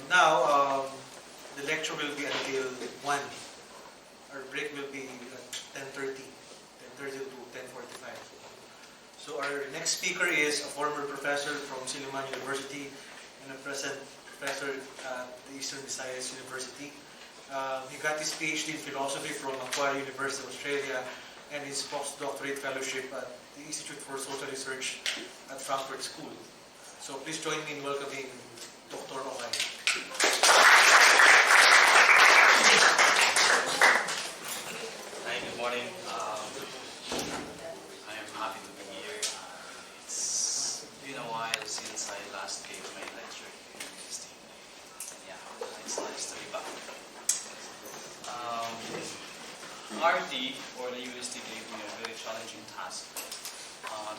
Now, the lecture will be until 1. Our break will be at 10:30 to 10:45. So our next speaker is a former professor from Silliman University and a present professor at the Eastern Visayas University. He got his PhD in philosophy from Ocay, University of Australia, and his postdoctorate fellowship at the Institute for Social Research at Frankfurt School. So please join me in welcoming Dr. Ocay. Hi, good morning. I am happy to be here. It's been a while since I last gave my lecture in university. Yeah, it's nice to be back. RD, or the university, gave me a very challenging task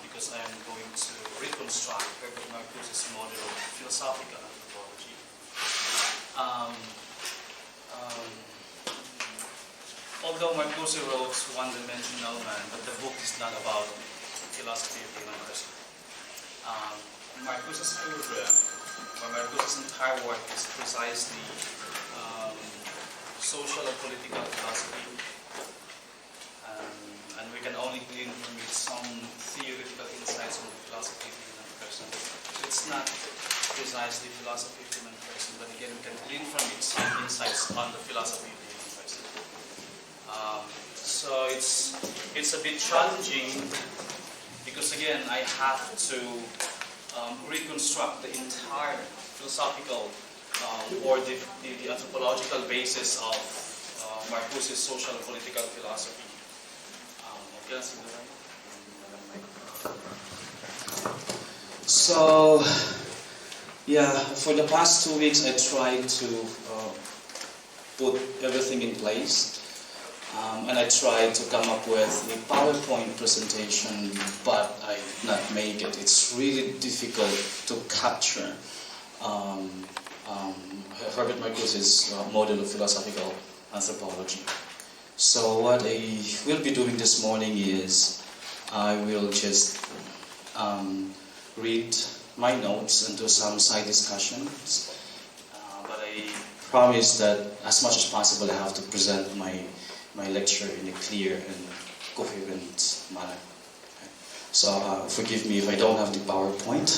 because I am going to reconstruct Herbert Marcuse's model of philosophical anthropology. Although Marcuse wrote One-Dimensional Man, but the book is not about philosophy of the human person. Marcuse's entire work is precisely social and political philosophy, and we can only glean from it some theoretical insights on the philosophy of the human person. So it's not precisely philosophy of the human person, but again we can glean from it some insights on the philosophy of the human person. So it's a bit challenging because again I have to reconstruct the entire philosophical or the anthropological basis of Marcuse's social and political philosophy. So, yeah, for the past 2 weeks I tried to put everything in place. And I tried to come up with a PowerPoint presentation, but I did not make it. It's really difficult to capture Herbert Marcuse's model of philosophical anthropology. So what I will be doing this morning is I will just read my notes and do some side discussions. But I promise that as much as possible I have to present my lecture in a clear and coherent manner. So forgive me if I don't have the PowerPoint.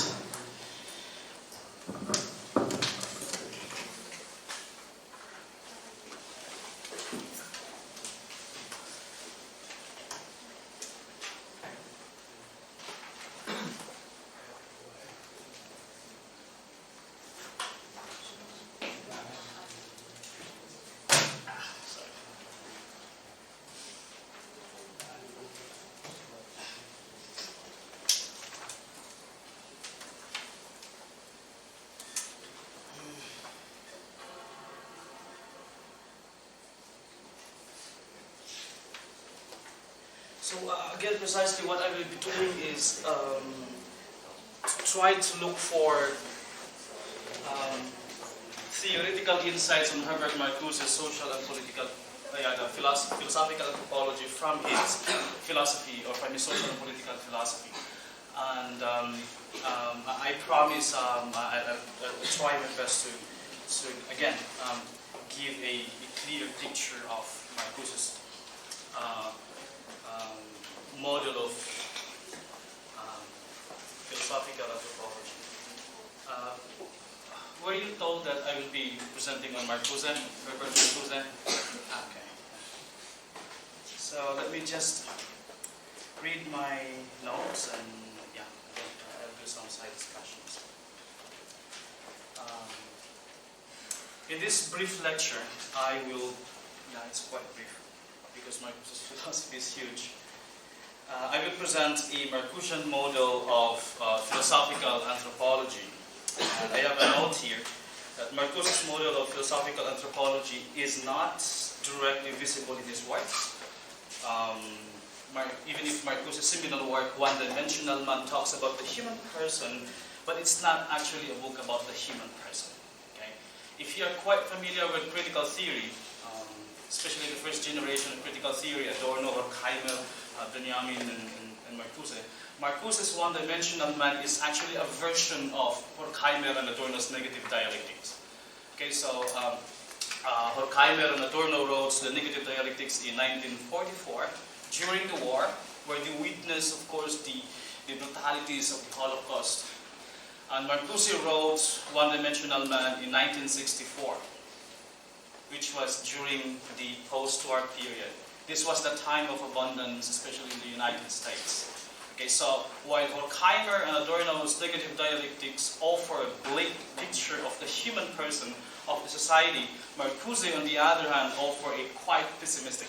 So again, precisely what I will be doing is try to look for theoretical insights on Herbert Marcuse's social and political, philosophical anthropology from his philosophy or from his social and political philosophy. And I promise I'll try my best to again give a clear picture of Marcuse's model of philosophical anthropology. Were you told that I will be presenting on Marcuse, Herbert Marcuse? Okay. So let me just read my notes and yeah, I'll do some side discussions. In this brief lecture, I will, it's quite brief because Marcuse's philosophy is huge. I will present a Marcusean model of philosophical anthropology. And I have a note here that Marcuse's model of philosophical anthropology is not directly visible in his works. Even if Marcuse's seminal work, One-Dimensional Man, talks about the human person, but it's not actually a book about the human person. Okay? If you are quite familiar with critical theory, especially the first generation of critical theory, Adorno, Horkheimer, Benjamin, and Marcuse. Marcuse's One-Dimensional Man is actually a version of Horkheimer and Adorno's negative dialectics. Okay, so Horkheimer and Adorno wrote the Negative Dialectics in 1944 during the war, where they witnessed, of course, the brutalities of the Holocaust. And Marcuse wrote One-Dimensional Man in 1964, which was during the post-war period. This was the time of abundance, especially in the United States. Okay, so while Horkheimer and Adorno's Negative Dialectics offer a bleak picture of the human person, of the society, Marcuse, on the other hand, offer a quite pessimistic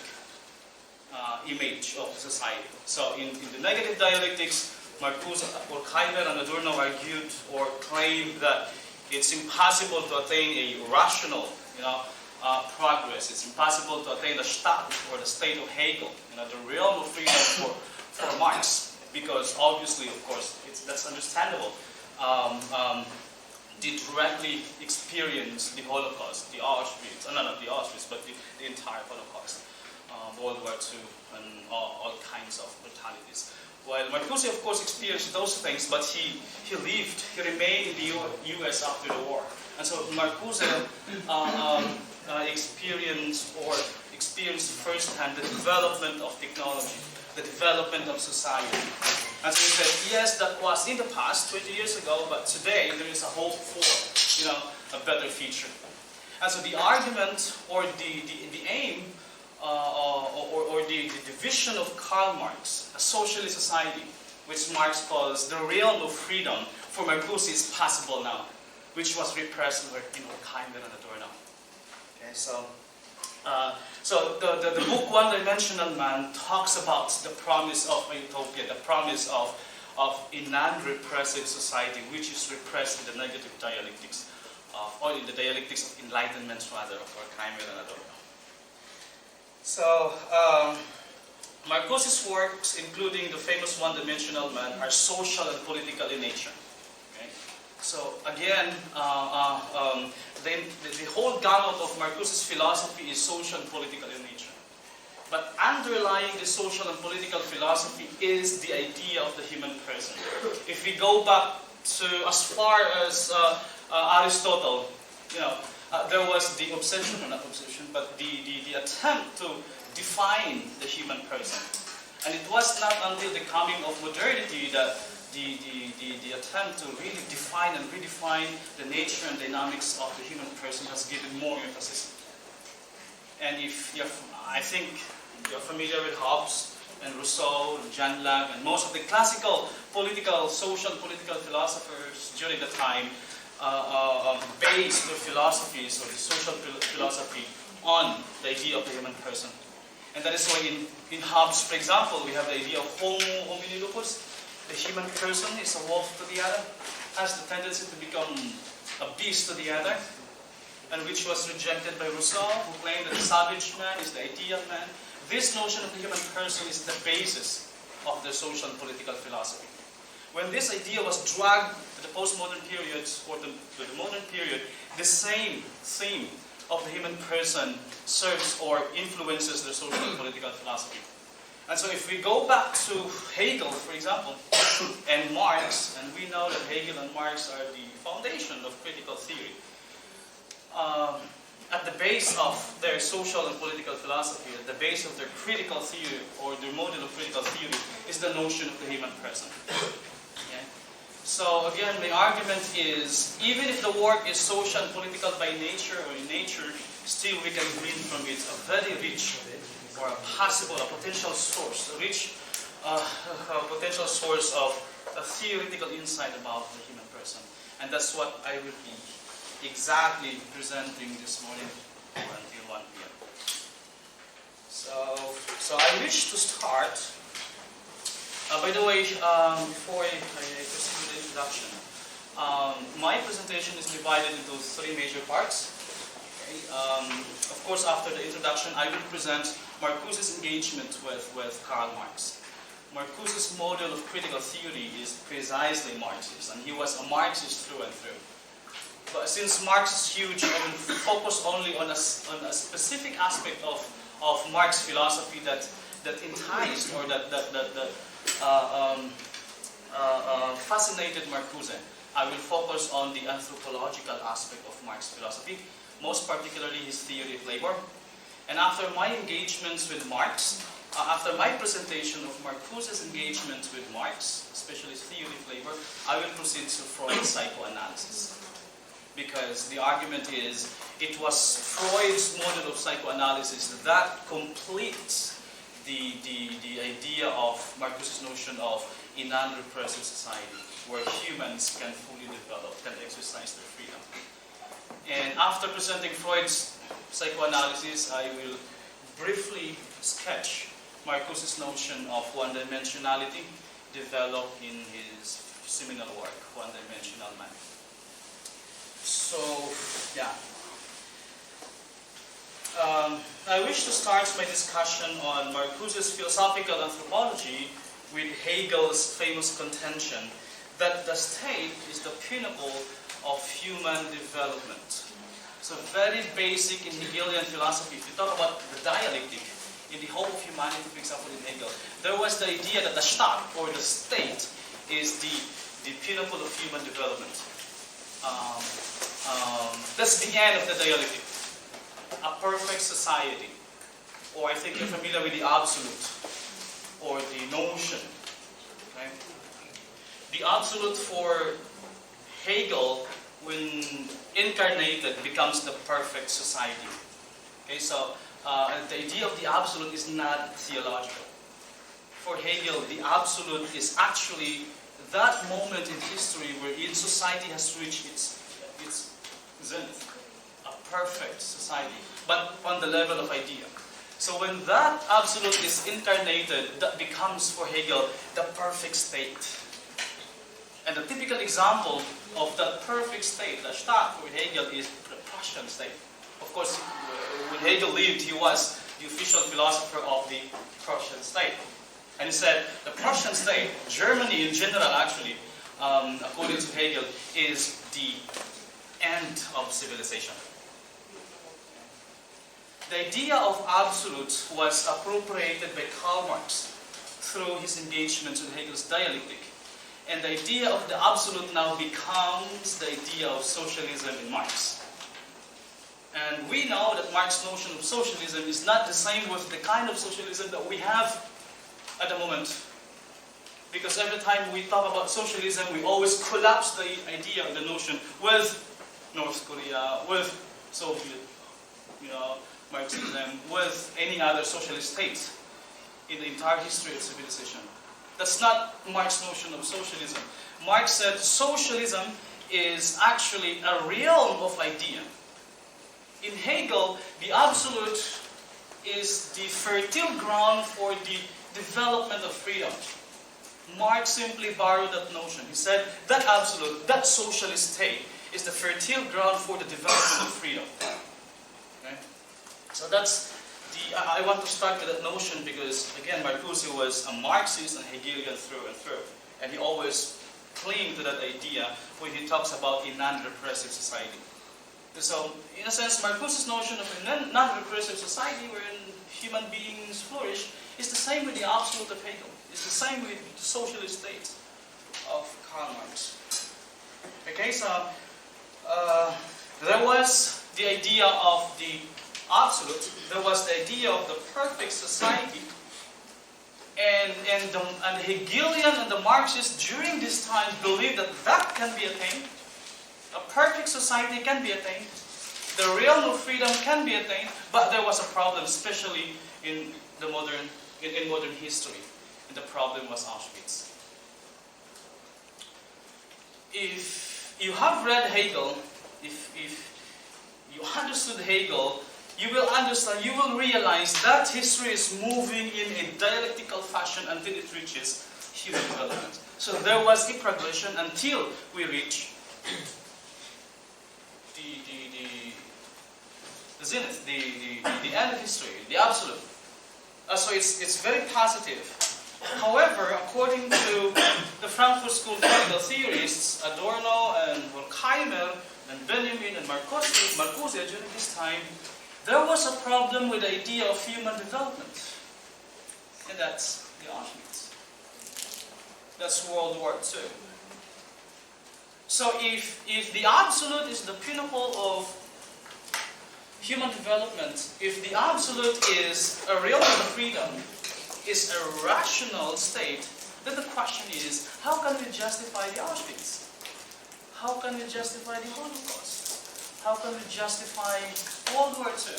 image of the society. So in the Negative Dialectics, Marcuse, Horkheimer, and Adorno argued or claimed that it's impossible to attain a rational, progress. It's impossible to attain the Staat or the state of Hegel, the realm of freedom for Marx, because obviously, of course, that's understandable. They directly experienced the Holocaust, the Auschwitz, not the Auschwitz, but the entire Holocaust, World War II, and all kinds of brutalities. While Marcuse, of course, experienced those things, but he remained in the U.S. after the war. And so Marcuse experienced firsthand the development of technology, the development of society. And so he said, yes, that was in the past, 20 years ago, but today there is a hope for, a better future. And so the argument or the aim or the vision of Karl Marx, a socialist society, which Marx calls the realm of freedom, for Marcuse is possible now, which was repressed in Horkheimer and Adorno. Okay, so the book One-Dimensional Man talks about the promise of a utopia, the promise of a non-repressive society, which is repressed in the negative dialectics, or in the dialectics of Enlightenment, rather, of Horkheimer and Adorno. So, Marcuse's works, including the famous One-Dimensional Man, are social and political in nature. Okay? So, again, the whole gamut of Marcuse's philosophy is social and political in nature. But underlying the social and political philosophy is the idea of the human person. If we go back to as far as Aristotle, there was the obsession, not obsession, but the attempt to define the human person. And it was not until the coming of modernity that the attempt to really define and redefine the nature and dynamics of the human person has given more emphasis. And I think you're familiar with Hobbes and Rousseau and Jean Locke and most of the classical social political philosophers during the time based their philosophies or the social philosophy on the idea of the human person. And that is why in Hobbes, for example, we have the idea of homo homini lupus. The human person is a wolf to the other, has the tendency to become a beast to the other, and which was rejected by Rousseau, who claimed that the savage man is the ideal man. This notion of the human person is the basis of the social and political philosophy. When this idea was dragged to the postmodern periods, or to the modern period, the same theme of the human person serves or influences the social and political philosophy. And so if we go back to Hegel, for example, and Marx, and we know that Hegel and Marx are the foundation of critical theory, at the base of their social and political philosophy, at the base of their critical theory, or their model of critical theory, is the notion of the human person. Okay? So again, the argument is, even if the work is social and political by nature or in nature, still we can glean from it a very rich, or a potential source, a rich potential source of a theoretical insight about the human person. And that's what I will be exactly presenting this morning until 1 p.m. So I wish to start. By the way, before I proceed with the introduction, my presentation is divided into 3 major parts. Okay? Of course, after the introduction, I will present Marcuse's engagement with Karl Marx. Marcuse's model of critical theory is precisely Marxist, and he was a Marxist through and through. But since Marx is huge, I will focus only on a specific aspect of Marx's philosophy that enticed or that fascinated Marcuse I will focus on the anthropological aspect of Marx's philosophy, most particularly his theory of labor. And after my engagements with Marx, after my presentation of Marcuse's engagement with Marx, especially his theory of labor, I will proceed to Freud's psychoanalysis. Because the argument is, it was Freud's model of psychoanalysis that completes the idea of Marcuse's notion of a non-repressive society, where humans can fully develop, can exercise their freedom. And after presenting Freud's psychoanalysis, I will briefly sketch Marcuse's notion of one-dimensionality, developed in his seminal work, One-Dimensional Man. So, yeah. I wish to start my discussion on Marcuse's philosophical anthropology with Hegel's famous contention that the state is the pinnacle of human development. So very basic in Hegelian philosophy. If you talk about the dialectic, in the whole of humanity, for example, in Hegel, there was the idea that the Staat, or the state, is the pinnacle of human development. That's the end of the dialectic. A perfect society. Or I think you're familiar with the absolute, or the notion. Okay? The absolute for Hegel, when incarnated, becomes the perfect society. Okay, so the idea of the absolute is not theological. For Hegel, the absolute is actually that moment in history wherein society has reached its zenith, a perfect society, but on the level of idea. So when that absolute is incarnated, that becomes for Hegel the perfect state. And the typical example of that perfect state, the Staat for Hegel, is the Prussian state. Of course, when Hegel lived, he was the official philosopher of the Prussian state. And he said, the Prussian state, Germany in general actually, according to Hegel, is the end of civilization. The idea of absolute was appropriated by Karl Marx through his engagements with Hegel's dialectic. And the idea of the absolute now becomes the idea of socialism in Marx. And we know that Marx's notion of socialism is not the same with the kind of socialism that we have at the moment. Because every time we talk about socialism, we always collapse the idea of the notion with North Korea, with Soviet, Marxism, with any other socialist state in the entire history of civilization. That's not Marx's notion of socialism. Marx said socialism is actually a realm of idea. In Hegel, the absolute is the fertile ground for the development of freedom. Marx simply borrowed that notion. He said that absolute, that socialist state, is the fertile ground for the development of freedom. Okay? So that's I want to start with that notion because, again, Marcuse was a Marxist and Hegelian through and through. And he always clinged to that idea when he talks about a non-repressive society. So, in a sense, Marcuse's notion of a non-repressive society wherein human beings flourish is the same with the absolute of Hegel. It's the same with the socialist state of Karl Marx. Okay, so there was the idea of the absolute, there was the idea of the perfect society, and Hegelian and the Marxists during this time believed that that can be attained. A perfect society can be attained. The realm of freedom can be attained, but there was a problem, especially in the modern history, and the problem was Auschwitz. If you have read Hegel, if you understood Hegel, you will understand, you will realize that history is moving in a dialectical fashion until it reaches human development. So there was a progression until we reach the zenith, the end of history, the absolute. So it's very positive. However, according to the Frankfurt School critical theorists, Adorno and Horkheimer and Benjamin and Marcuse during this time, there was a problem with the idea of human development. And that's the Auschwitz. That's World War II. So if the absolute is the pinnacle of human development, if the absolute is a real freedom, is a rational state, then the question is, how can we justify the Auschwitz? How can we justify the Holocaust? How can we justify World War II?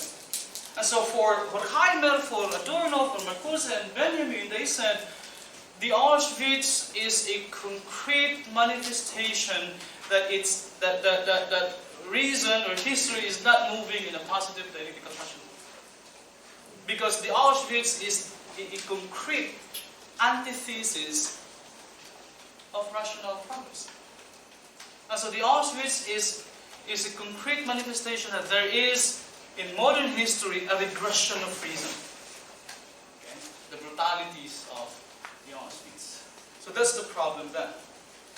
And so for Horkheimer, for Adorno, for Marcuse and Benjamin, they said the Auschwitz is a concrete manifestation that that reason or history is not moving in a positive dialectical fashion. Because the Auschwitz is a concrete antithesis of rational progress. And so the Auschwitz is a concrete manifestation that there is, in modern history, a regression of reason. Okay? The brutalities of the Auschwitz. So that's the problem then.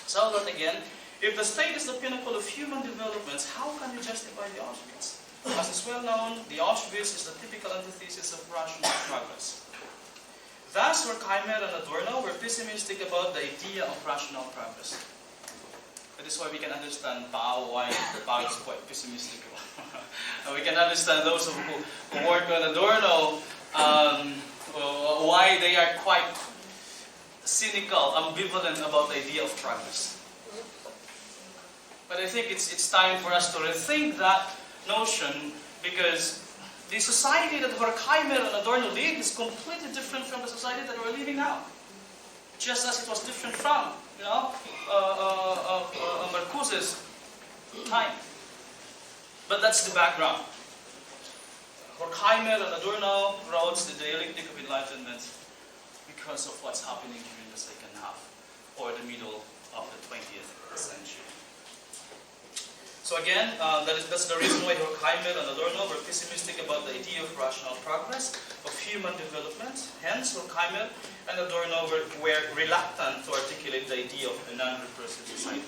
So that again, if the state is the pinnacle of human developments, how can you justify the Auschwitz? As is well known, the Auschwitz is the typical antithesis of rational progress. Thus, Horkheimer and Adorno were pessimistic about the idea of rational progress. That is why we can understand why Bao is quite pessimistic. And we can understand those who work on Adorno, why they are quite cynical, ambivalent about the idea of progress. But I think it's time for us to rethink that notion, because the society that Horkheimer and Adorno lived is completely different from the society that we're living now. Just as it was different from, Marcuse's time. But that's the background. Horkheimer and Adorno wrote the Dialectic of Enlightenment because of what's happening during the second half, or the middle of the 20th century. So again, that's the reason why Horkheimer and Adorno were pessimistic about the idea of rational progress, of human development. Hence, Horkheimer and Adorno were reluctant to articulate the idea of a non-repressive society.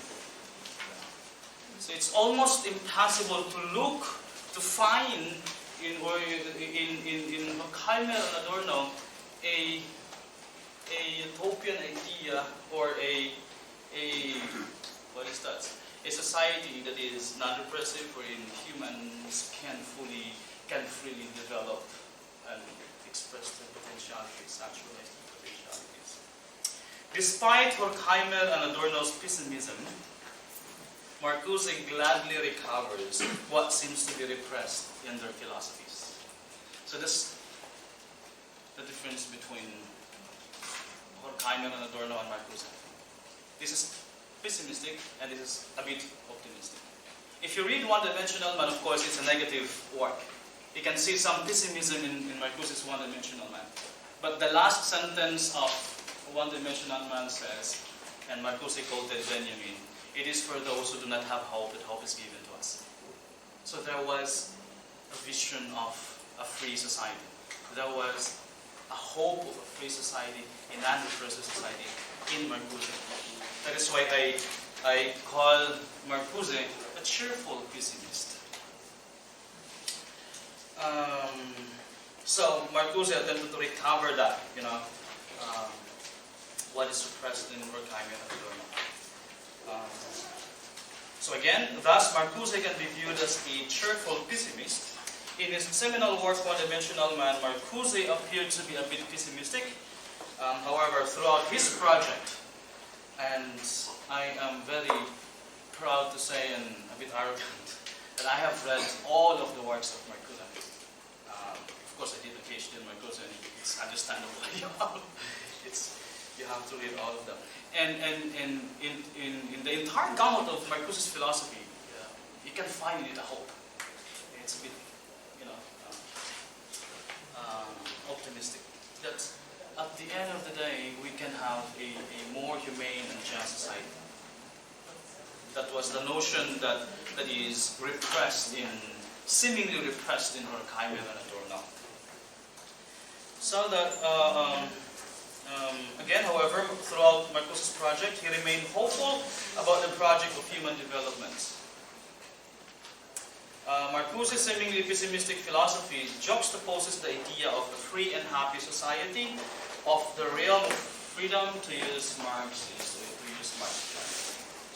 So it's almost impossible to find in Horkheimer and Adorno a utopian idea or what is that? A society that is non-repressive, wherein humans can freely develop and express their potentialities, actualize their potentialities. Despite Horkheimer and Adorno's pessimism, Marcuse gladly recovers what seems to be repressed in their philosophies. So this the difference between Horkheimer and Adorno and Marcuse. This is pessimistic, and this is a bit optimistic. If you read One-Dimensional Man, of course, it's a negative work. You can see some pessimism in Marcuse's One-Dimensional Man. But the last sentence of One-Dimensional Man says, and Marcuse quoted Benjamin, "It is for those who do not have hope that hope is given to us." So there was a vision of a free society. There was a hope of a free society, a non-repressive society in Marcuse. That is why I call Marcuse a cheerful pessimist. So Marcuse attempted to recover that, what is suppressed in Horkheimer and Adorno. So again, thus Marcuse can be viewed as a cheerful pessimist. In his seminal work, One-Dimensional Man, Marcuse appeared to be a bit pessimistic. However, throughout his project, and I am very proud to say, and a bit arrogant, that I have read all of the works of Marcuse. Of course, I did a PhD in Marcuse, and it's understandable. You have to read all of them. And in the entire gamut of Marcuse's philosophy, you can find in it a hope. It's a bit, optimistic. That at the end of the day, we can have a more humane and just society. That was the notion that is seemingly repressed in Horkheimer and Adorno. So that, again, however, throughout Marcuse's project, he remained hopeful about the project of human development. Marcuse's seemingly pessimistic philosophy juxtaposes the idea of a free and happy society, of the realm of freedom, to use Marx's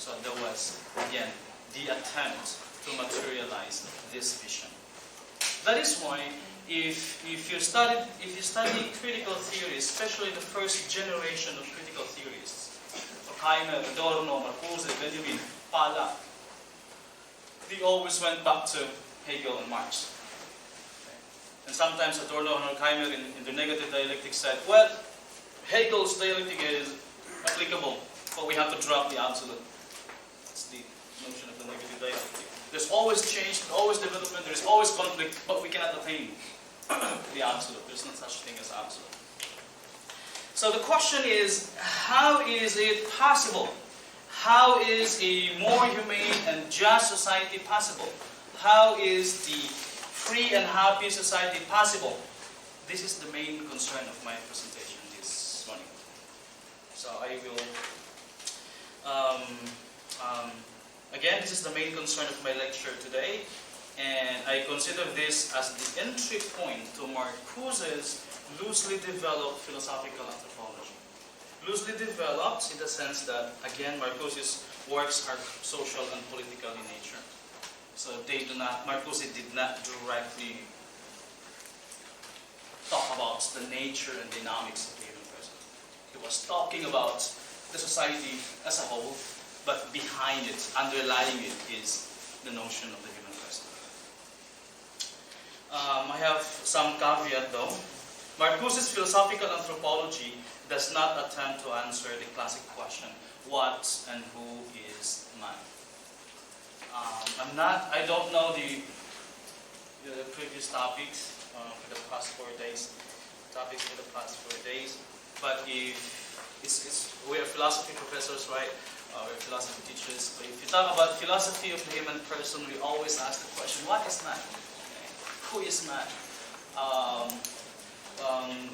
So there was, again, the attempt to materialize this vision. That is why, if you study critical theory, especially the first generation of critical theorists, Horkheimer, Adorno, Marcuse, Benjamin, Pala, they always went back to Hegel and Marx. Okay. And sometimes Adorno and Horkheimer in the negative dialectic said, well, Hegel's dialectic is applicable, but we have to drop the absolute. That's the notion of the negative dialectic. There's always change, there's always development, there's always conflict, but we cannot attain the absolute. There's no such thing as absolute. So the question is, how is it possible? How is a more humane and just society possible? How is the free and happy society possible? This is the main concern of my presentation this morning. So I will, again, this is the main concern of my lecture today, and I consider this as the entry point to Marcuse's loosely developed philosophical anthropology. Loosely developed in the sense that, again, Marcuse's works are social and political in nature. So Marcuse did not directly talk about the nature and dynamics of the human person. He was talking about the society as a whole, but behind it, underlying it, is the notion of the human person. I have some caveat though. Marcuse's philosophical anthropology does not attempt to answer the classic question, what and who is man? I don't know the previous topics for the past 4 days, but we are philosophy professors, right? We're philosophy teachers. But if you talk about philosophy of the human person, we always ask the question, what is man? Okay. Who is man?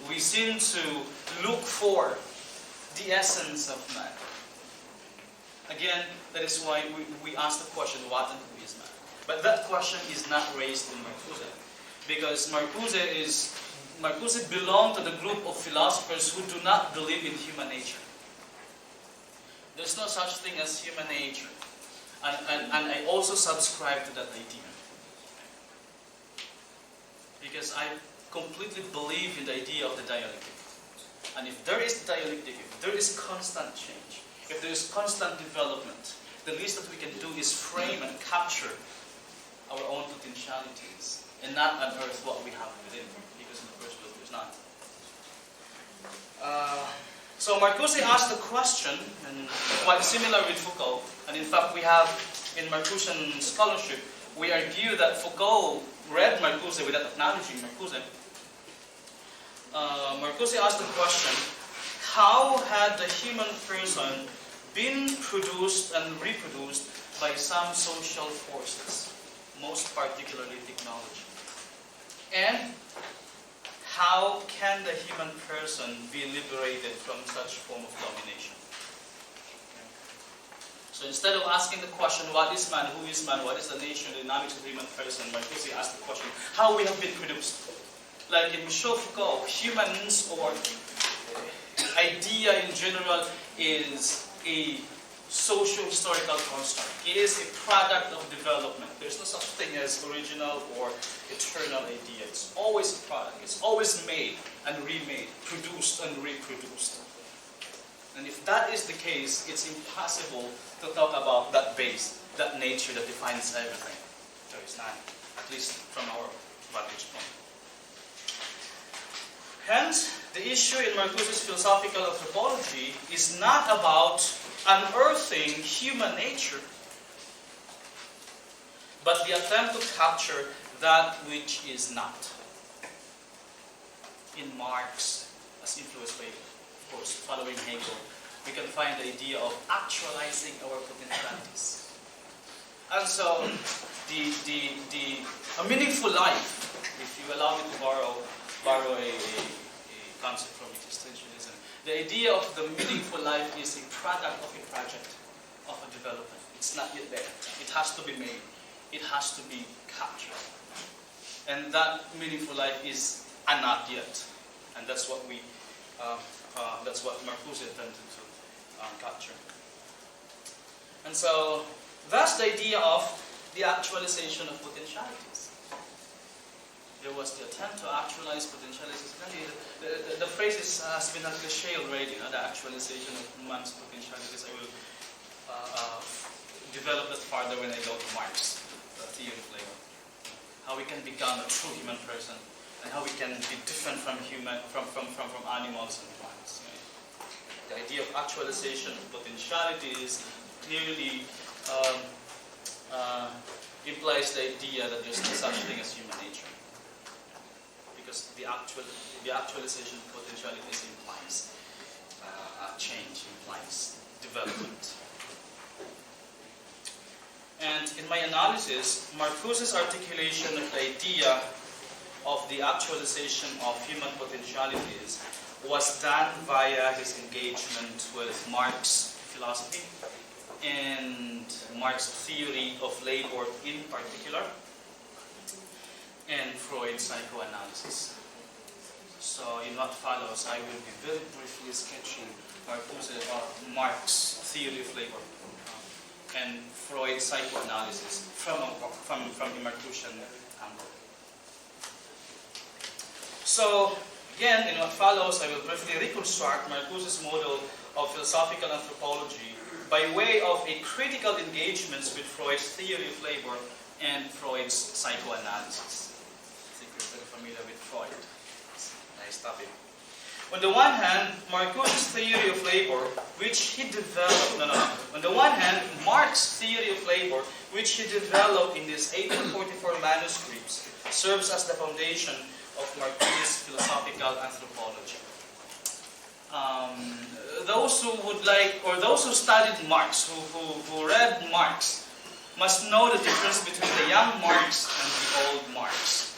We seem to look for the essence of man. Again, that is why we ask the question, what and who is man? But that question is not raised in Marcuse, because Marcuse belonged to the group of philosophers who do not believe in human nature. There's no such thing as human nature. And I also subscribe to that idea. Because I completely believe in the idea of the dialectic. And if there is dialectic, if there is constant change, if there is constant development, the least that we can do is frame and capture our own potentialities and not unearth what we have within, because in the first place there's not. So Marcuse asked the question, and quite similar with Foucault, and in fact we have in Marcusean scholarship, we argue that Foucault read Marcuse without acknowledging Marcuse. Marcuse asked the question, how had the human person been produced and reproduced by some social forces, most particularly technology? And how can the human person be liberated from such form of domination? So instead of asking the question, what is man, who is man, what is the nature and dynamics of the human person, Marcuse asked the question, how we have been produced. Like in Michel Foucault, humans or idea in general is a socio-historical construct. It is a product of development. There's no such thing as original or eternal idea. It's always a product. It's always made and remade, produced and reproduced. And if that is the case, it's impossible to talk about that base, that nature that defines everything. There is none, at least from our vantage point. Hence, the issue in Marcuse's philosophical anthropology is not about unearthing human nature, but the attempt to capture that which is not. In Marx, as influenced by, of course, following Hegel, we can find the idea of actualizing our potentialities. And so, a meaningful life, if you allow me to borrow a concept from existentialism, the idea of the meaningful life is a product of a project, of a development. It's not yet there. It has to be made. It has to be captured. And that meaningful life is a not yet. And that's what that's what Marcuse attempted to capture. And so that's the idea of the actualization of potentialities. There was the attempt to actualize potentialities. The phrase has been a cliche already, the actualization of man's potentialities. I will develop that further when I go to Marx, the theory of labor. How we can become a true human person, and how we can be different from animals and plants. Right? The idea of actualization of potentialities clearly implies the idea that there's no such thing as human nature. Because the actualization of potentialities implies change, implies development. And in my analysis, Marcuse's articulation of the idea of the actualization of human potentialities was done via his engagement with Marx philosophy and Marx theory of labor in particular, and Freud's psychoanalysis. So in what follows, I will be very briefly sketching Marx theory of labor and Freud's psychoanalysis from a Marcusian angle. So again, in what follows, I will briefly reconstruct Marcuse's model of philosophical anthropology by way of a critical engagement with Freud's theory of labor and Freud's psychoanalysis. I think you're very familiar with Freud. Nice topic. On the one hand, Marcuse's theory of labor, which he developed, on the one hand, Marx's theory of labor, which he developed in his 1844 manuscripts, serves as the foundation of Marcuse's philosophical anthropology. Those who would like, or those who studied Marx, who read Marx, must know the difference between the young Marx and the old Marx.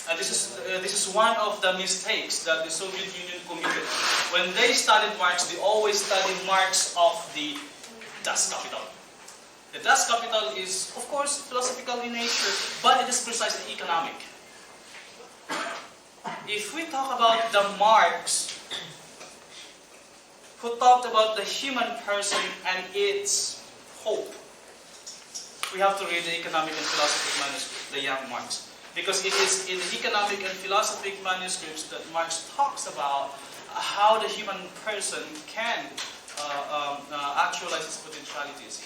And this is one of the mistakes that the Soviet Union committed. When they studied Marx, they always studied Marx of the Das Kapital. The Das Kapital is, of course, philosophical in nature, but it is precisely economic. If we talk about the Marx who talked about the human person and its hope, we have to read the economic and philosophic manuscript, the young Marx. Because it is in the economic and philosophic manuscripts that Marx talks about how the human person can actualize his potentialities.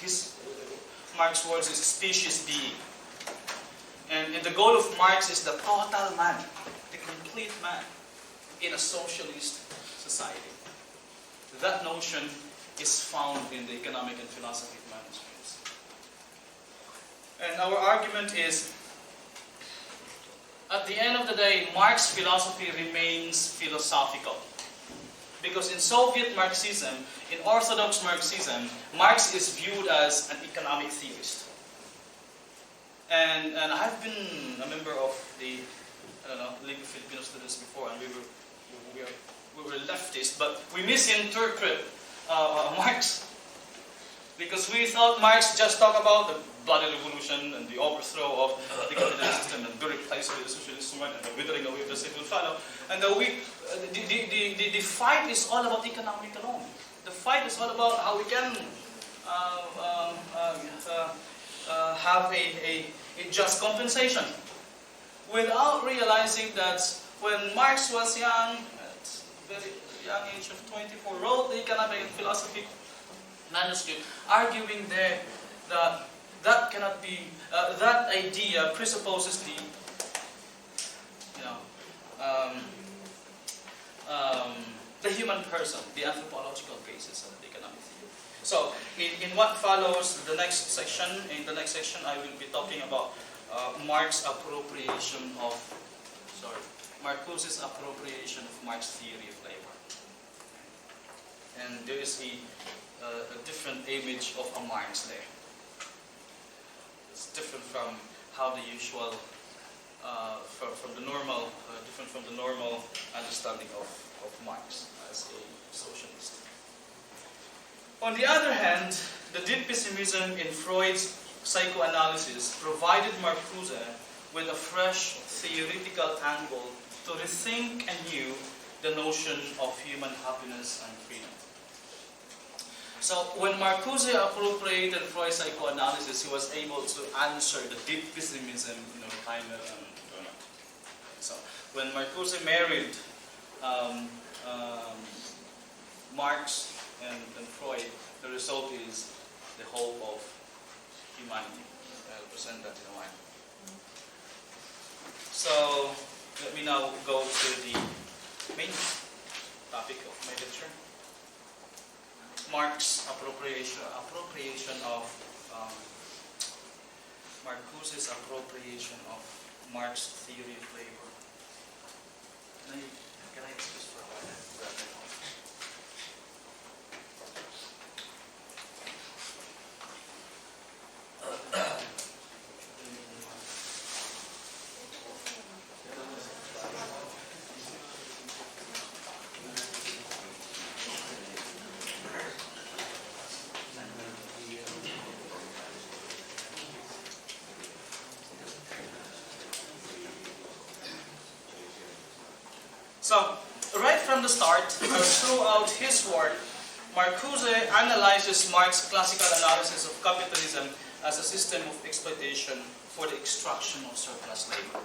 Marx's words is species being. And the goal of Marx is the total man, the complete man in a socialist society. That notion is found in the economic and philosophic manuscripts. And our argument is, at the end of the day, Marx's philosophy remains philosophical. Because in Soviet Marxism, in Orthodox Marxism, Marx is viewed as an economic theorist. And I've been a member of the League of Filipino Students before, and we were leftist, but we misinterpret Marx. Because we thought Marx just talked about the bloody revolution and the overthrow of the capitalist system and the replacement with the socialist movement and the withering away of the civil follow. And the fight is all about economic alone. The fight is all about how we can have a just compensation. Without realizing that when Marx was young, at a very young age of 24, wrote the economic and philosophy manuscript, arguing there that that cannot be, that idea presupposes the human person, the anthropological basis of the economic theory. So, in what follows, in the next section, I will be talking about Marx's appropriation of, Marcuse's appropriation of Marx's theory of labor. And there is a different image of a Marx there. It's different from how the usual, different from the normal understanding of Marx as a socialist. On the other hand, the deep pessimism in Freud's psychoanalysis provided Marcuse with a fresh theoretical angle to rethink anew the notion of human happiness and freedom. So when Marcuse appropriated Freud's psychoanalysis, he was able to answer the deep pessimism, Horkheimer and Adorno. So when Marcuse married Marx and Freud, the result is the hope of humanity. I'll present that in a while. So let me now go to the main topic of my lecture. Marx's appropriation of Marcuse's appropriation of Marx's theory of labor. Can I excuse for a while? So, right from the start, throughout his work, Marcuse analyzes Marx's classical analysis of capitalism as a system of exploitation for the extraction of surplus labor.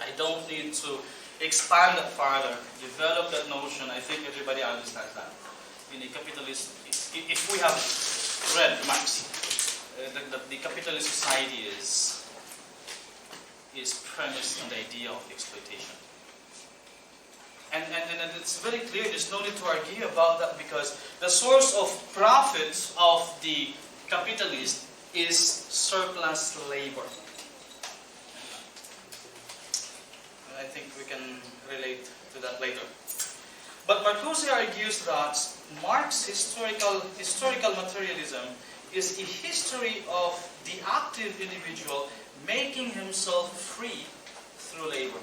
I don't need to expand that further, develop that notion. I think everybody understands that. In a capitalist, if we have read Marx, the capitalist society is premised on the idea of exploitation. And it's very clear, there's no need to argue about that, because the source of profit of the capitalist is surplus labor. And I think we can relate to that later. But Marcuse argues that Marx's historical materialism is a history of the active individual making himself free through labor.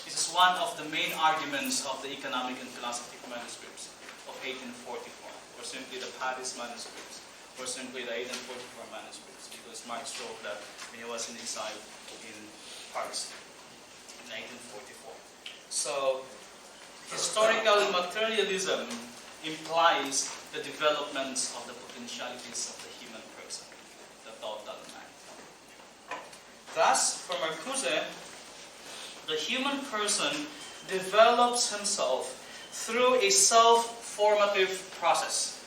This is one of the main arguments of the economic and philosophic manuscripts of 1844, or simply the Paris manuscripts, or simply the 1844 manuscripts, because Marx wrote that when he was in exile in Paris in 1844. So, historical materialism implies the development of the potentialities of the human person, the total man. Thus, for Marcuse, the human person develops himself through a self-formative process,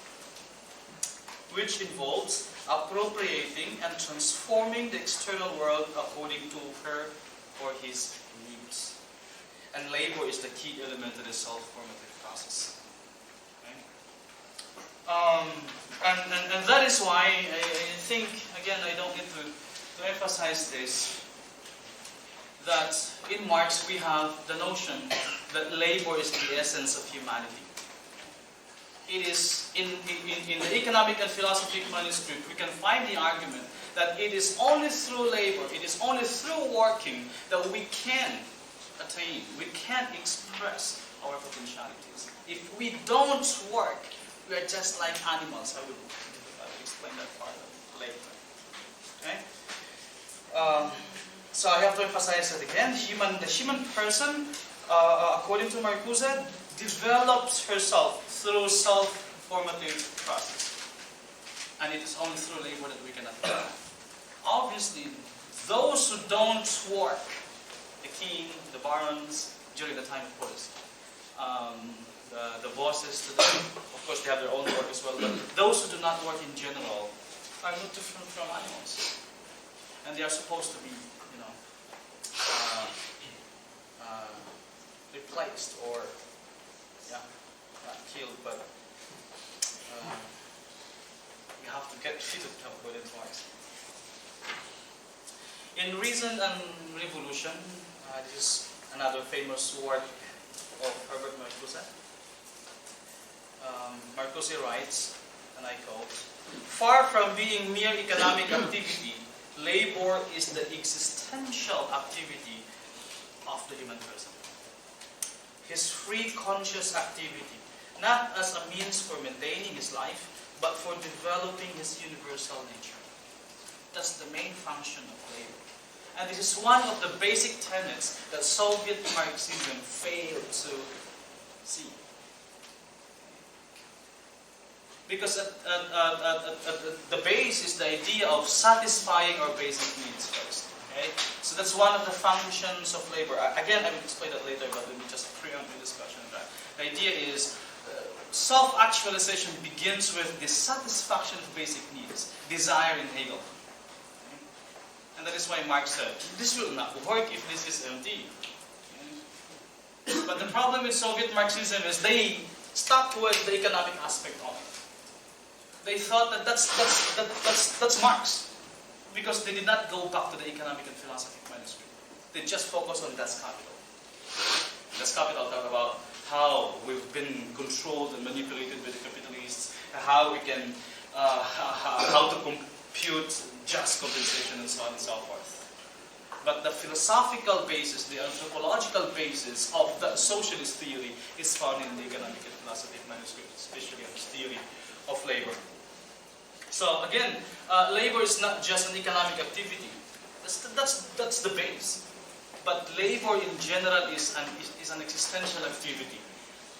which involves appropriating and transforming the external world according to her or his needs. And labor is the key element of the self-formative process. Okay? And that is why I think, again, I don't need to emphasize this, that in Marx we have the notion that labor is the essence of humanity. It is, in the economic and philosophic manuscript, we can find the argument that it is only through labor, it is only through working that we can attain, we can express our potentialities. If we don't work, we are just like animals. I will explain that further later. Okay? So I have to emphasize that again. The human person, according to Marcuse, develops herself through self-formative process. And it is only through labor that we can attain that. Obviously, those who don't work, the king, the barons, during the time of course, the bosses, of course they have their own work as well, but those who do not work in general are no different from animals. And they are supposed to be replaced or not killed, but we have to get rid of them according to Marx. In Reason and Revolution, this is another famous work of Herbert Marcuse. Marcuse writes, and I quote, "Far from being mere economic activity, labor is the existential activity of the human person. His free conscious activity, not as a means for maintaining his life, but for developing his universal nature. That's the main function of labor. And this is one of the basic tenets that Soviet Marxism failed to see. Because at the base is the idea of satisfying our basic needs first. Okay? So that's one of the functions of labor. Again, I will explain that later, but let me just preempt the discussion. Right? The idea is self-actualization begins with the satisfaction of basic needs, desire in Hegel. Okay? And that is why Marx said, this will not work if this is empty. Okay? But the problem with Soviet Marxism is they stuck with the economic aspect of it. They thought that that's Marx, because they did not go back to the economic and philosophic manuscript. They just focused on Das Kapital. Das Kapital talk about how we've been controlled and manipulated by the capitalists, how we can, how to compute just compensation and so on and so forth. But the philosophical basis, the anthropological basis of the socialist theory is found in the economic and philosophic manuscript, especially on this theory of labor. So again, labor is not just an economic activity. That's the base. But labor in general is an existential activity,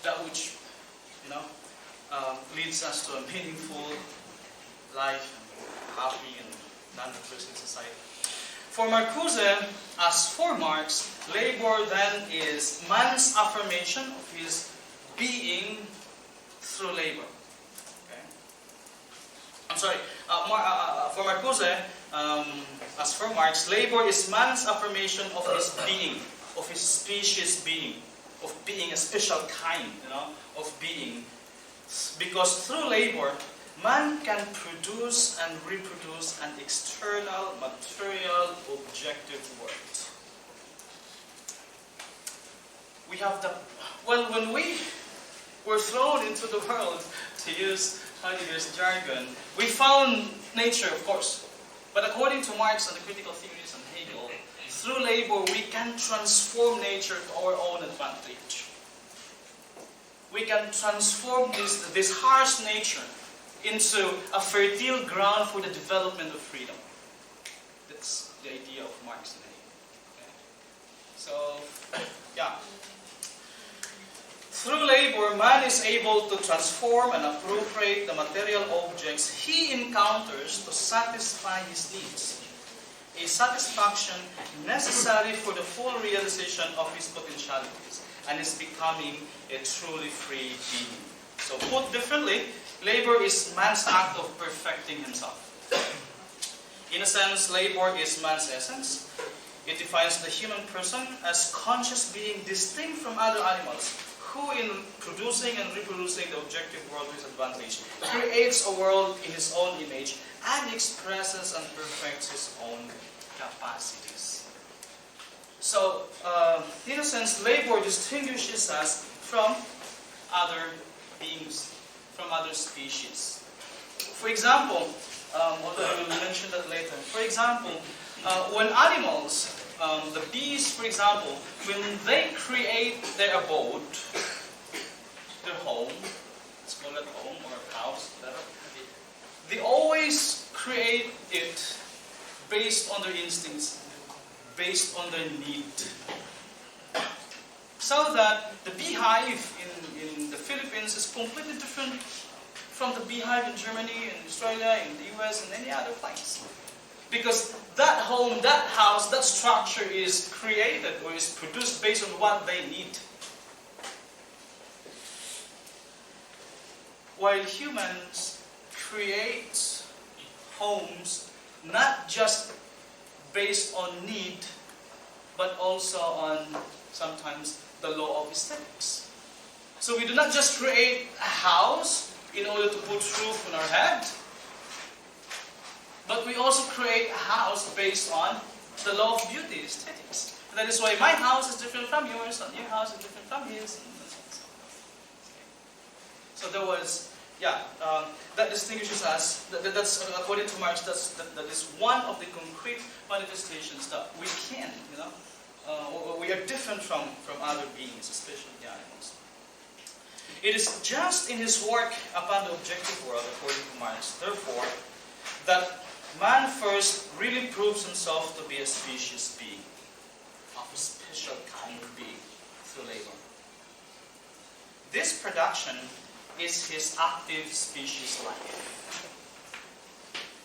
that which, you know, leads us to a meaningful life, happy and non-depressing society. For Marcuse, as for Marx, labor then is man's affirmation of his being through labor. For Marcuse, as for Marx, labor is man's affirmation of his being, of his species being, of being a special kind, you know, of being. Because through labor, man can produce and reproduce an external, material, objective world. We have when we were thrown into the world, to use Heidegger's jargon, we found nature, of course. But according to Marx and the critical theories and Hegel, through labor we can transform nature to our own advantage. We can transform this harsh nature into a fertile ground for the development of freedom. That's the idea of Marx and Hegel. Okay? So, yeah. Through labor, man is able to transform and appropriate the material objects he encounters to satisfy his needs, a satisfaction necessary for the full realization of his potentialities, and is becoming a truly free being. So put differently, labor is man's act of perfecting himself. In a sense, labor is man's essence. It defines the human person as conscious being distinct from other animals, who in producing and reproducing the objective world to his advantage, creates a world in his own image and expresses and perfects his own capacities. So, in a sense, labor distinguishes us from other beings, from other species. For example, although I will mention that later, for example, when animals, the bees, for example, when they create their abode, their home, let's call it home or house, whatever, they always create it based on their instincts, based on their need. So that the beehive in the Philippines is completely different from the beehive in Germany, in Australia, in the US, and any other place. Because that home, that house, that structure is created or is produced based on what they need. While humans create homes not just based on need, but also on sometimes the law of aesthetics. So we do not just create a house in order to put roof on our head, but we also create a house based on the law of beauty, aesthetics. And that is why my house is different from yours, and your house is different from his. So there was, that distinguishes us. That's according to Marx. That is one of the concrete manifestations that we can, we are different from other beings, especially the animals. It is just in his work upon the objective world, according to Marx, therefore, that man first really proves himself to be a species being, of a special kind of being, through labor. This production is his active species life.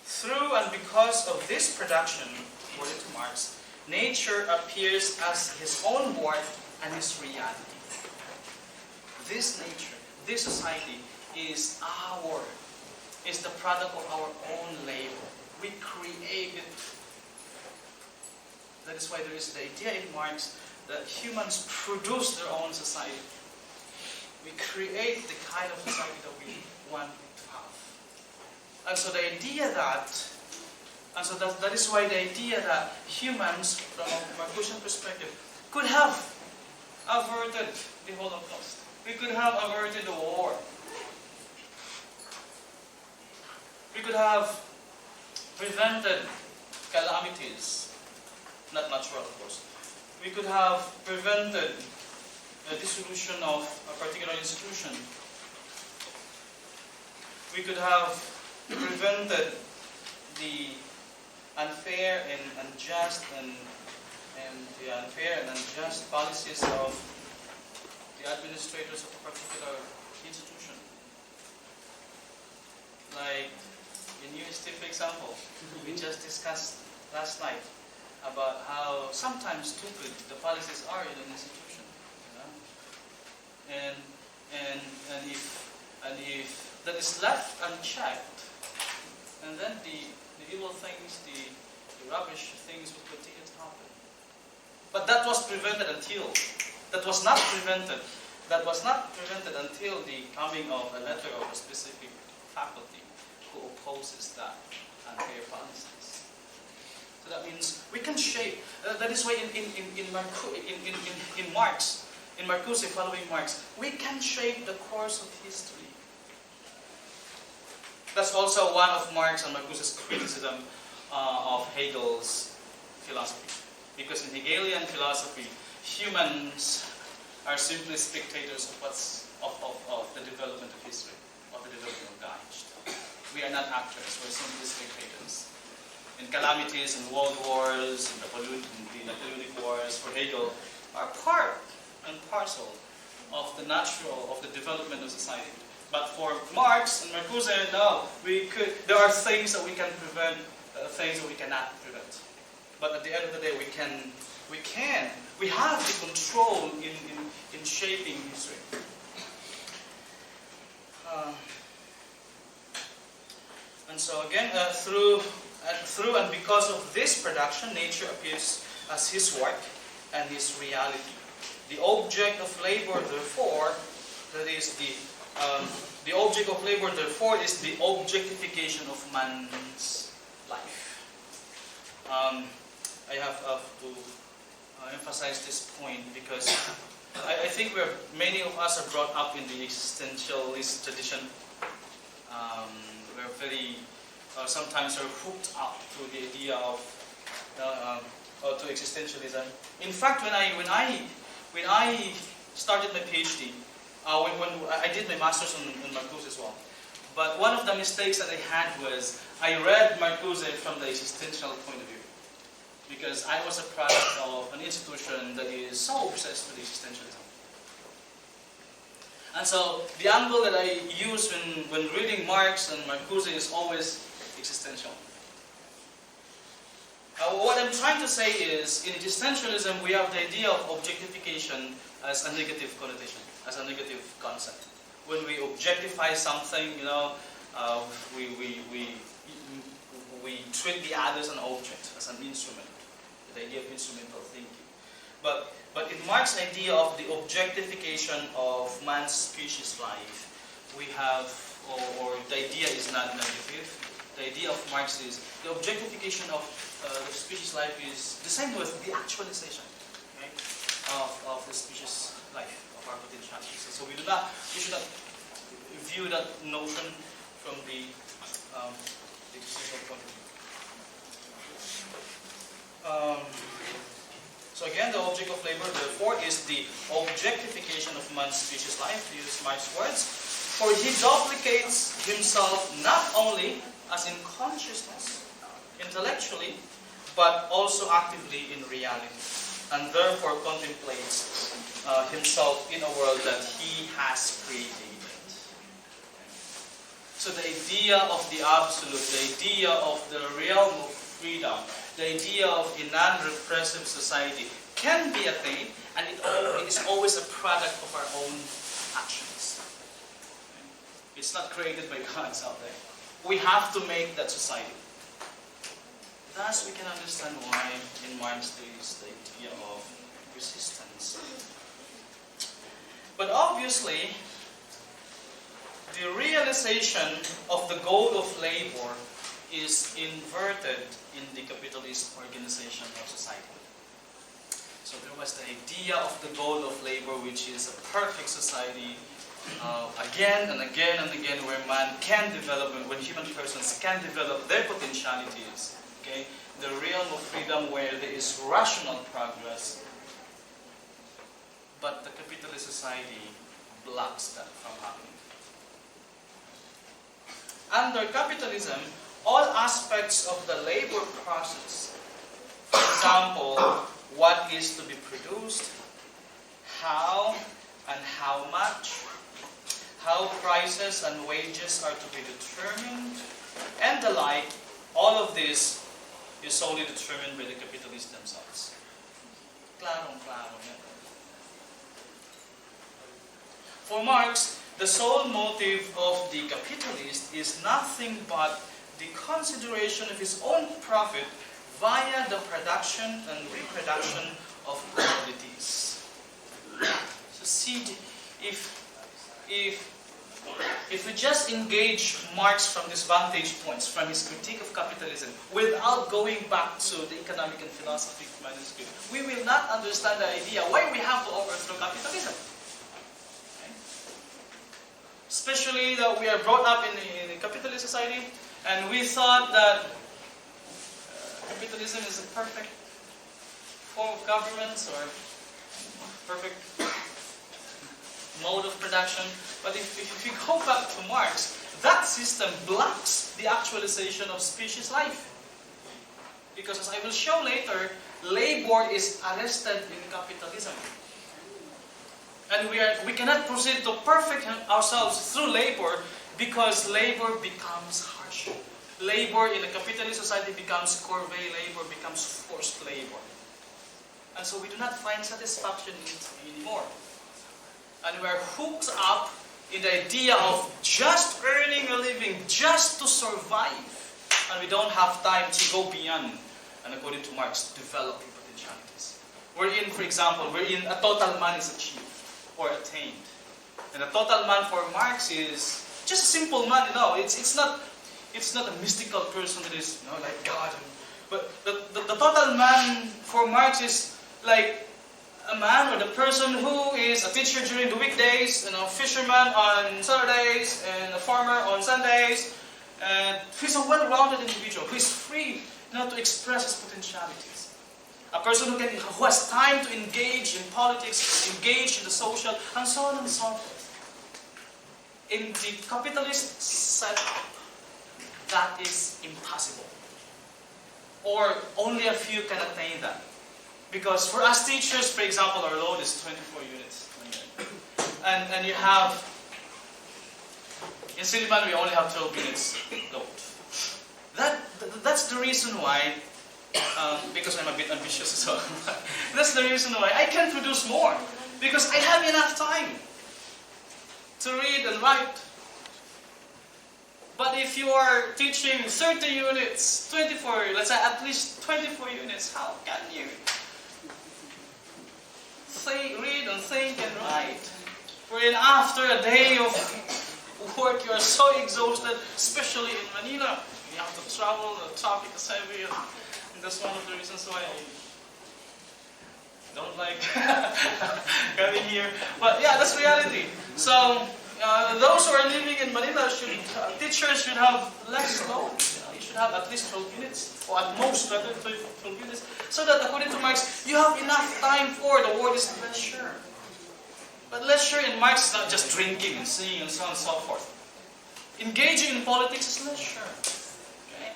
Through and because of this production, according to Marx, nature appears as his own work and his reality. This nature, this society is the product of our own labor. We create it. That is why there is the idea in Marx that humans produce their own society. We create the kind of society that we want to have. And so the idea that, that is why the idea that humans, from a Marcusian perspective, could have averted the Holocaust. We could have averted the war. We could have prevented calamities, not natural, of course. We could have prevented the dissolution of a particular institution. We could have prevented the unfair and unjust policies of the administrators of a particular institution. Like in UST, for example, we just discussed last night about how sometimes stupid the policies are in an institution. You know? And if that is left unchecked, and then the evil things, the rubbish things will continue to happen. But that was prevented until until the coming of a letter of a specific faculty who opposes that unfair policies. So that means we can shape. That is why in Marx, in Marcuse following Marx, we can shape the course of history. That's also one of Marx and Marcuse's criticism of Hegel's philosophy. Because in Hegelian philosophy, humans are simply spectators of the development of history, of the development of Geist. We are not actors, we're simply spectators. In calamities, in world wars, in the Napoleonic wars, for Hegel, are part and parcel of the development of society. But for Marx and Marcuse, no, there are things that we can prevent, things that we cannot prevent. But at the end of the day, we have the control in shaping history. And so again, through and because of this production, nature appears as his work and his reality. The object of labor, therefore, that is the object of labor, therefore, is the objectification of man's life. I have to emphasize this point because I think many of us are brought up in the existentialist tradition. We're very sometimes are hooked up to the idea of to existentialism. In fact, when I started my PhD, when I did my master's in Marcuse as well. But one of the mistakes that I had was I read Marcuse from the existential point of view. Because I was a product of an institution that is so obsessed with existentialism. And so the angle that I use when reading Marx and Marcuse is always existential. What I'm trying to say is, in existentialism, we have the idea of objectification as a negative connotation, as a negative concept. When we objectify something, you know, we treat the other as an object, as an instrument. The idea of instrumental thinking. But in Marx's idea of the objectification of man's species life, we have, or the idea is not negative. The idea of Marx is the objectification of the species life is the same with the actualization, right, of the species life, of our potentialities. So we should not view that notion from the existential point of view. So again, the object of labor, therefore, is the objectification of man's species life, to use Marx's words, for he duplicates himself not only as in consciousness, intellectually, but also actively in reality, and therefore contemplates himself in a world that he has created. So the idea of the absolute, the idea of the realm of freedom, the idea of a non-repressive society can be attained, and it is always a product of our own actions. It's not created by gods out there. We have to make that society. Thus, we can understand why in Marx there is the idea of resistance. But obviously, the realization of the goal of labor is inverted in the capitalist organization of society. So there was the idea of the goal of labor, which is a perfect society, again and again and again, where man can develop, when human persons can develop their potentialities. Okay? The realm of freedom where there is rational progress, but the capitalist society blocks that from happening. Under capitalism, all aspects of the labor process, for example, what is to be produced, how and how much, how prices and wages are to be determined, and the like, all of this is solely determined by the capitalists themselves. Klarong-klaro yan. For Marx, the sole motive of the capitalist is nothing but the consideration of his own profit via the production and reproduction of commodities. So see, if we just engage Marx from these vantage points, from his critique of capitalism, without going back to the economic and philosophy manuscript, we will not understand the idea why we have to overthrow capitalism. Especially that we are brought up in a capitalist society, and we thought that capitalism is a perfect form of government or perfect mode of production. But if you go back to Marx, that system blocks the actualization of species life. Because as I will show later, labor is arrested in capitalism. And we cannot proceed to perfect ourselves through labor because labor becomes harsh. Labor in a capitalist society becomes corvée labor, becomes forced labor. And so we do not find satisfaction in it anymore. And we are hooked up in the idea of just earning a living, just to survive. And we don't have time to go beyond, and according to Marx, develop your potentialities. Wherein, for example, wherein a total man is achieved or attained. And a total man for Marx is just a simple man, it's not a mystical person that is, like God. But the total man for Marx is like a man or the person who is a teacher during the weekdays, a fisherman on Saturdays, and a farmer on Sundays. And he's a well-rounded individual who is free to express his potentialities. A person who has time to engage in politics, engage in the social, and so on and so forth. In the capitalist setup, that is impossible. Or only a few can attain that. Because for us teachers, for example, our load is 24 units a year. And you have, in Silliman we only have 12 units load. That's the reason why, because I'm a bit ambitious, so that's the reason why I can produce more. Because I have enough time to read and write. But if you are teaching 30 units, 24, let's say at least 24 units, how can you read and think and write? Wherein after a day of work, you are so exhausted, especially in Manila. You have to travel, the traffic is heavy, and that's one of the reasons why I don't like coming here. But yeah, that's reality. So those who are living in Manila, teachers should have less load. You should have at least 12 units, or at most 12 units, so that according to Marx, you have enough time for the word is leisure. But leisure in Marx is not just drinking and singing and so on and so forth. Engaging in politics is leisure. Okay?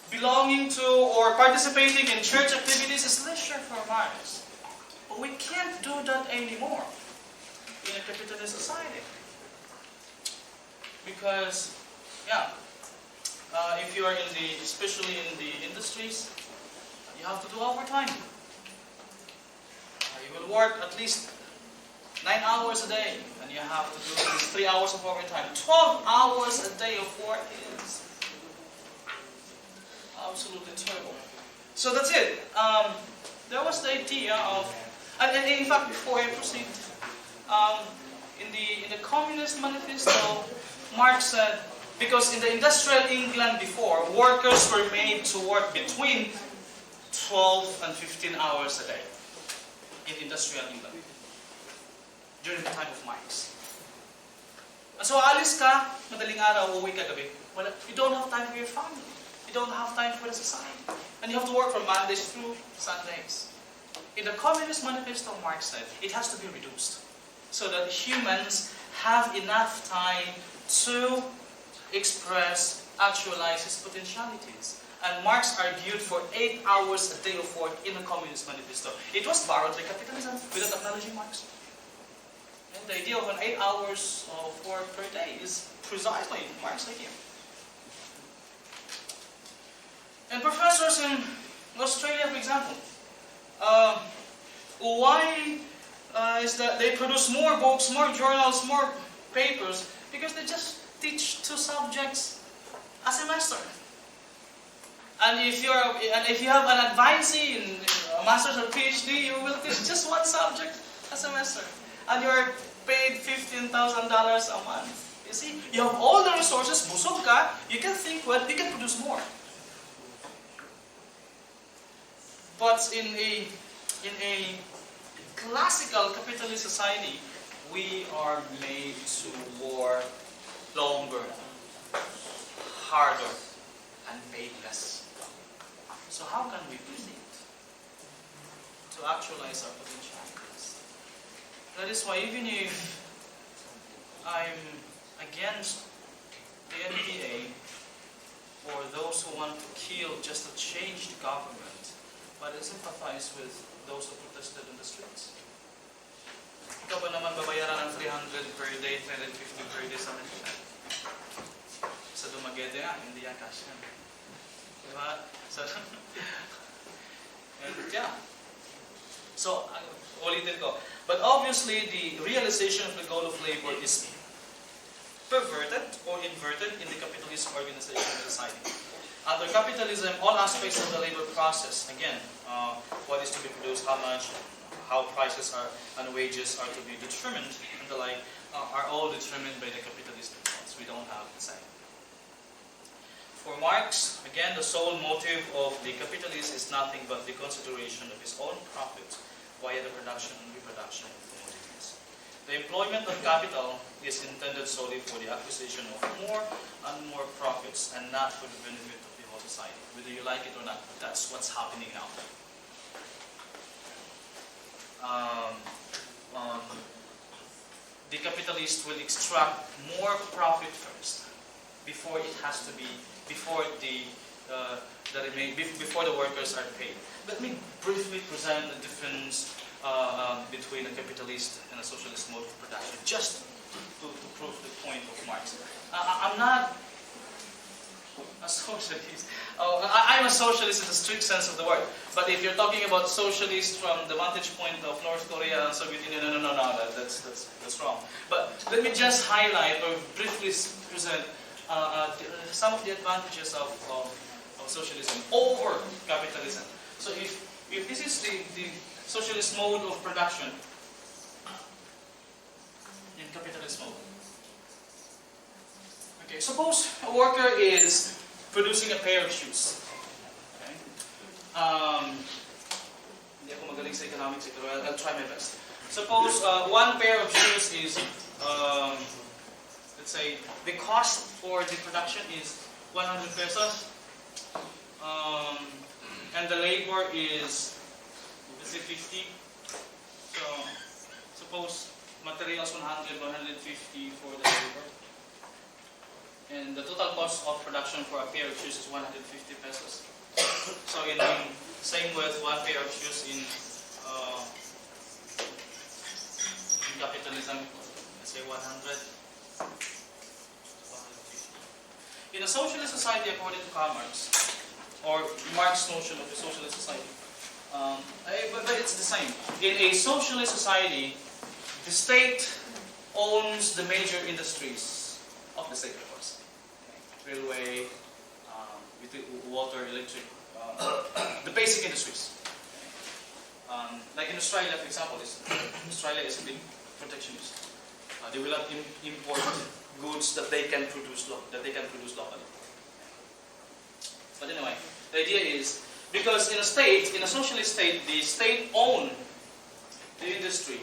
Belonging to or participating in church activities is leisure for Marx. But we can't do that anymore in a capitalist society. Because, yeah, if you are in the, especially in the industries, you have to do overtime. You will work at least 9 hours a day, and you have to do at least 3 hours of overtime. 12 hours a day of work is absolutely terrible. So that's it. There was the idea of, and in fact, before I proceed, in the Communist Manifesto, Marx said, because in the industrial England before, workers were made to work between 12 and 15 hours a day in industrial England during the time of Marx. And so alis ka, madaling araw, uwi ka gabi. Well, you don't have time for your family. You don't have time for the society. And you have to work from Mondays through Sundays. In the Communist Manifesto, Marx said, it has to be reduced so that humans have enough time to express, actualize his potentialities. And Marx argued for 8 hours a day of work in the Communist Manifesto. It was borrowed by capitalism without acknowledging Marx. And the idea of an 8 hours of work per day is precisely Marx's idea. And professors in Australia, for example, why is that they produce more books, more journals, more papers? Because they just teach 2 subjects a semester. And if you have an advisee in a master's or PhD, you will teach just 1 subject a semester, and you are paid $15,000 a month. You see, you have all the resources. Busog ka, you can think well, you can produce more. But in a classical capitalist society, we are made to work longer, harder, and paid less. So how can we proceed to actualize our potentialities? That is why even if I'm against the NPA or those who want to kill just to change the government, but I sympathize with those who protested in the streets. Ikaw ba naman babayaran ng 300 per day, 350 per day sa Manila? Sa Dumaguete nga, hindi yan cash yan. Diba? So, and yeah. So, ulitin ko. But obviously, the realization of the goal of labor is perverted or inverted in the capitalist organization of society. Under capitalism, all aspects of the labor process, again, what is to be produced, how much, how prices are and wages are to be determined, and the like, are all determined by the capitalist methods. We don't have the same. For Marx, again, the sole motive of the capitalist is nothing but the consideration of his own profit via the production and reproduction of commodities. The employment of capital is intended solely for the acquisition of more and more profits and not for the benefit of the whole society. Whether you like it or not, that's what's happening now. The capitalist will extract more profit first before it has to be, before the workers are paid. Let me briefly present the difference between a capitalist and a socialist mode of production, just to prove the point of Marx. I'm not a socialist. I'm a socialist in the strict sense of the word. But if you're talking about socialist from the vantage point of North Korea and Soviet Union, no, that's wrong. But let me just highlight or briefly present some of the advantages of socialism over capitalism. So if this is the socialist mode of production in capitalist mode. Okay, suppose a worker is producing a pair of shoes. Okay? Hindi ako magaling sa economics, pero I'll try my best. Suppose one pair of shoes is, let's say, the cost for the production is 100 pesos. And the labor is, let's say, 50. So, suppose materials 100, 150 for the labor. And the total cost of production for a pair of shoes is 150 pesos. So, in the same with one pair of shoes in capitalism, let's say 100 In a socialist society, according to Karl Marx, or Marx's notion of a socialist society, but it's the same. In a socialist society, the state owns the major industries of the state, of course. Okay. Railway, water, electric, the basic industries. Like in Australia, for example, Australia is a big protectionist. They will not import goods that they can produce locally. But anyway, the idea is because in a socialist state, the state owns the industry,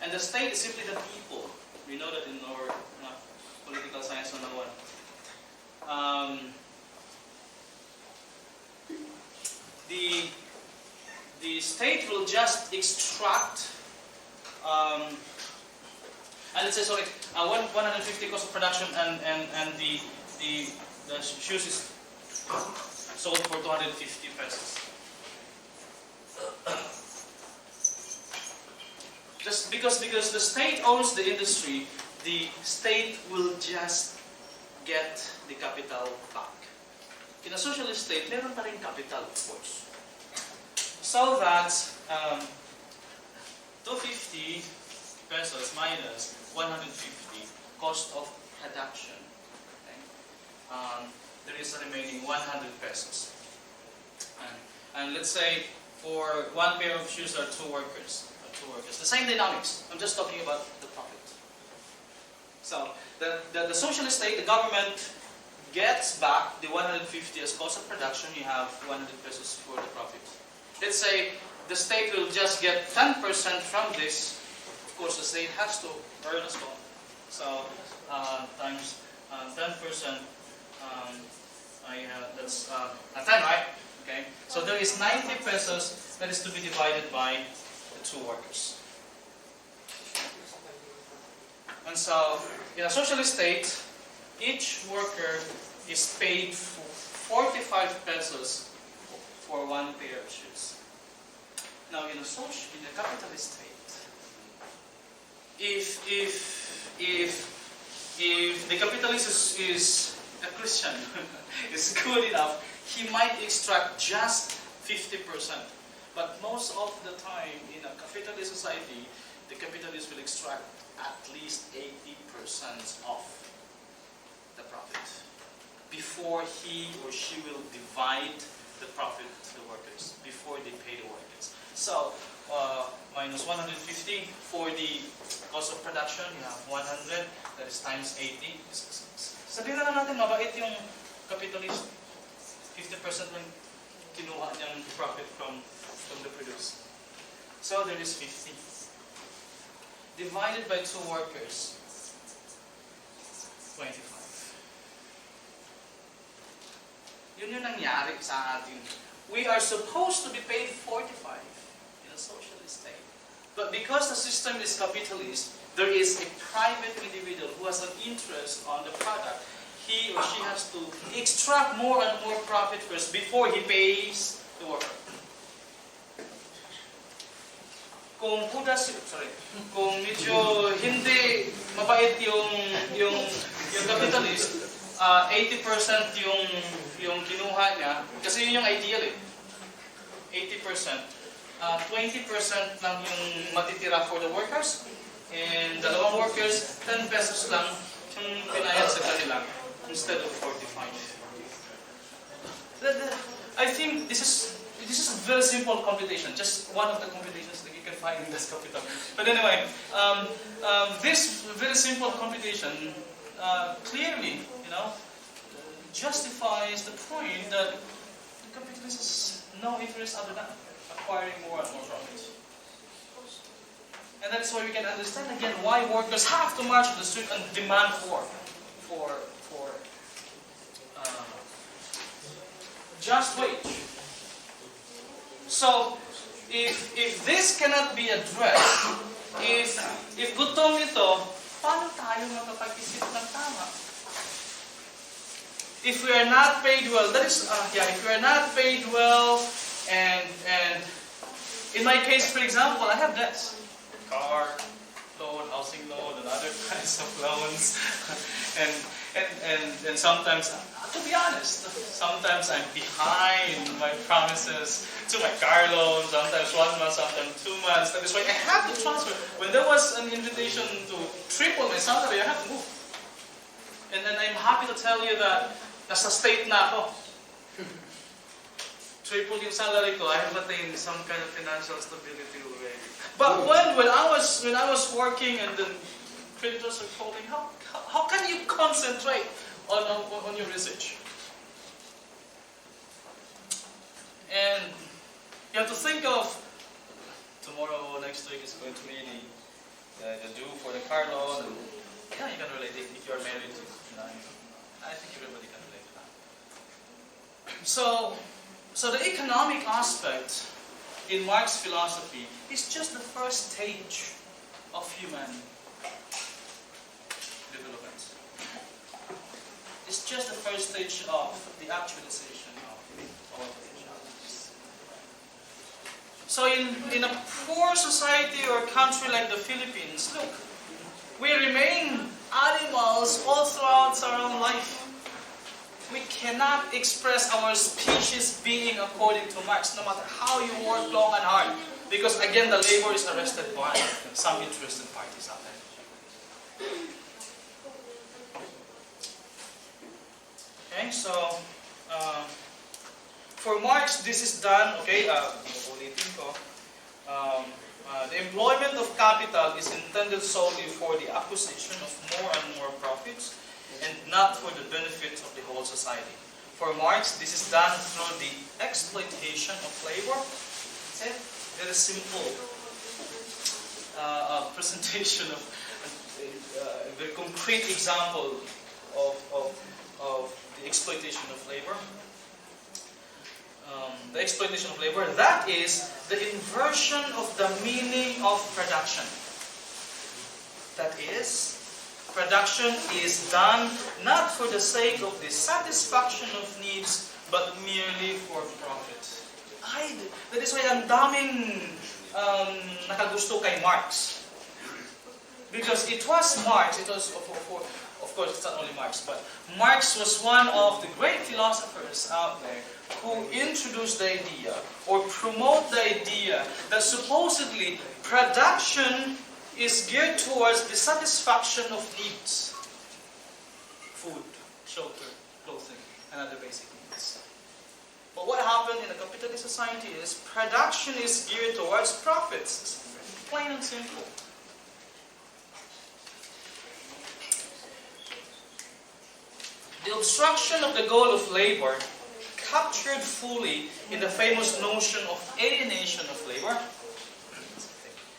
and the state is simply the people. We know that in our political science 101. The state will just extract, and let's say 150 cost of production, and the shoes is sold for 250 pesos. Just because the state owns the industry, the state will just get the capital back. In a socialist state, meron pa rin capital, of course. So that 250 pesos minus 150 cost of production. Okay? There is a remaining 100 pesos. And let's say for one pair of shoes there are two workers. The same dynamics. I'm just talking about the profit. So the socialist state, the government gets back the 150 as cost of production. You have 100 pesos for the profit. Let's say the state will just get 10% from this. Of course, the state has to earn as well. So times 10%, that's 10, right? Okay. So there is 90 pesos that is to be divided by the two workers. And so in a socialist state, each worker is paid 45 pesos for one pair of shoes. Now in a capitalist state, if the capitalist is a Christian, is good enough, he might extract just 50%. But most of the time in a capitalist society, the capitalist will extract at least 80% of the profit before he or she will divide the profit to the workers, before they pay the workers. So, minus 150 for the cost of production, you have 100, that is times 80. Sabihin na lang natin, mabait yung capitalist. 50% lang kinuha niyang profit from the produce. So, there is 50. Divided by two workers, 25. Yun yung nangyari sa atin. We are supposed to be paid 45 in a socialist state. But because the system is capitalist, there is a private individual who has an interest on the product. He or she has to extract more and more profit first before he pays the worker. Kung medyo hindi mabait yung capitalist, 80% yung kinuha niya, kasi yun yung ideal eh. 80%. 20% lang yung matitira for the workers, and dalawang workers, 10 pesos lang yung pinayad sa kanila instead of 45. I think this is a very simple computation, just one of the computations that you can find in Das Kapital. But anyway, this very simple computation clearly, justifies the point that the capitalist has no interest other than acquiring more and more profit. And that's why we can understand again why workers have to march to the street and demand for just wage. So, if this cannot be addressed, if gutom ito, paano tayo makapag-isip ng tama? If we are not paid well, if we are not paid well, and in my case, for example, I have debts. Car loan, housing loan, and other kinds of loans. And sometimes, to be honest, sometimes I'm behind my promises to my car loan, sometimes 1 month, sometimes 2 months. That is why I have to transfer. When there was an invitation to triple my salary, I have to move. And then I'm happy to tell you that nasa state na ako. Triple yung salary ko, I have attained some kind of financial stability already. But when I was working and then creditors are calling, how can you concentrate on your research? And you have to think of tomorrow, next week is going to be the due for the car loan. And, yeah, you can relate if you're married. I think everybody can relate to that. So the economic aspect in Marx's philosophy is just the first stage of human development. It's just the first stage of the actualization of our potentialities. So in a poor society or country like the Philippines, look, we remain animals all throughout our own life. We cannot express our species being according to Marx, no matter how you work long and hard. Because again, the labor is arrested by some interested parties out there. Okay, so for Marx, this is done, okay, ulitin ko. The employment of capital is intended solely for the acquisition of more and more profits, and not for the benefit of the whole society. For Marx, this is done through the exploitation of labor. It's a very simple presentation of a very concrete example of the exploitation of labor. The exploitation of labor, that is the inversion of the meaning of production. That is, production is done not for the sake of the satisfaction of needs, but merely for profit. That is why ang daming nakagusto kay Marx. Because it was Marx, it was, of course, it's not only Marx, but Marx was one of the great philosophers out there who introduced the idea, or promote the idea, that supposedly production is geared towards the satisfaction of needs. Food, shelter, clothing, and other basic needs. But what happened in a capitalist society is production is geared towards profits. Plain and simple. The obstruction of the goal of labor, captured fully in the famous notion of alienation of labor,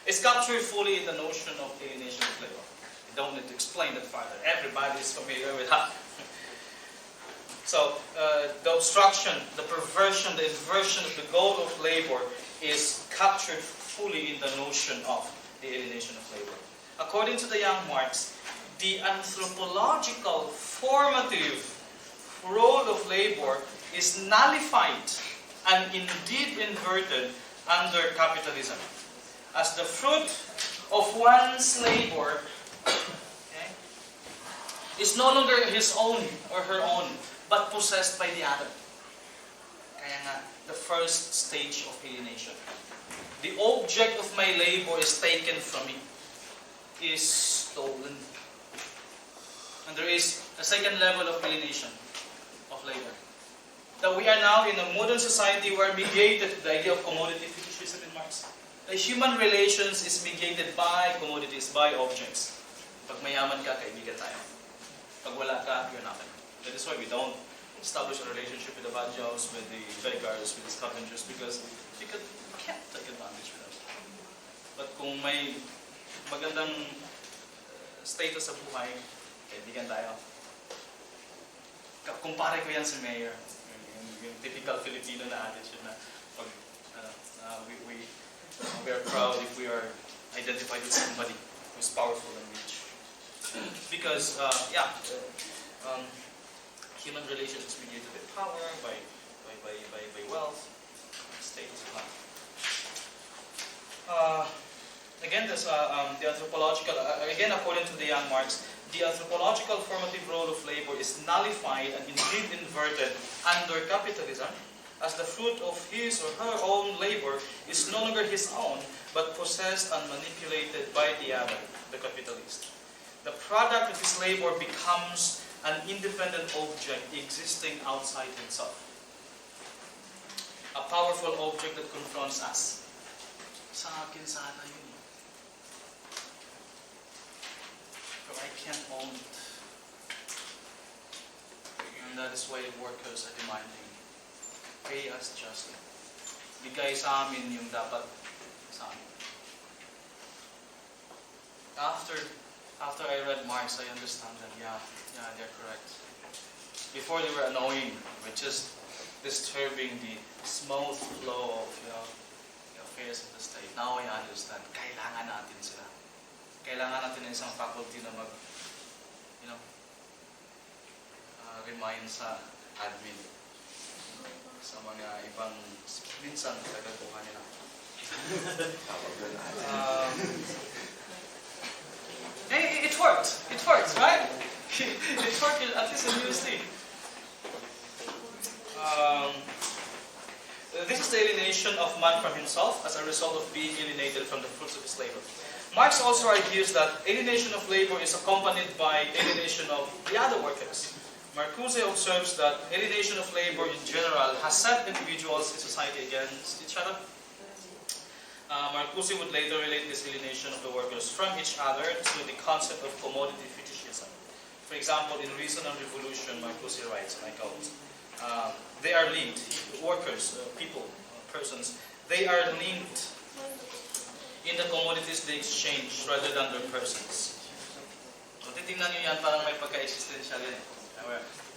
is captured fully in the notion of alienation of labor. I don't need to explain that further. Everybody is familiar with that. So, the obstruction, the perversion, the inversion of the goal of labor is captured fully in the notion of the alienation of labor. According to the young Marx, the anthropological formative role of labor is nullified and indeed inverted under capitalism, as the fruit of one's labor is no longer his own or her own, but possessed by the other. Kaya nga, the first stage of alienation. The object of my labor is taken from me, is stolen. And there is a second level of alienation of labor. That we are now in a modern society where mediated the idea of commodity fetishism in Marx. The human relations is mediated by commodities, by objects. Pag mayaman ka, kaibigan tayo. Pag wala ka, you're nothing. That is why we don't establish a relationship with the badjaus, with the beggars, with the scavengers, because we can't take advantage of them. But kung may magandang status sa buhay, kaibigan tayo. Kumpare ko yan si Mayor. Yung typical Filipino na attitude na pag we are proud if we are identified with somebody who's powerful and rich. Because, human relations is mediated by power, by wealth, status. Again, there's the anthropological. Again, according to the young Marx, the anthropological formative role of labor is nullified and indeed inverted under capitalism, as the fruit of his or her own labor is no longer his own, but possessed and manipulated by the other, the capitalist. The product of his labor becomes an independent object existing outside himself. A powerful object that confronts us. Sa akin sana yun. But I can't own it. And that is why workers are demanding, pay us justly. Bigay sa amin yung dapat sa amin. After I read Marx, I understand that, yeah, they're correct. Before they were annoying, they were just disturbing the smooth flow of the affairs of the state. Now I understand, kailangan natin sila. Kailangan natin ng isang faculty na remind sa admin, sa mga ibang, minsan tagakuha nila. It worked. It worked, right? It worked at least in UST. This is the alienation of man from himself as a result of being alienated from the fruits of his labor. Marx also argues that alienation of labor is accompanied by alienation of the other workers. Marcuse observes that alienation of labor in general has set individuals in society against each other. Marcuse would later relate this alienation of the workers from each other to the concept of commodity fetishism. For example, in Reason and Revolution, Marcuse writes, and I quote, they are linked, workers, people, persons, they are linked in the commodities they exchange rather than their persons. So, titingnan nyo yan, parang may pagka-existential yan.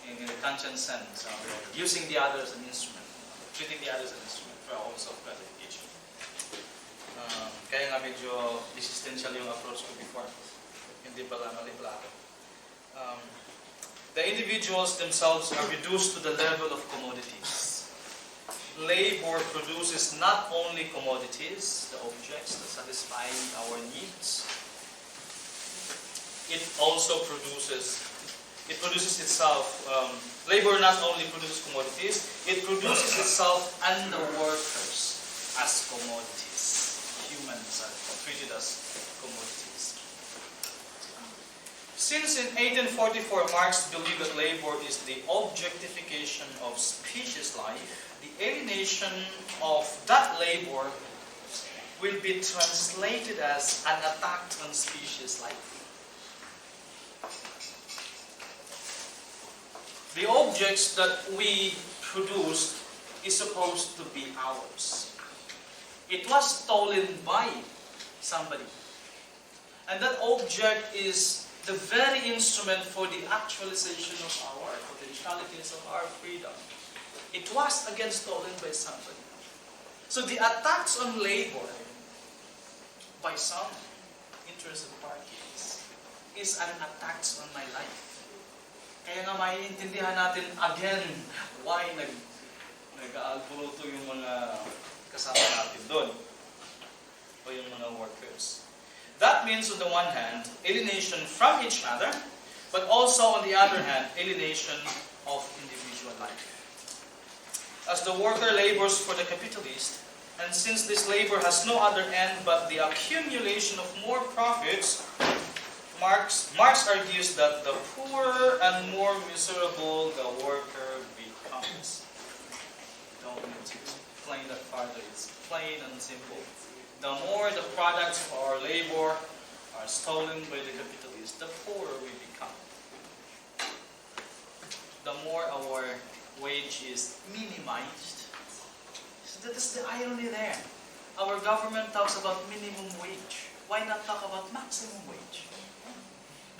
In the conscious sense, using the other as an instrument, treating the other as an instrument for our own self-gratification. Kaya nga medyo existential yung approach ko before. Hindi pala mali pala ako. The individuals themselves are reduced to the level of commodities. Labor produces not only commodities, the objects that satisfy our needs, it also produces itself. Labor not only produces commodities, it produces itself and the workers as commodities. Humans are treated as commodities. Since in 1844 Marx believed that labor is the objectification of species life, the alienation of that labor will be translated as an attack on species life. The objects that we produced is supposed to be ours. It was stolen by somebody. And that object is the very instrument for the actualization of our potentialities, of our freedom. It was again stolen by somebody. So the attacks on labor by some interested parties is an attack on my life. Kaya nga maiintindihan natin again why nag-aalburuto yung mga kasama natin doon o yung mga workers. That means on the one hand, alienation from each other, but also on the other hand, alienation of individual life. As the worker labors for the capitalist, and since this labor has no other end but the accumulation of more profits, Marx argues that the poorer and more miserable the worker becomes. Don't need to explain that further. It's plain and simple. The more the products of our labor are stolen by the capitalist, the poorer we become. The more our wage is minimized. So that is the irony there. Our government talks about minimum wage. Why not talk about maximum wage?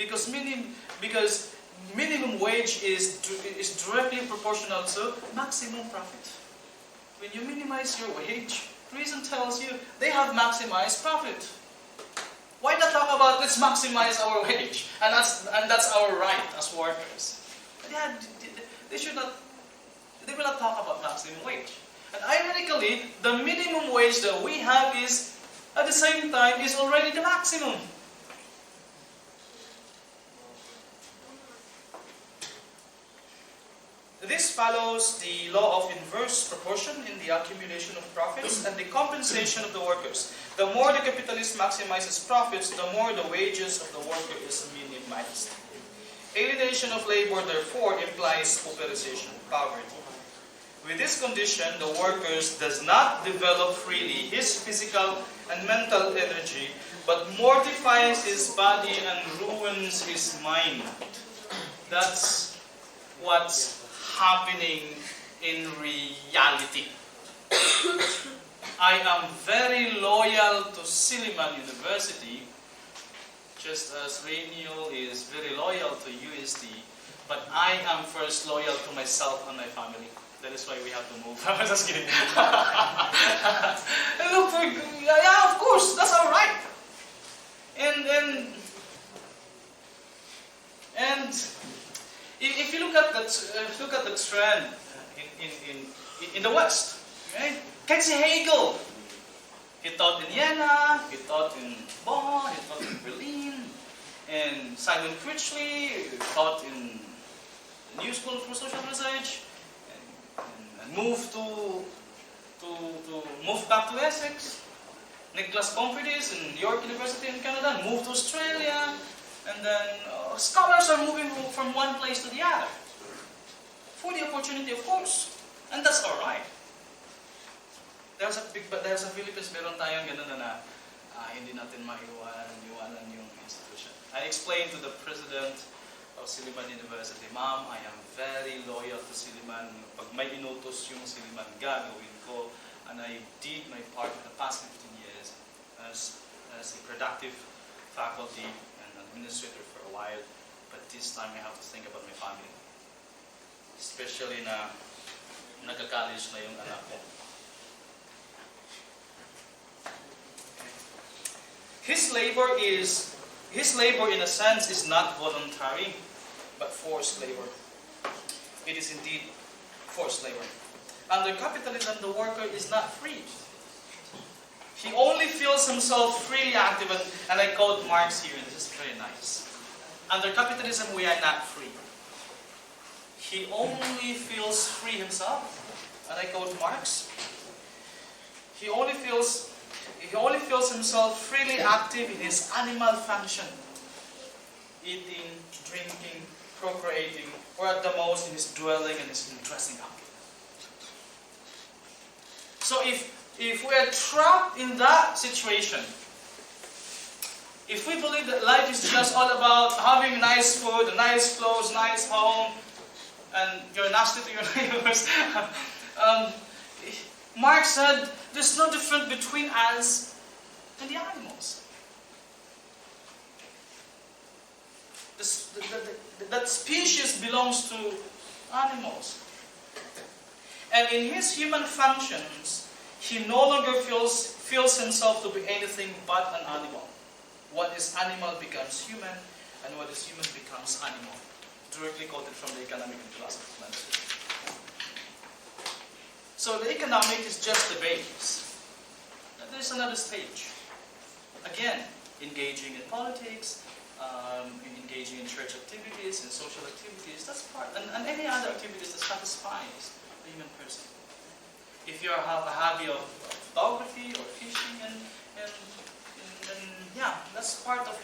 Because minimum wage is directly proportional to maximum profit. When you minimize your wage, reason tells you they have maximized profit. Why not talk about let's maximize our wage and that's our right as workers? They will not talk about maximum wage. And ironically, the minimum wage that we have is at the same time is already the maximum. This follows the law of inverse proportion in the accumulation of profits and the compensation of the workers. The more the capitalist maximizes profits, the more the wages of the worker is minimized. Alienation of labor, therefore, implies pauperization, poverty. With this condition, the worker does not develop freely his physical and mental energy, but mortifies his body and ruins his mind. That's what's happening in reality. I am very loyal to Silliman University, just as Rainiel is very loyal to USD, but I am first loyal to myself and my family. That is why we have to move. I'm just kidding. Look for, yeah, of course, that's all right. And if you look at the trend in the West, right? Can see Hegel. He taught in Vienna, he taught in Bonn, he taught in Berlin, and Simon Critchley taught in the New School for Social Research, and moved back to Essex. Nicholas Pomfridis in York University in Canada, moved to Australia, and then scholars are moving from one place to the other for the opportunity, of course, and that's all right. There's a Philippines, meron tayong ganun na hindi natin maiwanan yung institution. I explained to the president of Silliman University, Ma'am, I am very loyal to Silliman. Pag may inutos yung Silliman, gagawin ko. And I did my part in the past 15 years as a productive faculty and administrator for a while. But this time I have to think about my family. Especially na nagka-college na yung anak ko. His labor in a sense is not voluntary, but forced labor. It is indeed forced labor. Under capitalism, the worker is not free. He only feels himself freely active, and I quote Marx here, and this is very nice. Under capitalism, we are not free. He only feels free himself, and I quote Marx. He only feels himself freely active in his animal function, eating, drinking, procreating, or at the most in his dwelling and his dressing up. So if we are trapped in that situation, if we believe that life is just all about having nice food, nice clothes, nice home, and you're nasty to your neighbors, Marx said there's no difference between us and the animals. That species belongs to animals. And in his human functions, he no longer feels himself to be anything but an animal. What is animal becomes human, and what is human becomes animal. Directly quoted from the Economic and Philosophy Manuscript. So the economic is just the base. There's another stage. Again, engaging in politics, engaging in church activities and social activities, that's part, and any other activities that satisfies the human person. If you have a hobby of photography or fishing, and yeah, that's part of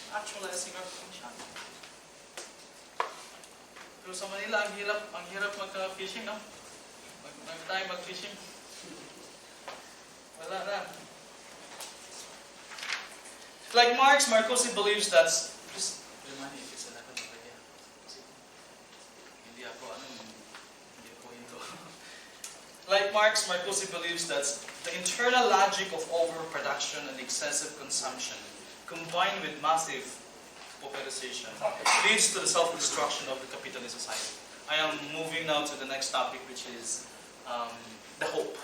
actualizing our potential. Pero sa Manila, ang hirap mag-fishing, no? Tayo mag-fishing. Wala na. Like Marx, Marcuse believes that, please remind me if it's 11 already. Hindi ako into. Like Marx, Marcuse believes that the internal logic of overproduction and excessive consumption, combined with massive pauperization, leads to the self-destruction of the capitalist society. I am moving now to the next topic, which is the hope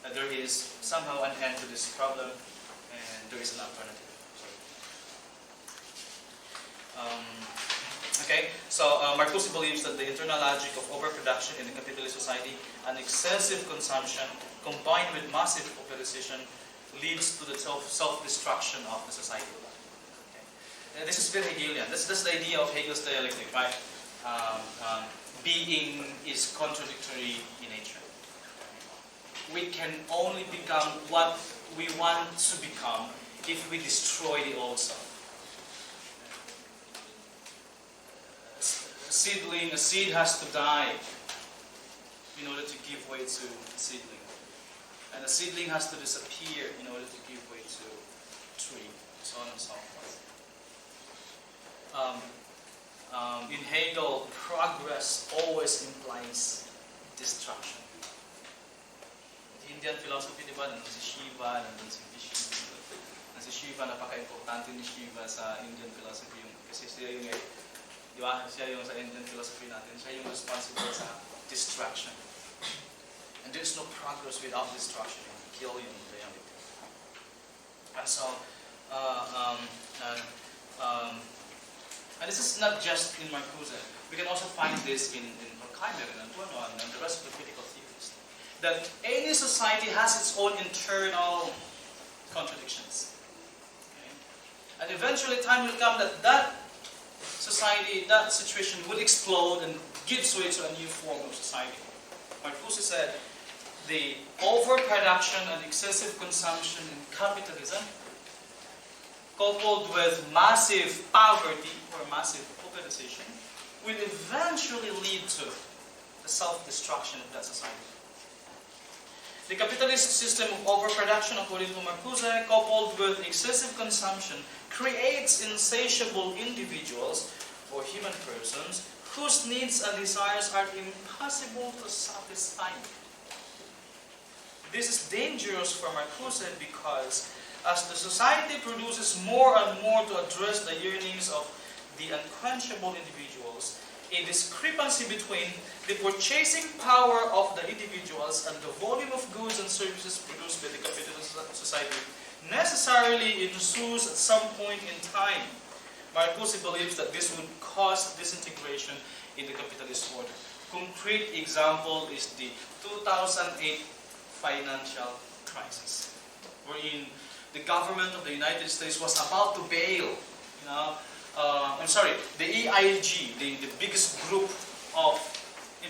that there is somehow an end to this problem and there is an alternative. Marcuse believes that the internal logic of overproduction in the capitalist society and excessive consumption combined with massive pauperization leads to the self-destruction of the society. Okay. This is very Hegelian. This is the idea of Hegel's dialectic, right? being is contradictory in nature. We can only become what we want to become if we destroy the old self. A seed has to die in order to give way to a seedling. And a seedling has to disappear in order to give way to a tree, so on and so forth. In Hegel, progress always implies destruction. The Indian philosophy, di ba, nandun si Shiva, nandun si Vishnu. Si Shiva, napaka-importante ni Shiva sa Indian philosophy. Kasi siya yung, di ba, siya yung sa Indian philosophy natin, siya yung responsible sa destruction. And there's no progress without destruction. Kill in reality. And so, and this is not just in Marcuse. We can also find this in Horkheimer and Adorno and the rest of the critical theorists. That any society has its own internal contradictions. Okay? And eventually time will come that that society, that situation will explode and give way to a new form of society. Marcuse said, the overproduction and excessive consumption in capitalism, coupled with massive poverty or massive urbanization, will eventually lead to the self-destruction of that society. The capitalist system of overproduction, according to Marcuse, coupled with excessive consumption, creates insatiable individuals or human persons whose needs and desires are impossible to satisfy. This is dangerous for Marcuse because as the society produces more and more to address the yearnings of the unquenchable individuals, a discrepancy between the purchasing power of the individuals and the volume of goods and services produced by the capitalist society necessarily ensues at some point in time. Marcuse believes that this would cause disintegration in the capitalist order. Concrete example is the 2008 financial crisis, wherein the government of the United States was about to bail, the EIG, the biggest group of the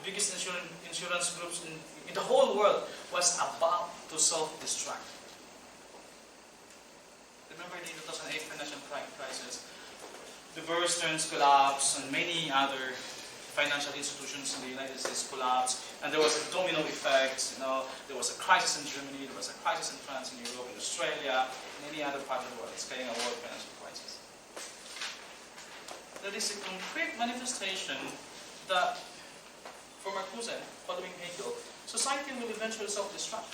biggest insurance groups in the whole world was about to self-destruct. Remember the 2008 financial crisis? The Bear Stearns collapse and many other financial institutions in the United States collapsed, and there was a domino effect. There was a crisis in Germany, there was a crisis in France, in Europe, in Australia, and any other part of the world. It's getting a world financial crisis. That is a concrete manifestation that, for Marcuse, following Hegel, society will eventually self-destruct.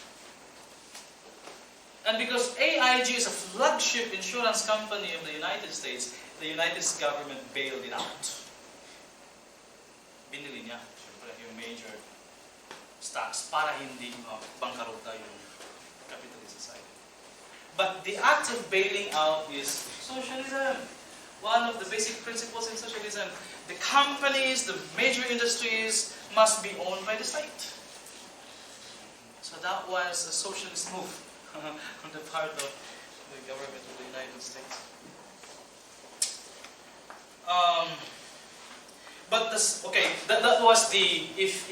And because AIG is a flagship insurance company of the United States, the United States government bailed it out. Binili niya, syempre, yung major stocks para hindi bangkarota yung capitalist society. But the act of bailing out is socialism. One of the basic principles in socialism. The companies, the major industries must be owned by the state. So that was a socialist move on the part of the government of the United States. But that was the, if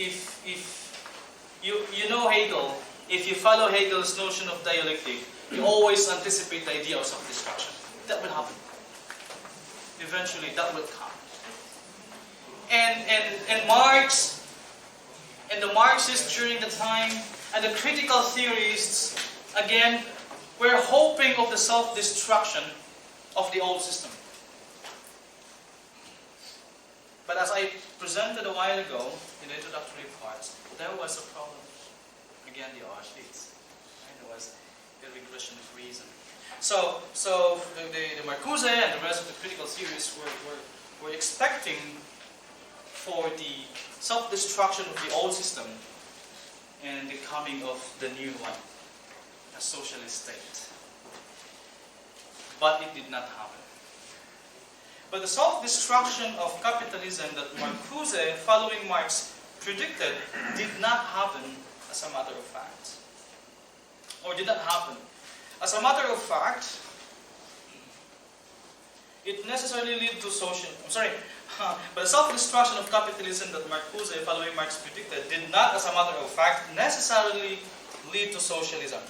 you know Hegel, if you follow Hegel's notion of dialectic, you always anticipate the idea of self-destruction. That will happen. Eventually, that will come. And Marx, and the Marxists during the time, and the critical theorists, again, were hoping of the self-destruction of the old system. But as I presented a while ago in the introductory parts, there was a problem. Again, the Auschwitz. Right? There was the regression of reason. So the Marcuse and the rest of the critical theorists were expecting for the self-destruction of the old system and the coming of the new one, a socialist state. But it did not happen. But the self-destruction of capitalism that Marcuse, following Marx, predicted did not happen as a matter of fact. Or did not happen. As a matter of fact, it necessarily lead to social, but the self-destruction of capitalism that Marcuse, following Marx, predicted did not, as a matter of fact, necessarily lead to socialism,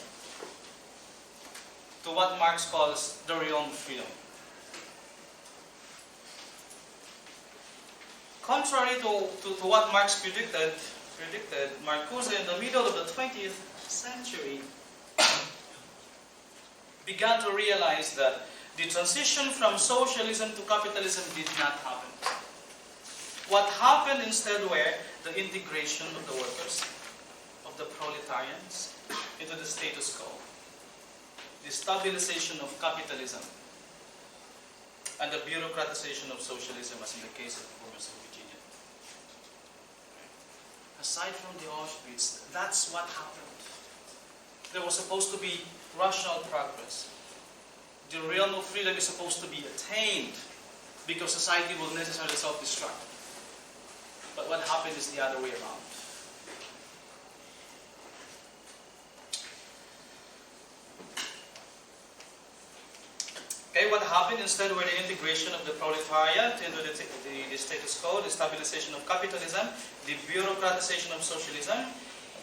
to what Marx calls the realm of freedom. Contrary to what Marx predicted, Marcuse in the middle of the 20th century began to realize that the transition from socialism to capitalism did not happen. What happened instead were the integration of the workers, of the proletarians, into the status quo, the stabilization of capitalism, and the bureaucratization of socialism, as in the case of West Virginia. Aside from the Auschwitz, that's what happened. There was supposed to be rational progress. The realm of freedom is supposed to be attained because society will necessarily self-destruct. But what happened is the other way around. Okay, what happened instead were the integration of the proletariat into the status quo, the stabilization of capitalism, the bureaucratization of socialism,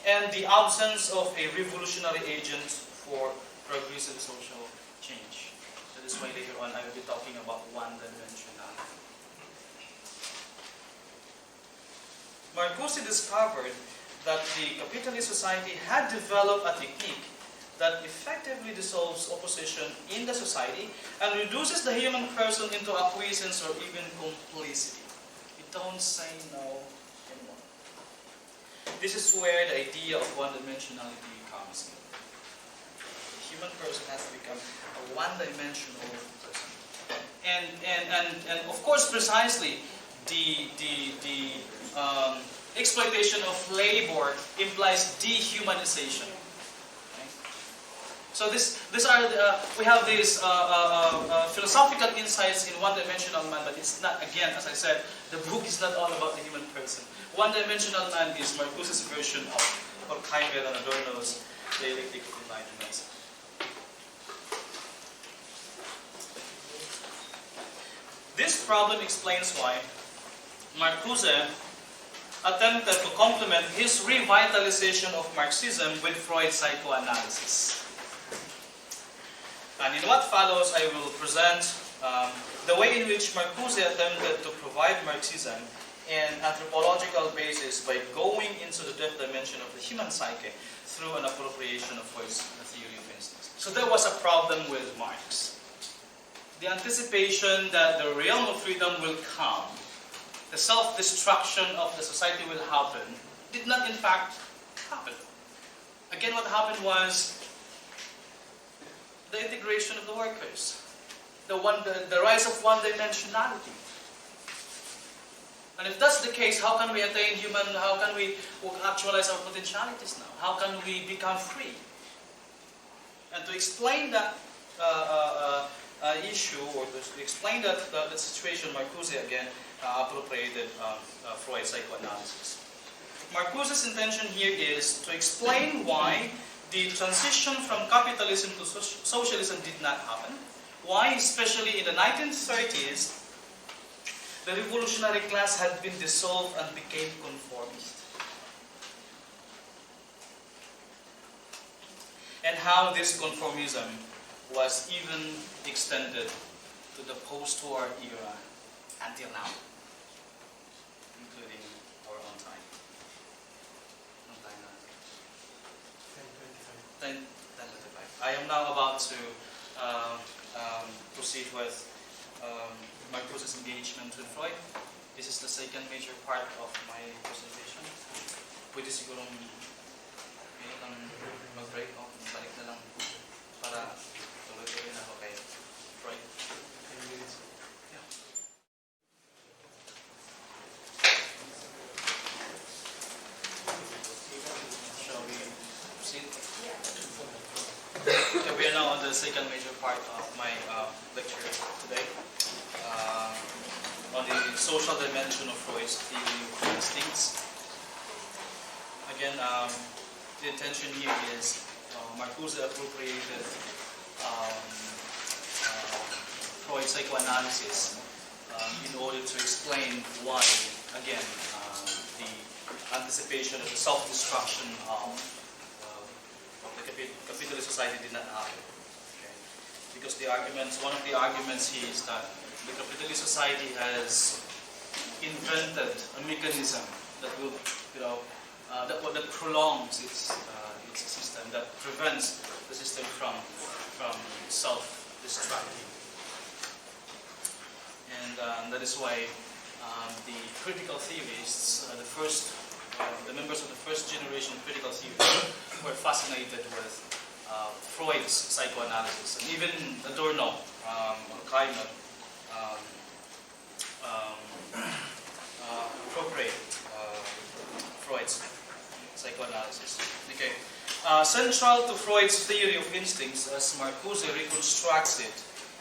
and the absence of a revolutionary agent for progressive social change. That is why later on I will be talking about one-dimensionality. Marcuse discovered that the capitalist society had developed a technique that effectively dissolves opposition in the society and reduces the human person into acquiescence or even complicity. You don't say no anymore. This is where the idea of one-dimensionality comes in. The human person has to become a one-dimensional person. And of course, precisely, the exploitation of labor implies dehumanization. Okay? So these are we have these philosophical insights in one-dimensional man, but it's not. Again, as I said, the book is not all about the human person. One-dimensional man is Marcuse's version of Horkheimer and Adorno's Dialectic of Enlightenment. This problem explains why Marcuse attempted to complement his revitalization of Marxism with Freud's psychoanalysis. And in what follows, I will present the way in which Marcuse attempted to provide Marxism an anthropological basis by going into the depth dimension of the human psyche through an appropriation of Freud's theory of instincts. So there was a problem with Marx. The anticipation that the realm of freedom will come, the self-destruction of the society will happen, did not in fact happen. Again, what happened was the integration of the workers, the rise of one-dimensionality. And if that's the case, how can we attain how can we actualize our potentialities now? How can we become free? And to explain that issue, or to explain that situation, Marcuse again appropriated Freud's psychoanalysis. Marcuse's intention here is to explain why the transition from capitalism to socialism did not happen, why especially in the 1930s the revolutionary class had been dissolved and became conformist, and how this conformism was even extended to the post-war era until now, including our own time. 10:25. I am now about to proceed with Marcuse's engagement with Freud. This is the second major part of my presentation. Pwede sigurong mag-break o balik na lang para tuloy-tuloy na ako kay Freud. 10 minutes. Yeah. Shall we proceed? Okay, we are now on the second major part of my lecture today. On the social dimension of Freud's theory of instincts. Again, the intention here is Marcuse appropriated Freud's psychoanalysis in order to explain why, again, the anticipation of the self-destruction of the capitalist society did not happen. Okay? Because one of the arguments here is that the capitalist society has invented a mechanism that will, that prolongs its system, that prevents the system from self-destructing. And that is why the critical theorists, the members of the first generation critical theorists, were fascinated with Freud's psychoanalysis, and even Adorno, Horkheimer, appropriate Freud's psychoanalysis. Okay. Central to Freud's theory of instincts, as Marcuse reconstructs it,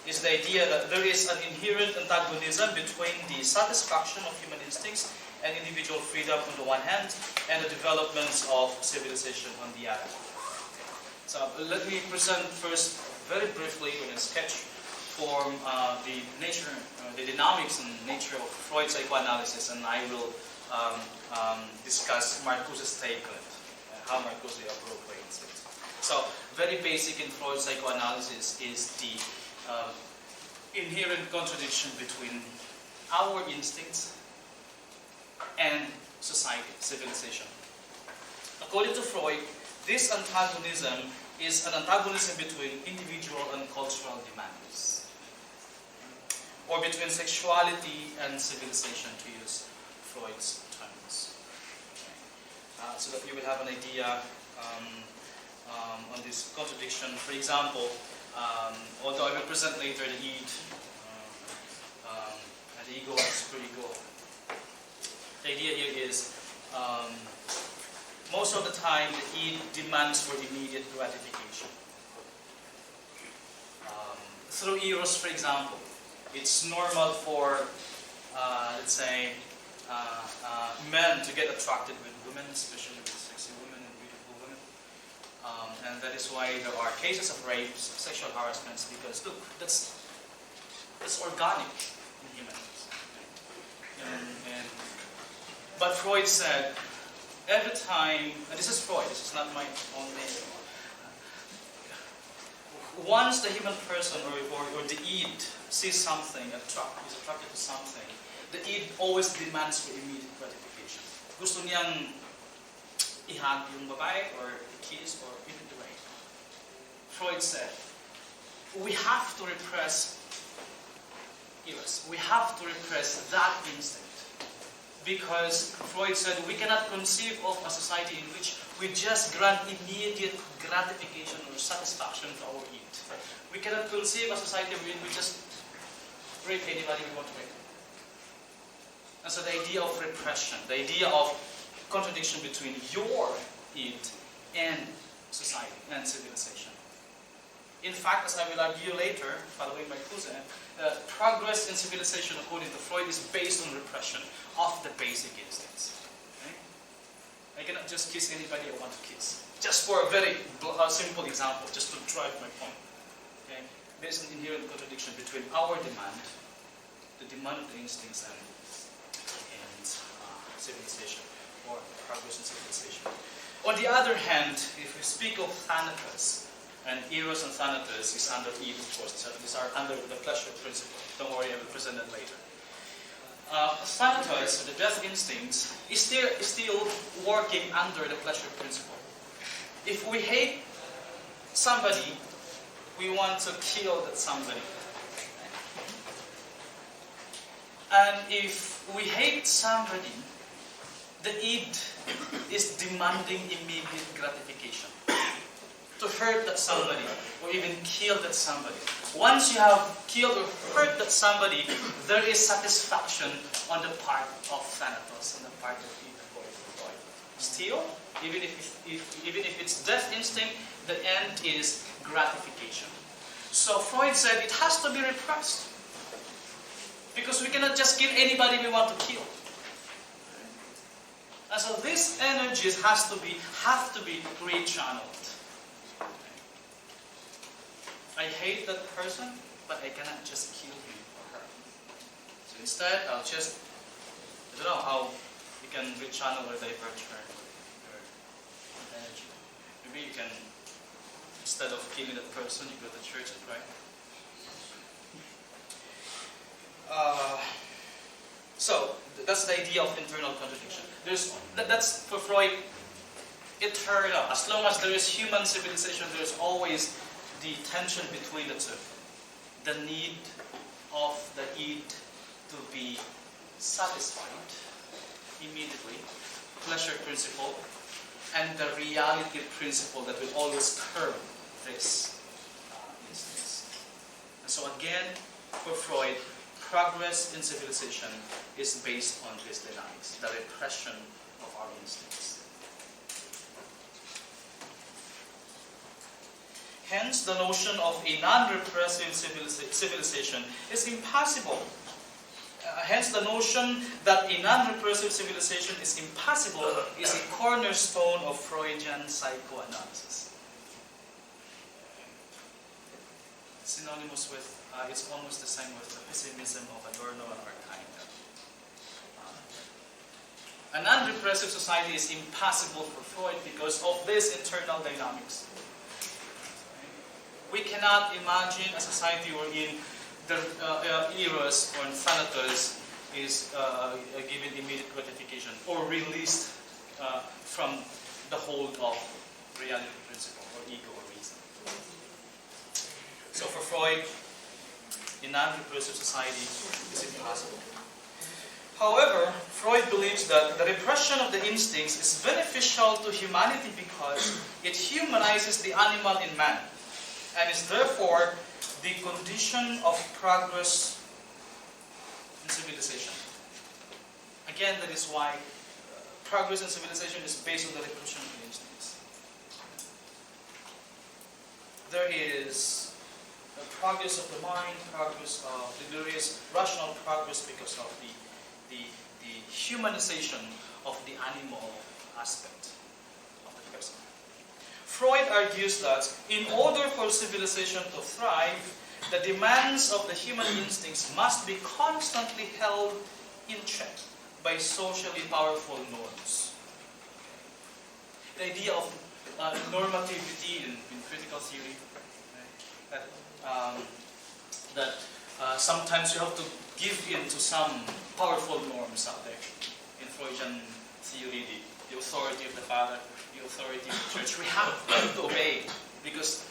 is the idea that there is an inherent antagonism between the satisfaction of human instincts and individual freedom on the one hand, and the developments of civilization on the other. So let me present first, very briefly, in a sketch form, the nature, the dynamics and nature of Freud's psychoanalysis, and I will discuss Marcuse's take on it, how Marcuse appropriates it. So, very basic in Freud's psychoanalysis is the inherent contradiction between our instincts and society, civilization. According to Freud, this antagonism is an antagonism between individual and cultural demands, or between sexuality and civilization, to use Freud's terms. Okay. So that you will have an idea on this contradiction. For example, although I will present later the id, the ego and superego, the idea here is most of the time the id demands for immediate gratification. Through eros, for example, it's normal for, let's say, men to get attracted with women, especially with sexy women and beautiful women. And that is why there are cases of rapes, sexual harassments, because look, that's organic in humans. But Freud said, every time, and this is Freud, this is not my own name. Once the human person or the id sees something, is attracted to something, the id always demands for immediate gratification. Gusto niyang ihag yung babae or kiss or even the rape. Freud said, we have to repress eros. We have to repress that instinct. Because Freud said we cannot conceive of a society in which we just grant immediate gratification or satisfaction to our id. We cannot conceive a society where we just rape anybody we want to rape. And so the idea of repression, the idea of contradiction between your id and society and civilization. In fact, as I will argue later, following Marcuse, progress in civilization, according to Freud, is based on repression of the basic instincts. Okay? I cannot just kiss anybody I want to kiss. Just for a very simple example, just to drive my point. Okay? There's an inherent contradiction between our demand, the demand of the instincts, and civilization, or progress in civilization. On the other hand, if we speak of thanatos, and eros and thanatos is under id, of course, these are under the pleasure principle. Don't worry, I will present that later. Thanatos, the death instincts, is still working under the pleasure principle. If we hate somebody, we want to kill that somebody. And if we hate somebody, the id is demanding immediate gratification. To hurt that somebody, or even kill that somebody. Once you have killed or hurt that somebody, there is satisfaction on the part of thanatos, on the part of id. Still, even if it's death instinct, the end is gratification. So Freud said it has to be repressed. Because we cannot just kill anybody we want to kill. And so these energies have to be rechanneled. I hate that person, but I cannot just kill him or her. So instead, I'll just, I don't know how you can rechannel or divert your energy. Maybe you can, instead of killing that person, you go to church and pray. So that's the idea of internal contradiction. That's for Freud eternal. As long as there is human civilization, there is always the tension between the two. The need of the id to be satisfied immediately, pleasure principle, and the reality principle that will always curb this instance. And so again, for Freud, progress in civilization is based on this dynamics, the repression of our instincts. Hence, the notion of a non-repressive civilization is impossible. Hence, the notion that a non-repressive civilization is impossible is a cornerstone of Freudian psychoanalysis. It's synonymous with, it's almost the same with the pessimism of Adorno and Horkheimer. A non-repressive society is impossible for Freud because of this internal dynamics. We cannot imagine a society wherein the eros or thanatos is given immediate gratification or released from the hold of reality principle or ego or reason. So for Freud, a non-repressive society is impossible. However, Freud believes that the repression of the instincts is beneficial to humanity because it humanizes the animal in man, and is therefore the condition of progress in civilization. Again, that is why progress in civilization is based on the repression of the instincts. There is a progress of the mind, there is rational progress because of the humanization of the animal aspect of the person. Freud argues that in order for civilization to thrive, the demands of the human instincts must be constantly held in check by socially powerful norms. The idea of normativity in critical theory, that sometimes you have to give in to some powerful norms out there. In Freudian theory, the authority of the father, the authority of the church, we have to obey because,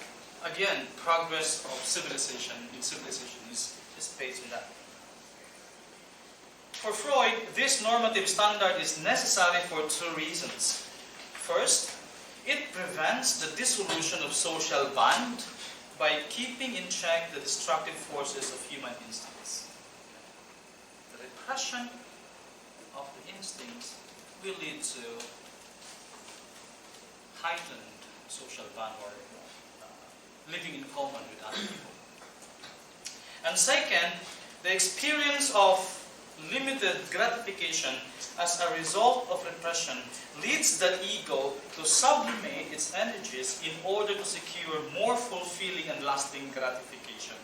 again, progress of civilization is based on that. For Freud, this normative standard is necessary for two reasons. First, it prevents the dissolution of social bond by keeping in check the destructive forces of human instincts. The repression of the instincts will lead to heightened social bond or living in common with other people. And second, the experience of limited gratification as a result of repression leads the ego to sublimate its energies in order to secure more fulfilling and lasting gratification.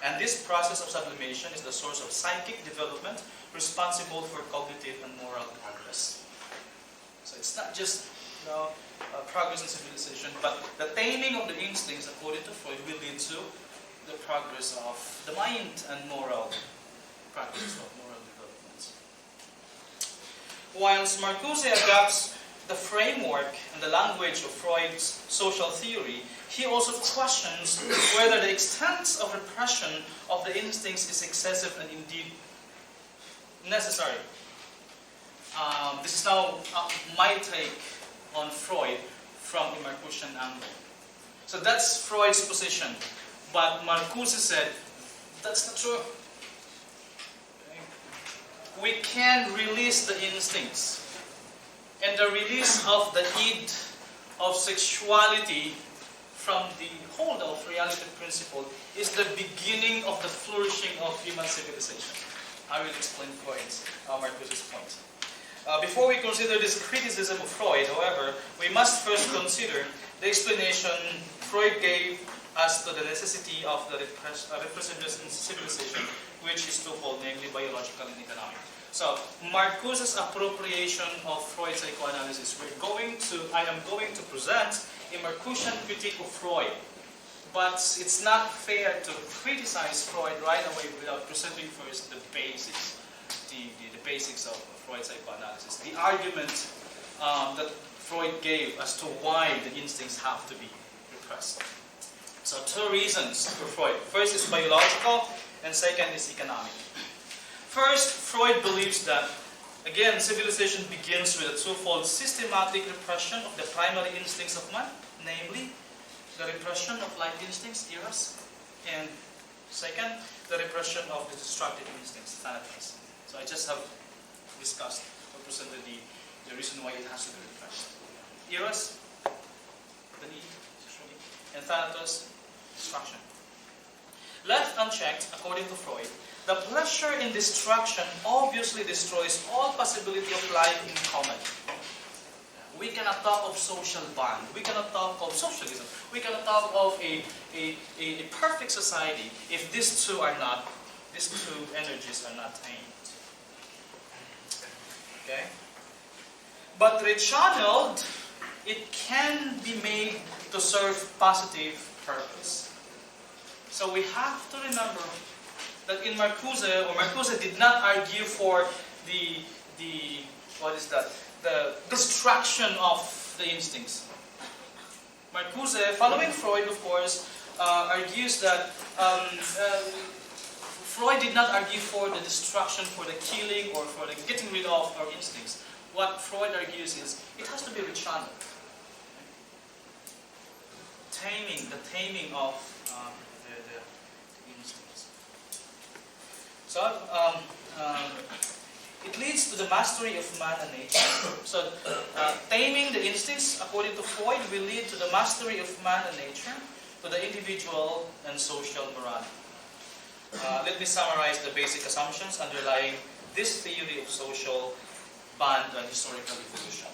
And this process of sublimation is the source of psychic development responsible for cognitive and moral progress. So it's not just progress in civilization, but the taming of the instincts, according to Freud, will lead to the progress of the mind and moral progress of moral development. Whilst Marcuse adapts the framework and the language of Freud's social theory, he also questions whether the extent of repression of the instincts is excessive and indeed necessary. This is now my take on Freud from a Marcusean angle. So that's Freud's position. But Marcuse said, that's not true. We can release the instincts. And the release of the id of sexuality from the hold of reality principle is the beginning of the flourishing of human civilization. I will explain Freud's, Marcuse's point. Before we consider this criticism of Freud, however, we must first consider the explanation Freud gave as to the necessity of the repressionist civilization, which is twofold, namely biological and economic. So, Marcuse's appropriation of Freud's psychoanalysis. I am going to present a Marcusian critique of Freud. But it's not fair to criticize Freud right away without presenting first the basics, the basics of Freud's psychoanalysis. The argument that Freud gave as to why the instincts have to be repressed. So, two reasons for Freud. First is biological, and second is economic. First, Freud believes that, again, civilization begins with a twofold systematic repression of the primary instincts of man, namely, the repression of life instincts, eros, and second, the repression of the destructive instincts, thanatos. So I just have discussed or presented the reason why it has to be repressed. Eros, the need, and thanatos, destruction. Left unchecked, according to Freud, the pleasure in destruction obviously destroys all possibility of life in common. We cannot talk of social bond. We cannot talk of socialism. We cannot talk of a perfect society if these two energies are not tamed. Okay? But rechanneled, it can be made to serve positive purpose. So we have to remember that in Marcuse did not argue for the destruction of the instincts. Marcuse, following Freud, of course, argues that Freud did not argue for the destruction, for the killing, or for the getting rid of our instincts. What Freud argues is it has to be rechanneled. The taming of the instincts. So, it leads to the mastery of man and nature. So, taming the instincts, according to Freud, will lead to the mastery of man and nature, to the individual and social morality. Let me summarize the basic assumptions underlying this theory of social bond and historical evolution.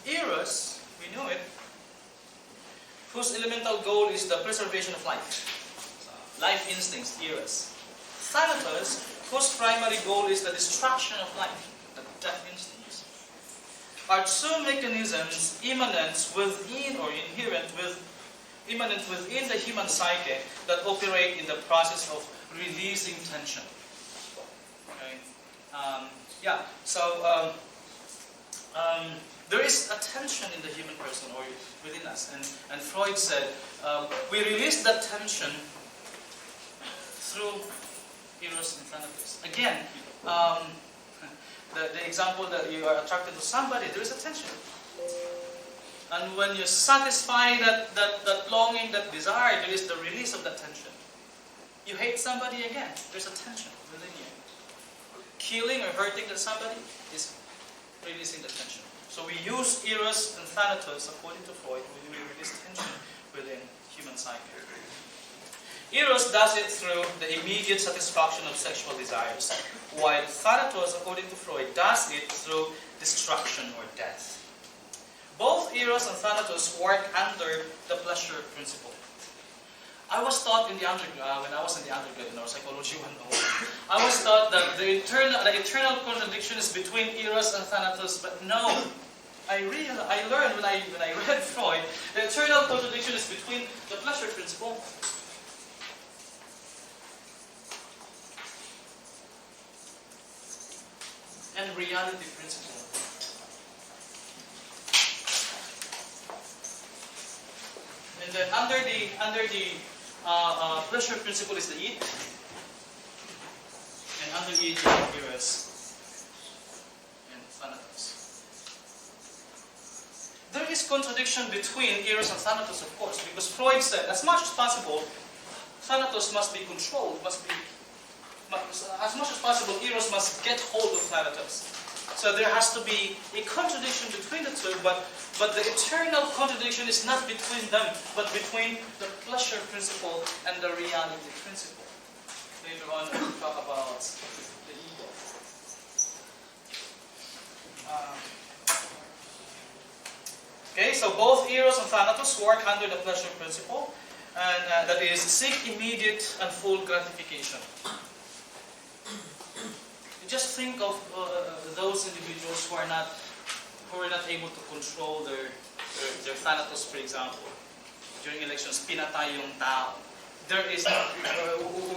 Eros, we know it, whose elemental goal is the preservation of life. Life instincts, eros. Thanatos, whose primary goal is the destruction of life, the death instincts, are two mechanisms immanent within the human psyche that operate in the process of releasing tension. Okay? There is a tension in the human person or within us, and Freud said we release that tension through eros and thanatos. Again, the example that you are attracted to somebody, there is a tension. And when you satisfy that longing, that desire, there is the release of that tension. You hate somebody again, there's a tension within you. Killing or hurting somebody is releasing the tension. So we use eros and thanatos, according to Freud, we release tension within human psyche. Eros does it through the immediate satisfaction of sexual desires, while thanatos, according to Freud, does it through destruction or death. Both eros and thanatos work under the pleasure principle. I was taught in the undergrad, when I was in the undergrad in our Psychology 101, I was taught that the eternal contradiction is between eros and thanatos, but no. I learned when I read Freud, the eternal contradiction is between the pleasure principle and reality principle. And then under the pleasure principle is the id, and under id is eros and thanatos. There is contradiction between eros and thanatos, of course, because Freud said, as much as possible, thanatos must be controlled, as much as possible, eros must get hold of thanatos. So there has to be a contradiction between the two, but the eternal contradiction is not between them, but between the pleasure principle and the reality principle. Later on, we'll talk about the ego. Okay, so both eros and thanatos work under the pleasure principle. and that is seek immediate and full gratification. Just think of those individuals who are not able to control their thanatos, for example. During elections, pinatay yung tao. There is,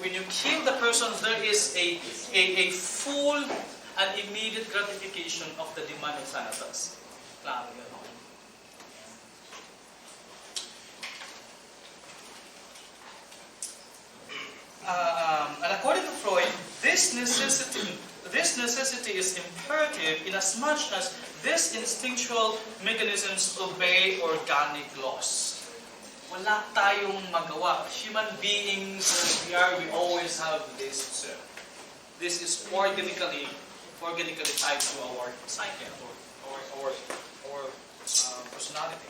when you kill the person, there is a full and immediate gratification of the demand of thanatos. Klaro yun. And according to Freud, this necessity is imperative in as much as these instinctual mechanisms obey organic laws. Wala tayong magawa. Human beings as we are, we always have this. This is organically tied to our psyche or personality.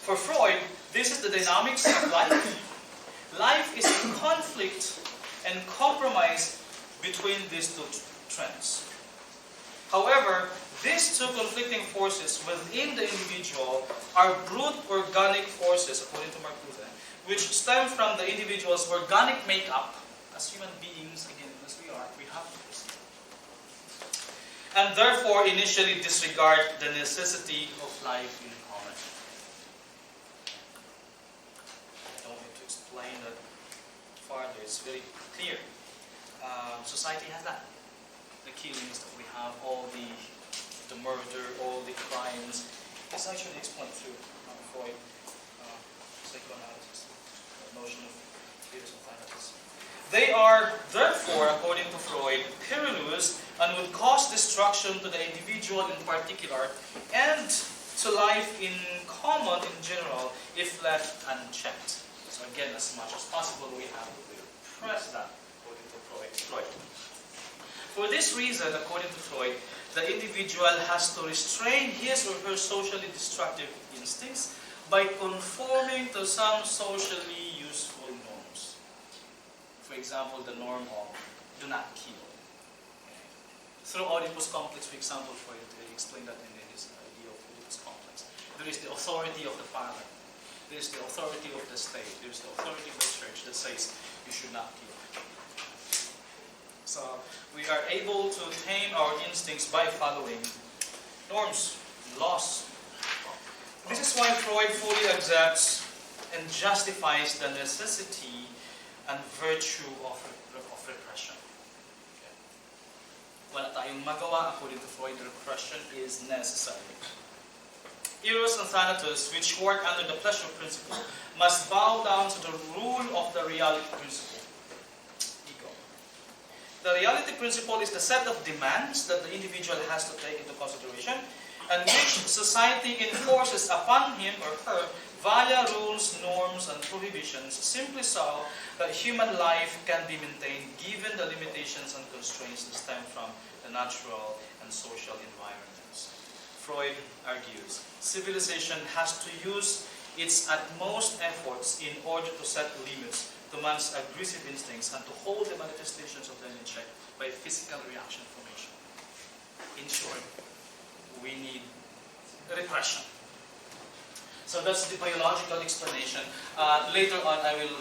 For Freud, this is the dynamics of life. Life is in conflict and compromise between these two trends. However, these two conflicting forces within the individual are brute organic forces, according to Marcuse, which stem from the individual's organic makeup. As human beings, again, as we are, we have this. And therefore, initially disregard the necessity of life in common. I don't need to explain that farther. It's very clear. Society has that. The killings that we have, all the murder, all the crimes, it's actually explained through Freud, psychoanalysis, the notion of theories of finiteness. They are, therefore, according to Freud, perilous and would cause destruction to the individual in particular and to life in common in general if left unchecked. So again, as much as possible, we have to repress that, according to Freud. For this reason, according to Freud, the individual has to restrain his or her socially destructive instincts by conforming to some socially useful norms. For example, the norm of do not kill. Through Oedipus complex, for example, Freud explained that in his idea of Oedipus complex. There is the authority of the father. There is the authority of the state. There is the authority of the church that says you should not kill. So we are able to tame our instincts by following norms, laws. This is why Freud fully accepts and justifies the necessity and virtue of repression. Okay. Wala tayong magawa, according to Freud, repression is necessary. Eros and Thanatos, which work under the pleasure principle, must bow down to the rule of the reality principle. The reality principle is the set of demands that the individual has to take into consideration and which society enforces upon him or her via rules, norms, and prohibitions simply so that human life can be maintained given the limitations and constraints that stem from the natural and social environments. Freud argues, civilization has to use its utmost efforts in order to set limits to man's aggressive instincts and to hold the manifestations of them in check by physical reaction formation. In short, we need repression. So that's the biological explanation. Later on, I will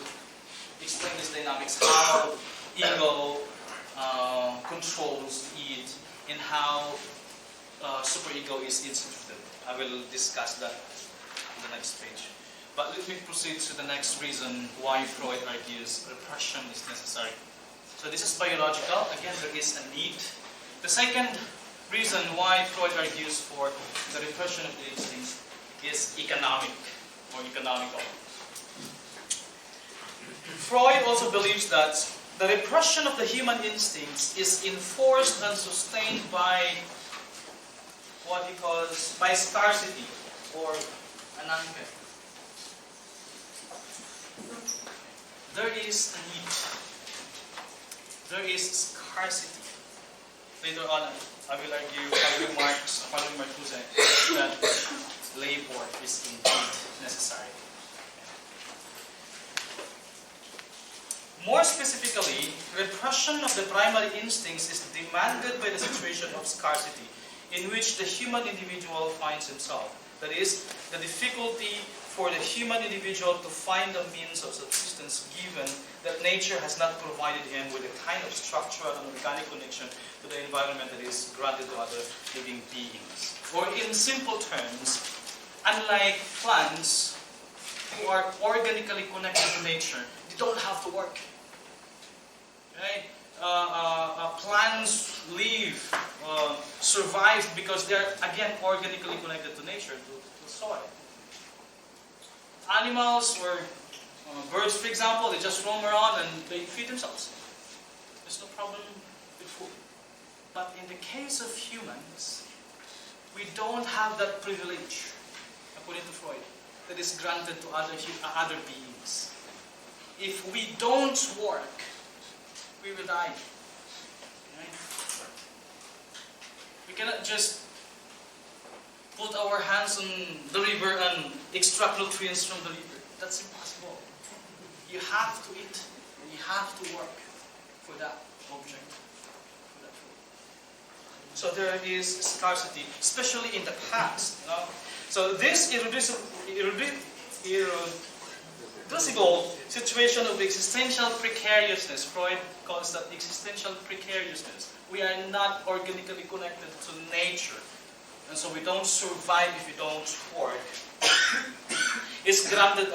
explain this dynamics, how ego controls it, and how superego is instituted. I will discuss that on the next page. But let me proceed to the next reason why Freud argues repression is necessary. So this is biological. Again, there is a need. The second reason why Freud argues for the repression of the instincts is economic or economical. Freud also believes that the repression of the human instincts is enforced and sustained by what he calls by scarcity or ananke. There is a need. There is scarcity. Later on, I will argue following Marcuse that labor is indeed necessary. More specifically, repression of the primary instincts is demanded by the situation of scarcity in which the human individual finds himself. That is, the difficulty for the human individual to find a means of subsistence given that nature has not provided him with a kind of structural and organic connection to the environment that is granted to other living beings. Or in simple terms, unlike plants who are organically connected to nature, they don't have to work. Right? Plants live, survive because they're again organically connected to nature, to soil. Animals or birds, for example, they just roam around and they feed themselves. There's no problem with food. But in the case of humans, we don't have that privilege, according to Freud, that is granted to other beings. If we don't work, we will die. Right? We cannot just put our hands on the river and extract nutrients from the river. That's impossible. You have to eat, and you have to work for that object, for that food. So there is scarcity, especially in the past. You know? So this irreducible situation of existential precariousness, Freud calls that existential precariousness. We are not organically connected to nature. And so we don't survive if we don't work. It's granted,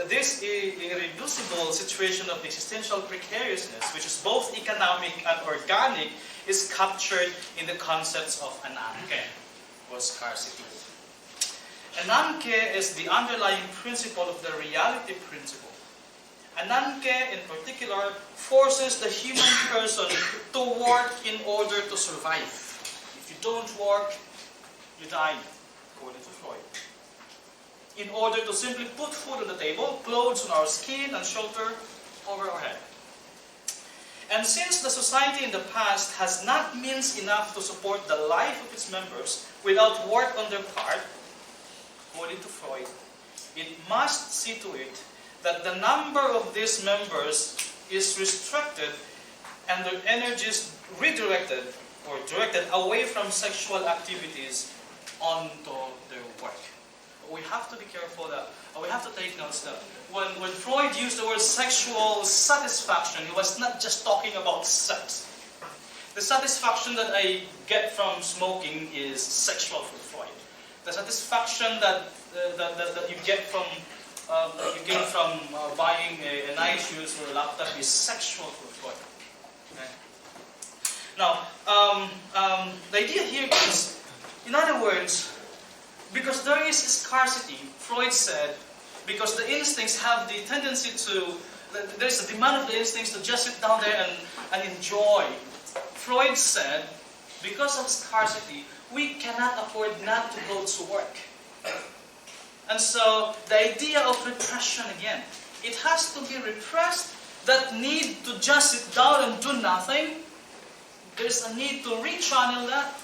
this irreducible situation of existential precariousness, which is both economic and organic, is captured in the concepts of ananke, or scarcity. Ananke is the underlying principle of the reality principle. Ananke, in particular, forces the human person to work in order to survive. If you don't work, you die, according to Freud. In order to simply put food on the table, clothes on our skin, and shelter over our head. And since the society in the past has not means enough to support the life of its members without work on their part, according to Freud, it must see to it that the number of these members is restricted and their energies redirected or directed away from sexual activities onto their work. We have to be careful that, we have to take notes that when Freud used the word sexual satisfaction, he was not just talking about sex. The satisfaction that I get from smoking is sexual for Freud. The satisfaction that you get from buying a nice shoes or a laptop is sexual for Freud. Okay. Now, the idea here is, in other words, because there is scarcity, Freud said, because the instincts have the tendency to, there's a demand of the instincts to just sit down there and enjoy. Freud said, because of scarcity, we cannot afford not to go to work. And so, the idea of repression again, it has to be repressed, that need to just sit down and do nothing. There's a need to rechannel that,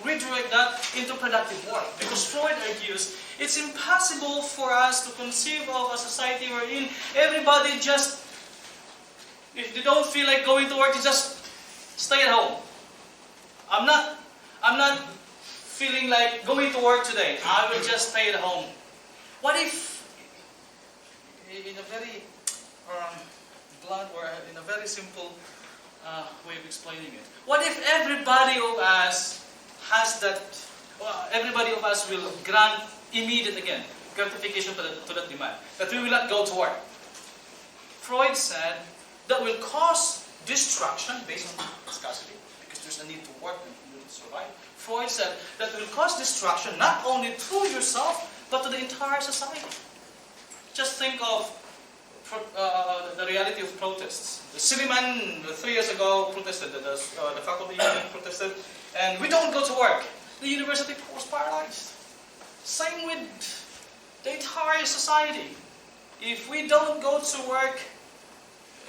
redirect that into productive work. Because Freud argues, it's impossible for us to conceive of a society wherein everybody just, if they don't feel like going to work, they just stay at home. I'm not feeling like going to work today. I will just stay at home. What if, in a very blunt or in a very simple way of explaining it, what if everybody of us has that, everybody of us will grant immediate, again, gratification to that demand, that we will not go to work? Freud said that will cause destruction based on scarcity, because there's a need to work and to survive. Freud said that will cause destruction not only to yourself, but to the entire society. Just think of the reality of protests. The Silliman 3 years ago protested, the faculty union protested, and we don't go to work. The university was paralyzed. Same with the entire society. If we don't go to work,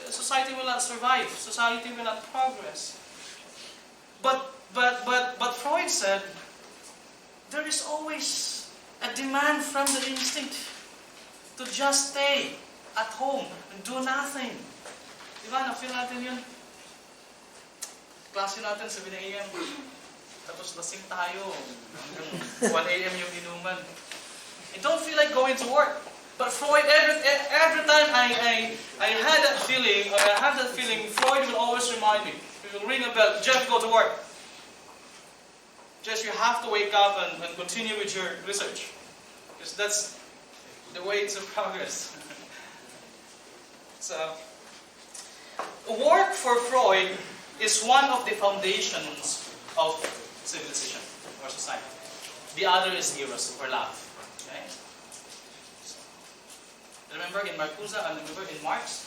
society will not survive. Society will not progress. But Freud said there is always a demand from the instinct to just stay at home and do nothing. Di ba? Na-feel natin yun? Klase natin, 7 a.m. Tapos lasing tayo. Hanggang 1 a.m. yung inuman. I don't feel like going to work. But Freud, every time I had that feeling, or I have that feeling, Freud will always remind me. He will ring a bell, Jeff, go to work. Just you have to wake up and continue with your research. Because that's the way to progress. So, work for Freud is one of the foundations of civilization or society. The other is eros or love. Okay? So, remember in Marcuse and remember in Marx,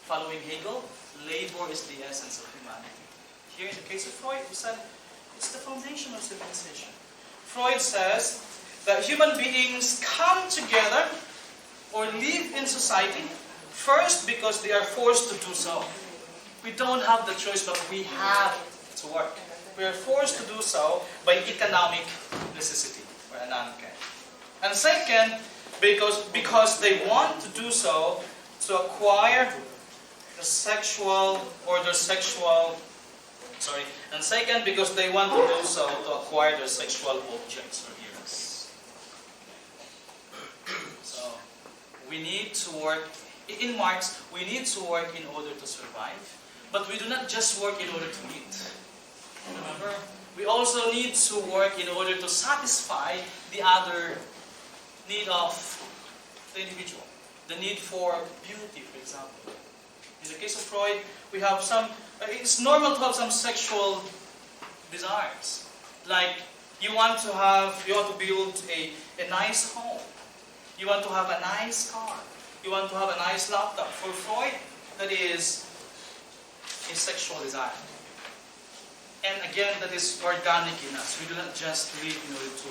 following Hegel, labor is the essence of humanity. Here in the case of Freud, we said it's the foundation of civilization. Freud says that human beings come together or live in society first because they are forced to do so. We don't have the choice, but we have to work. We are forced to do so by economic necessity or ananke. And second, because they want to do so to acquire the sexual or their sexual. And second, because they want to do so to acquire their sexual objects or eros. So, we need to work. In Marx, we need to work in order to survive, but we do not just work in order to eat. Remember? We also need to work in order to satisfy the other need of the individual. The need for beauty, for example. In the case of Freud, we have some, it's normal to have some sexual desires. Like, you want to build a nice home. You want to have a nice car. You want to have a nice laptop. For Freud, that is a sexual desire. And again, that is organic in us. We do not just live in order to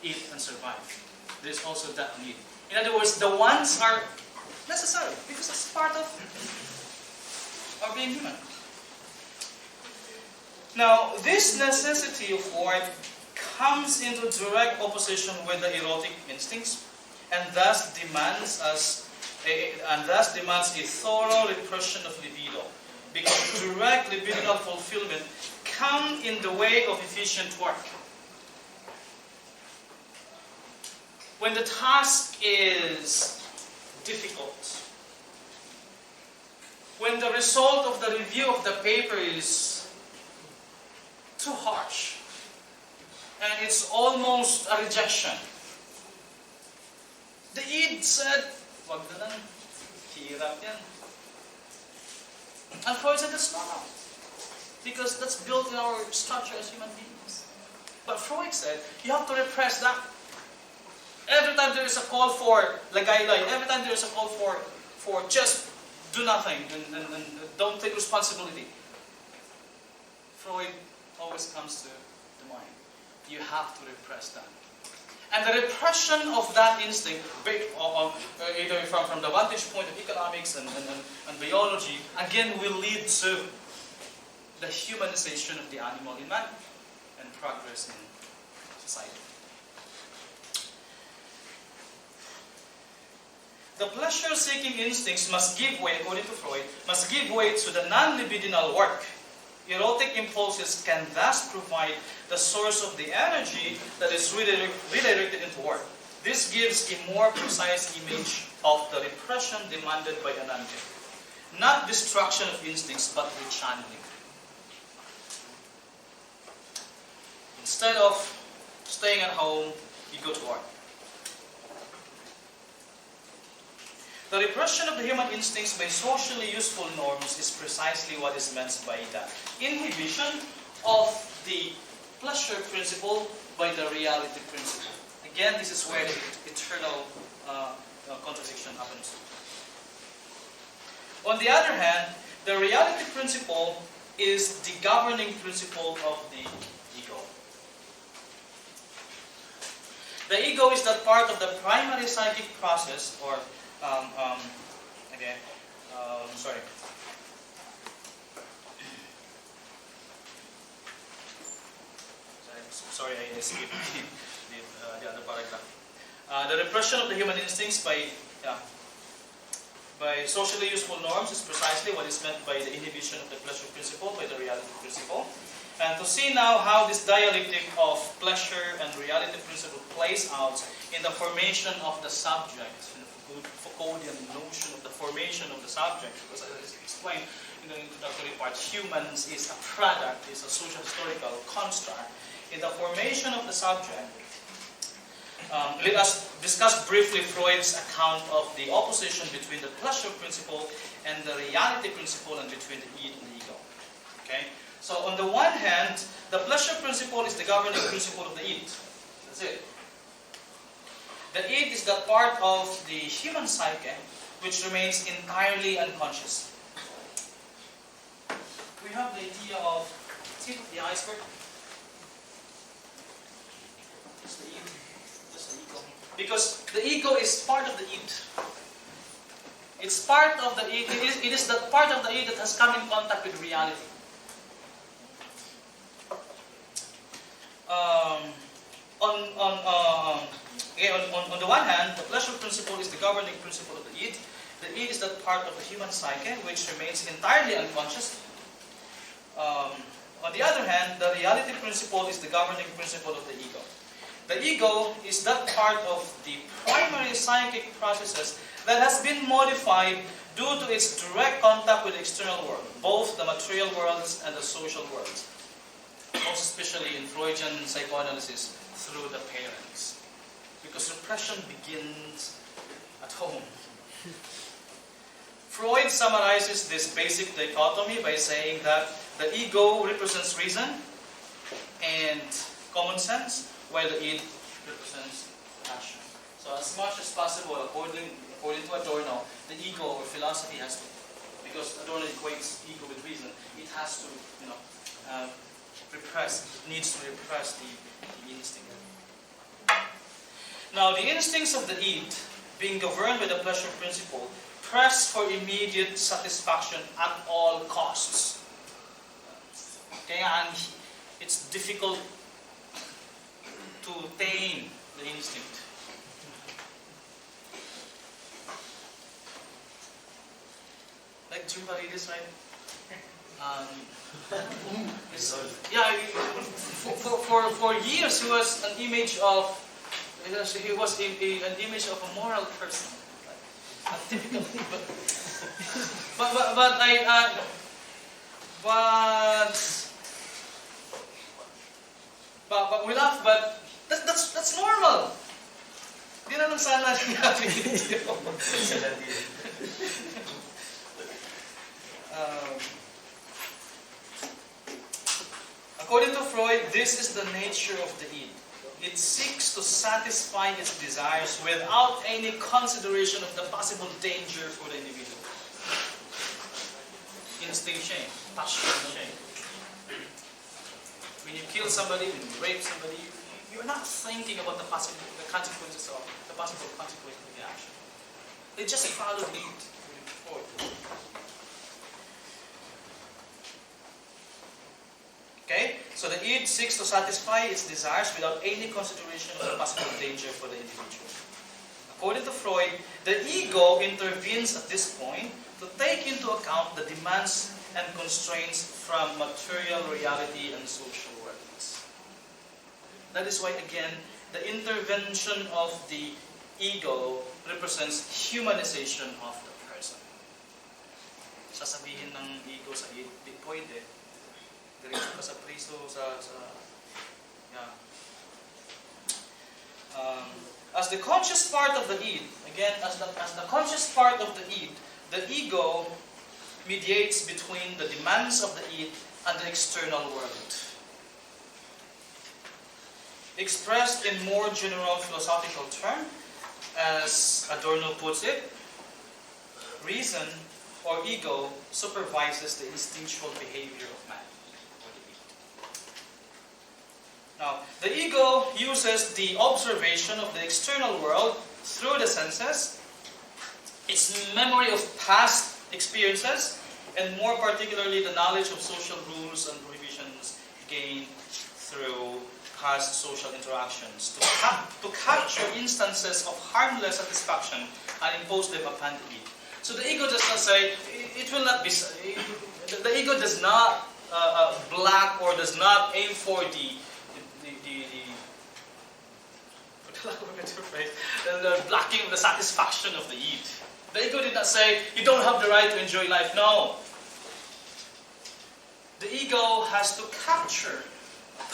eat and survive. There is also that need. In other words, the wants are necessary because it's part of our being human. Now, this necessity of work comes into direct opposition with the erotic instincts, and thus demands a thorough repression of libido, because direct libidinal fulfillment comes in the way of efficient work. When the task is difficult, when the result of the review of the paper is too harsh, and it's almost a rejection, the id said, wag na lang, hirap yan. And Freud said that's normal, because that's built in our structure as human beings. But Freud said, you have to repress that. Every time there is a call for lagay-lay, every time there is a call for just do nothing and don't take responsibility, Freud always comes to the mind. You have to repress that. And the repression of that instinct, either from the vantage point of economics and biology, again will lead to the humanization of the animal in man and progress in society. The pleasure-seeking instincts must give way, according to Freud, must give way to the non-libidinal work. Erotic impulses can thus provide the source of the energy that is redirected into work. This gives a more precise image of the repression demanded by Ananke. Not destruction of instincts, but rechanneling. Instead of staying at home, you go to work. The repression of the human instincts by socially useful norms is precisely what is meant by the inhibition of the pleasure principle by the reality principle. Again, this is where the eternal contradiction happens. On the other hand, the reality principle is the governing principle of the ego. The ego is that part of the primary psychic process, or Sorry, I skipped the other paragraph. The repression of the human instincts by socially useful norms is precisely what is meant by the inhibition of the pleasure principle by the reality principle. And to see now how this dialectic of pleasure and reality principle plays out in the formation of the subject, the Foucauldian notion of the formation of the subject, because as I explained in the introductory part, humans is a product, is a social historical construct. In the formation of the subject, let us discuss briefly Freud's account of the opposition between the pleasure principle and the reality principle, and between the id and the ego. Okay? So on the one hand, the pleasure principle is the governing principle of the id. That's it. The id is that part of the human psyche which remains entirely unconscious. We have the idea of tip of the iceberg. It's the id. It's the ego. Because the ego is part of the id. It's part of the id. It is that part of the id that has come in contact with reality. On the one hand, the pleasure principle is the governing principle of the id. The id is that part of the human psyche which remains entirely unconscious. On the other hand, the reality principle is the governing principle of the ego. The ego is that part of the primary psychic processes that has been modified due to its direct contact with the external world, both the material worlds and the social worlds. Most especially in Freudian psychoanalysis, through the parents. Because repression begins at home. Freud summarizes this basic dichotomy by saying that the ego represents reason and common sense, while the id represents passion. So as much as possible, according to Adorno, the ego or philosophy has to, because Adorno equates ego with reason, it has to, needs to repress the instinct. Now, the instincts of the id, being governed by the pleasure principle, press for immediate satisfaction at all costs. Kaya it's difficult to tame the instinct. Like Jeffry, right? For years he was an image of a moral person, a typical. But we laugh. But that's normal. Di na lang sana sinabi dito. According to Freud, this is the nature of the id. It seeks to satisfy its desires without any consideration of the possible danger for the individual. Instinct siya, passion siya. When you kill somebody, when you rape somebody, you're not thinking about the possible consequences of the action. They just follow the id. Okay? So the id seeks to satisfy its desires without any consideration of the possible danger for the individual. According to Freud, the ego intervenes at this point to take into account the demands and constraints from material reality and social worlds. That is why, again, the intervention of the ego represents humanization of the person. Sasabihin ng ego sa id, di pwede. Diretso ka sa priso, as the conscious part of the id, again, as the conscious part of the id, the ego mediates between the demands of the id and the external world. Expressed in more general philosophical terms, as Adorno puts it, reason or ego supervises the instinctual behavior of man. Now, the ego uses the observation of the external world through the senses, its memory of past experiences, and more particularly the knowledge of social rules and prohibitions gained through past social interactions to capture instances of harmless satisfaction and impose them upon the ego. So the ego does not say, it will not be, the ego does not black or does not aim for the blocking of the satisfaction of the id. The ego did not say, you don't have the right to enjoy life. No. The ego has to capture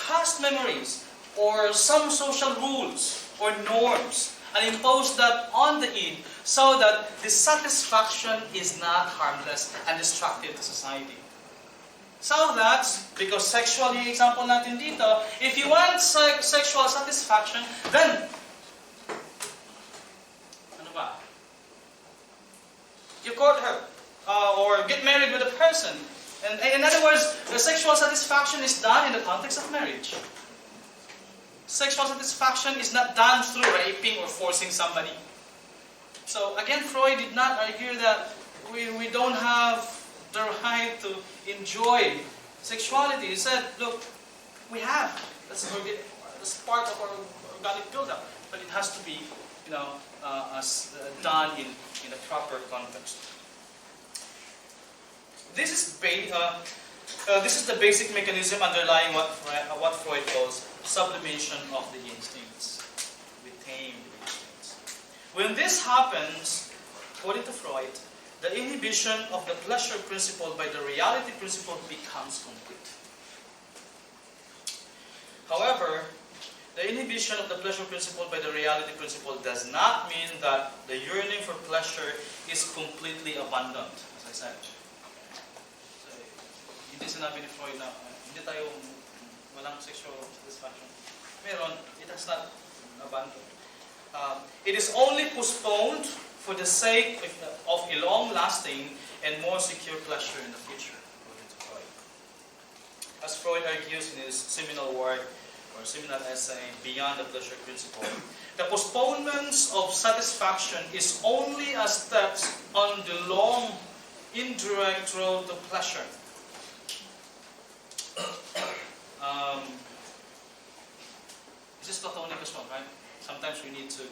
past memories or some social rules or norms and impose that on the id so that the satisfaction is not harmless and destructive to society. So that, because sexually, example natin dito, if you want sexual satisfaction, then, ano ba? You court her, or get married with a person. And in other words, the sexual satisfaction is done in the context of marriage. Sexual satisfaction is not done through raping or forcing somebody. So again, Freud did not argue that we don't have the right to enjoy sexuality. He said, look, we have. That's part of our organic build-up. But it has to be, done in a proper context. This is the basic mechanism underlying what Freud calls sublimation of the instincts. We tame the instincts. When this happens, according to Freud, the inhibition of the pleasure principle by the reality principle becomes complete. However, the inhibition of the pleasure principle by the reality principle does not mean that the yearning for pleasure is completely abandoned, as I said. So, hindi sinabi ni Freud na hindi tayo walang sexual satisfaction. Meron, it has not abandoned. It is only postponed for the sake of a long-lasting and more secure pleasure in the future, according to Freud. As Freud argues in his seminal work, or seminal essay, Beyond the Pleasure Principle, the postponements of satisfaction is only a step on the long, indirect road to pleasure. This is Platonicus one, right? Sometimes we need to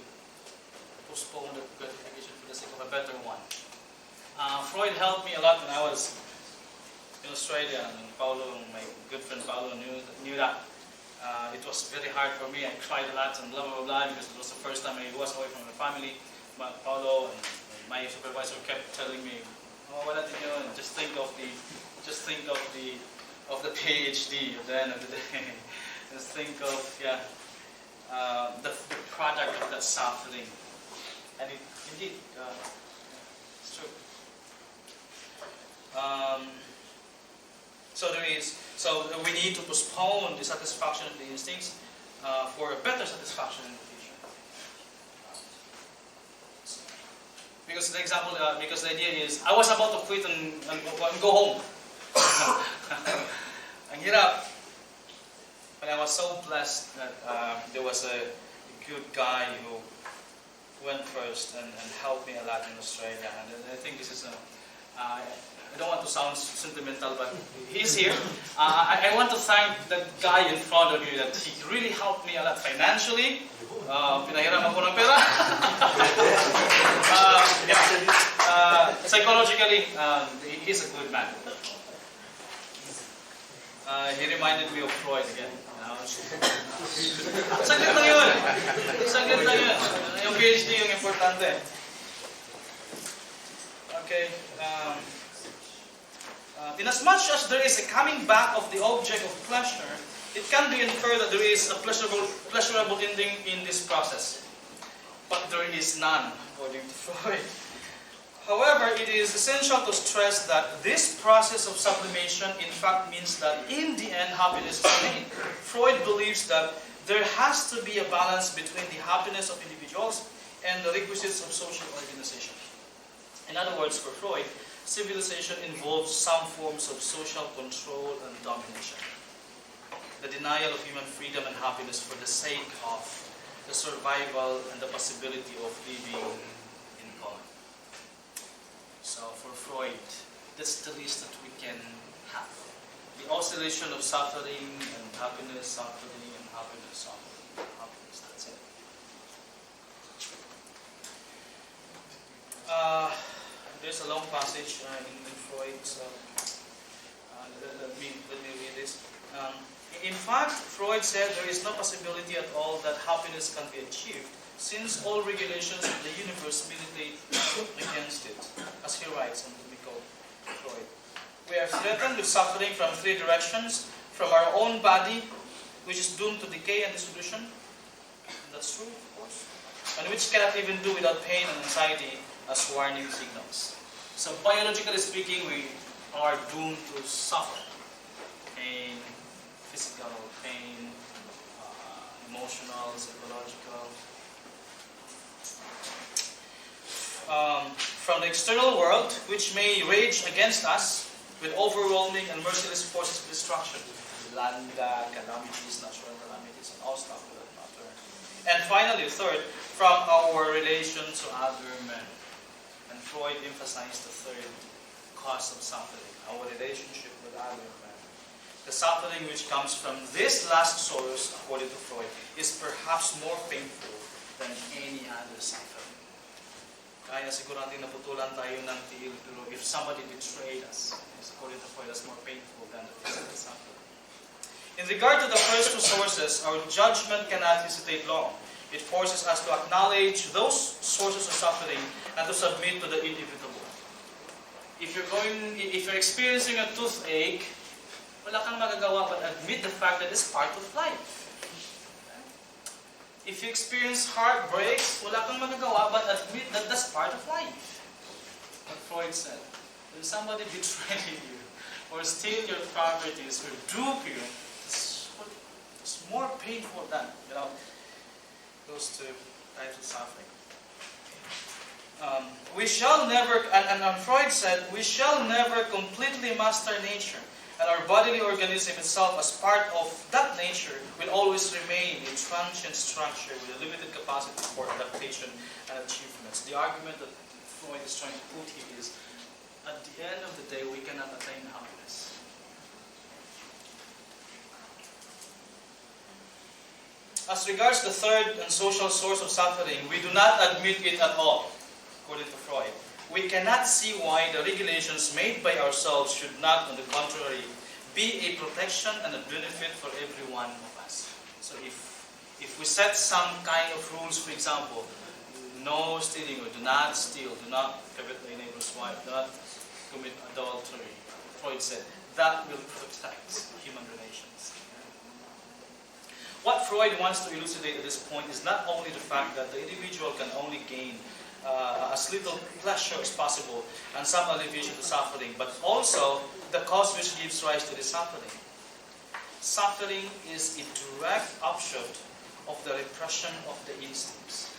postpone the gratification for the sake of a better one. Freud helped me a lot when I was in Australia, and Paulo, my good friend Paulo, knew that. It was very hard for me. I cried a lot and blah blah blah because it was the first time I was away from my family. But Paulo and my supervisor kept telling me, "Oh, wala din yun. Just think of the PhD at the end of the day. Just think of the product of that suffering." And indeed, it's true. So we need to postpone the satisfaction of the instincts for a better satisfaction in the future. Because the idea is, I was about to quit and go home. Ang hirap. But I was so blessed that there was a good guy who went first and helped me a lot in Australia. And I think this is I don't want to sound sentimental, but he's here. I want to thank that guy in front of you that he really helped me a lot financially. Pinahiram ako ng pera. Psychologically, he's a good man. He reminded me of Freud again. Saglit lang yun. Saglit lang yun. Yung PhD yung importante. Okay. Inasmuch as there is a coming back of the object of pleasure, it can be inferred that there is a pleasurable ending in this process. But there is none, according to Freud. However, it is essential to stress that this process of sublimation in fact means that in the end happiness is attained. Freud believes that there has to be a balance between the happiness of individuals and the requisites of social organization. In other words, for Freud, civilization involves some forms of social control and domination. The denial of human freedom and happiness for the sake of the survival and the possibility of living in common. So for Freud, that's the least that we can have. The oscillation of suffering and happiness, suffering and happiness, suffering, happiness, that's it. There's a long passage in Freud, so let me read this. In fact, Freud said there is no possibility at all that happiness can be achieved, since all regulations of the universe militate against it, as he writes in Freud. We are threatened with suffering from three directions: from our own body, which is doomed to decay and dissolution, and that's true, of course, and which cannot even do without pain and anxiety as warning signals. So biologically speaking, we are doomed to suffer pain, physical pain, emotional, psychological. From the external world, which may rage against us with overwhelming and merciless forces of destruction, landa, calamities, natural calamities, and all stuff for that matter. And finally, third, from our relation to other men. And Freud emphasized the third cause of suffering, our relationship with other men. The suffering which comes from this last source, according to Freud, is perhaps more painful than any other suffering. Kaya siguro natin naputulan tayo ng tiil if somebody betrayed us. According to Freud, that's more painful than the physical suffering. In regard to the first two sources, our judgment cannot hesitate long. It forces us to acknowledge those sources of suffering and to submit to the inevitable. If you're experiencing a toothache, wala kang magagawa but admit the fact that it's part of life. If you experience heartbreaks, wala kang magagawa but admit that that's part of life. What Freud said, when somebody betrays you or steal your properties or dupe you, it's more painful than those two types of suffering. We shall never, and Freud said, we shall never completely master nature. And our bodily organism itself, as part of that nature, will always remain a transient structure with a limited capacity for adaptation and achievements. The argument that Freud is trying to put here is, at the end of the day, we cannot attain happiness. As regards the third and social source of suffering, we do not admit it at all, according to Freud. We cannot see why the regulations made by ourselves should not, on the contrary, be a protection and a benefit for every one of us. So if we set some kind of rules, for example, no stealing or do not steal, do not covet thy neighbor's wife, do not commit adultery, Freud said, that will protect human relations. What Freud wants to elucidate at this point is not only the fact that the individual can only gain as little pleasure as possible and some alleviation to suffering, but also the cause which gives rise to the suffering. Suffering is a direct offshoot of the repression of the instincts.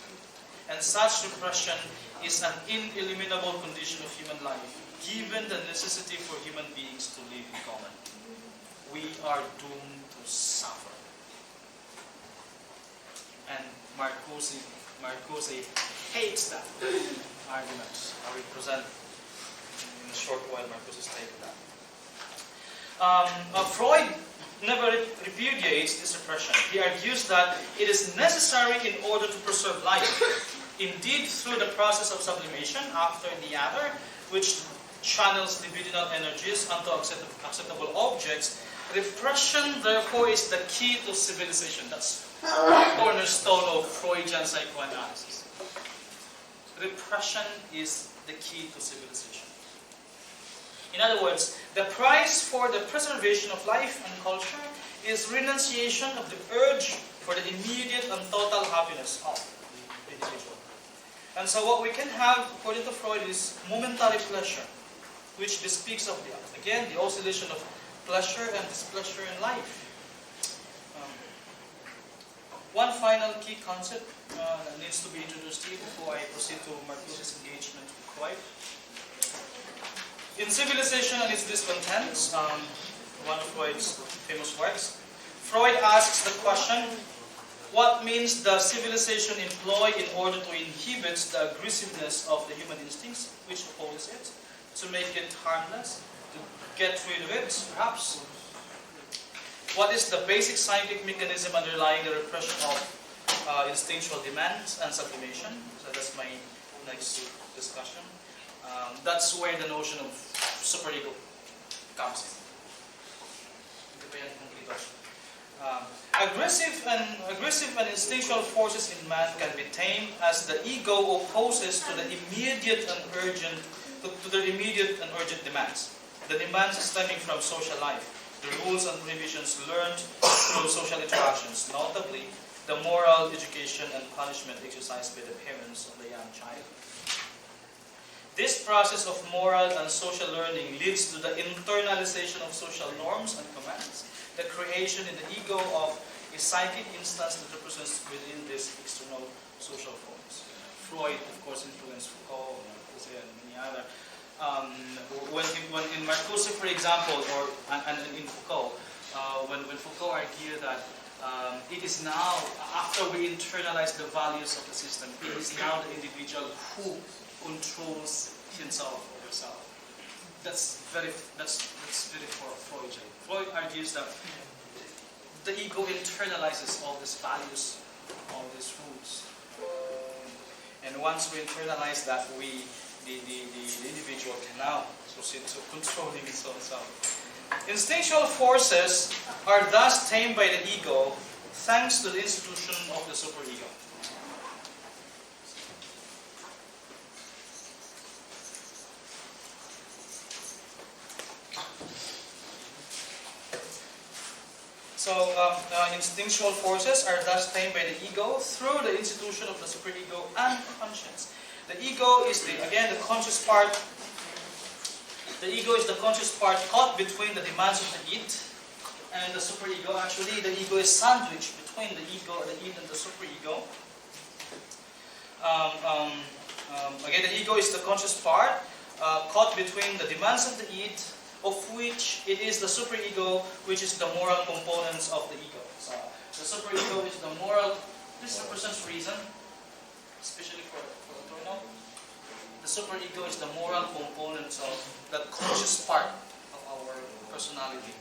And such repression is an ineliminable condition of human life, given the necessity for human beings to live in common. We are doomed to suffer. And Marcuse hates that argument. I will present in a short while Marcuse's take on that. Freud never repudiates this repression. He argues that it is necessary in order to preserve life. Indeed, through the process of sublimation after the other, which channels libidinal energies onto acceptable objects, repression, therefore, is the key to civilization. That's the cornerstone of Freudian psychoanalysis. Repression is the key to civilization. In other words, the price for the preservation of life and culture is renunciation of the urge for the immediate and total happiness of the individual. And so what we can have, according to Freud, is momentary pleasure, which bespeaks of, the oscillation of pleasure and displeasure in life. One final key concept that needs to be introduced here before I proceed to Marcuse's engagement with Freud. In Civilization and its Discontents, one of Freud's famous works, Freud asks the question, what means does civilization employ in order to inhibit the aggressiveness of the human instincts, which opposes it, to make it harmless, to get rid of it, perhaps? What is the basic psychic mechanism underlying the repression of instinctual demands and sublimation? So that's my next discussion. That's where the notion of superego comes in. Aggressive and instinctual forces in man can be tamed as the ego opposes to the immediate and urgent demands. The demands stemming from social life, the rules and prohibitions learned through social interactions, notably the moral education and punishment exercised by the parents of the young child. This process of moral and social learning leads to the internalization of social norms and commands, the creation in the ego of a psychic instance that represents within these external social forms. Freud, of course, influenced Foucault, Marcuse, and many other. When in Marcuse, for example, and in Foucault, when Foucault argued that it is now, after we internalize the values of the system, it is now the individual who controls himself or herself. That's very Freudian. Freud argues that the ego internalizes all these values, all these rules, and once we internalize that, the individual can now proceed to controlling its own self. Instinctual forces are thus tamed by the ego, thanks to the institution of the superego. So, instinctual forces are thus tamed by the ego through the institution of the superego and conscience. The ego is the conscious part. The ego is the conscious part caught between the demands of the id and the superego. Actually, the ego is sandwiched between the ego, the id, and the superego. Again, the ego is the conscious part caught between the demands of the id, of which it is the superego, which is the moral components of the ego. So the superego is the moral. This represents reason, especially for Adorno. The superego is the moral components of that conscious part of our personality.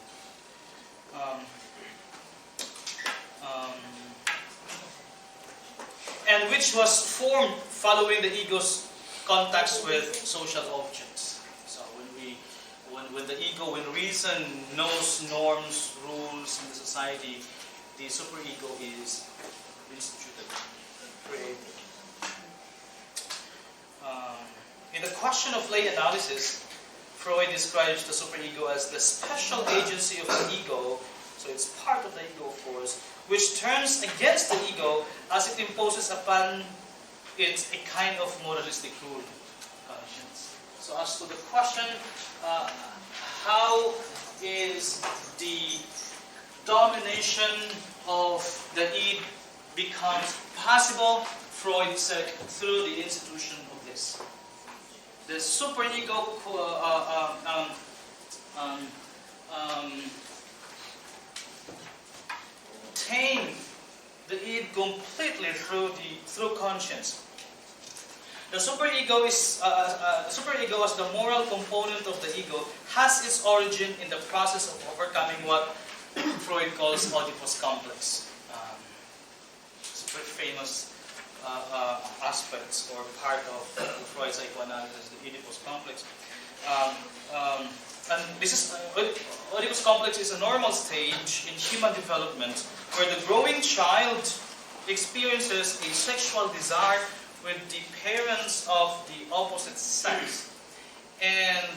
And which was formed following the ego's contacts with social objects. So when the ego, when reason knows norms, rules in the society, the superego is instituted, created. In the question of lay analysis, Freud describes the superego as the special agency of the ego, so it's part of the ego, of course, which turns against the ego as it imposes upon it a kind of moralistic rule. So as to the question, how is the domination of the id becomes possible? Freud said through the institution of this. The superego tame the id completely through conscience. The superego is as the moral component of the ego has its origin in the process of overcoming what Freud calls Oedipus complex. It's a very famous aspects or part of Freud's psychoanalysis, the Oedipus complex. And this is Oedipus complex is a normal stage in human development where the growing child experiences a sexual desire with the parents of the opposite sex, and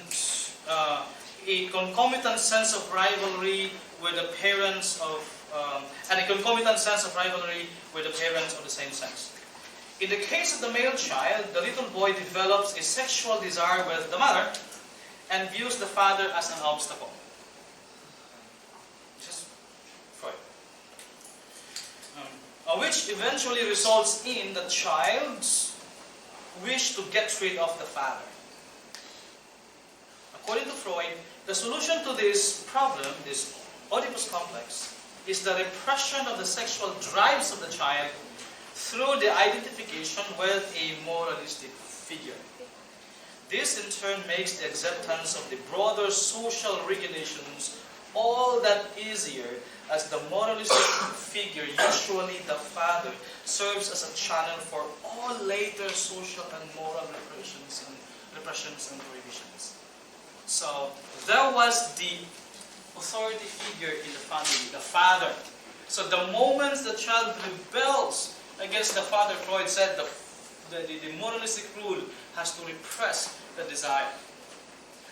a concomitant sense of rivalry with the parents of the same sex. In the case of the male child, the little boy develops a sexual desire with the mother and views the father as an obstacle. This is Freud. Which eventually results in the child's wish to get rid of the father. According to Freud, the solution to this problem, this Oedipus complex, is the repression of the sexual drives of the child through the identification with a moralistic figure. This in turn makes the acceptance of the broader social regulations all that easier, as the moralistic figure, usually the father, serves as a channel for all later social and moral repressions and prohibitions. So there was the authority figure in the family, the father. So the moment the child rebels against the father, Freud said the moralistic rule has to repress the desire.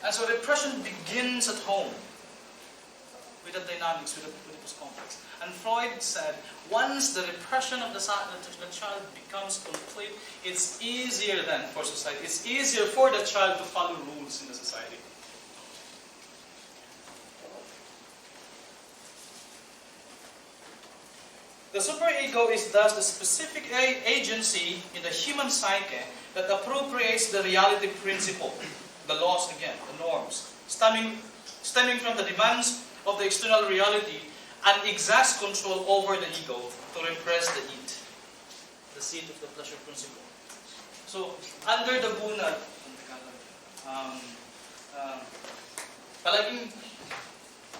And so repression begins at home with the dynamics, with the complex. And Freud said, once the repression of the child becomes complete, it's easier then for society. It's easier for the child to follow rules in the society. The superego is thus the specific agency in the human psyche that appropriates the reality principle, the laws again, the norms, stemming from the demands of the external reality, and exerts control over the ego to repress the id, the seat of the pleasure principle. So, under the bunad, palaging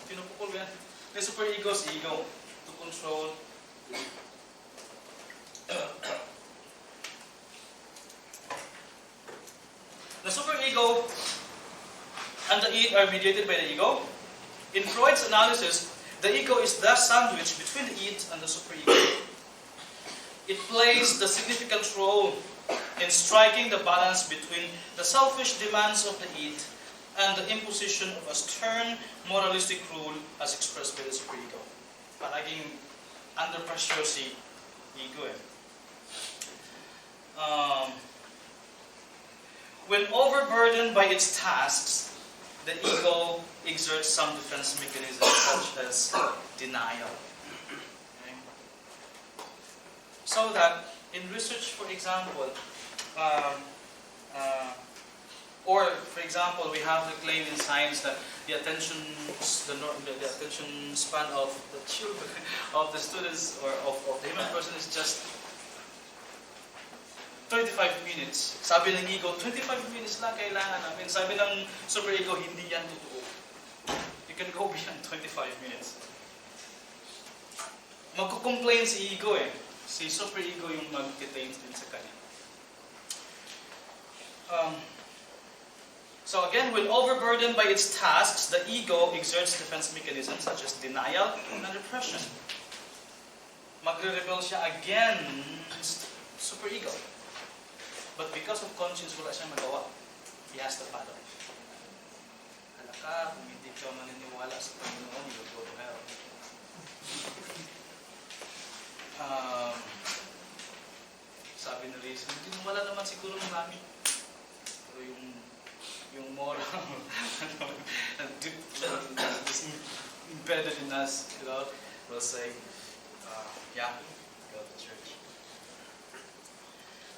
pinupukul yan, the superego's ego to control the superego and the id are mediated by the ego. In Freud's analysis, the ego is thus sandwiched between the id and the superego. It plays the significant role in striking the balance between the selfish demands of the id and the imposition of a stern moralistic rule as expressed by the superego. Palaging under pressure si ego eh. When overburdened by its tasks, the ego exerts some defense mechanisms such as denial. Okay? So that in research, for example, or for example, we have the claim in science that the attention span of the children, of the students, or of the human person is just 25 minutes. Sabi ng ego, 25 minutes lang kailangan namin. Sabi ng superego, hindi yan totoo. You can go beyond 25 minutes. Magko-complain si ego eh. Si superego yung mag-detain din sa kanya. So again, when overburdened by its tasks, the ego exerts defense mechanisms such as denial and repression. Magre-rebel siya against superego. But because of conscience, wala siyang magawa. He has to follow. Hala ka, kung hindi ka maniniwala sa Panginoon, you will go to hell. Sabi ni Reason, wala naman siguro marami. Pero yung moral is embedded in us, you know, will say, yeah, go to church.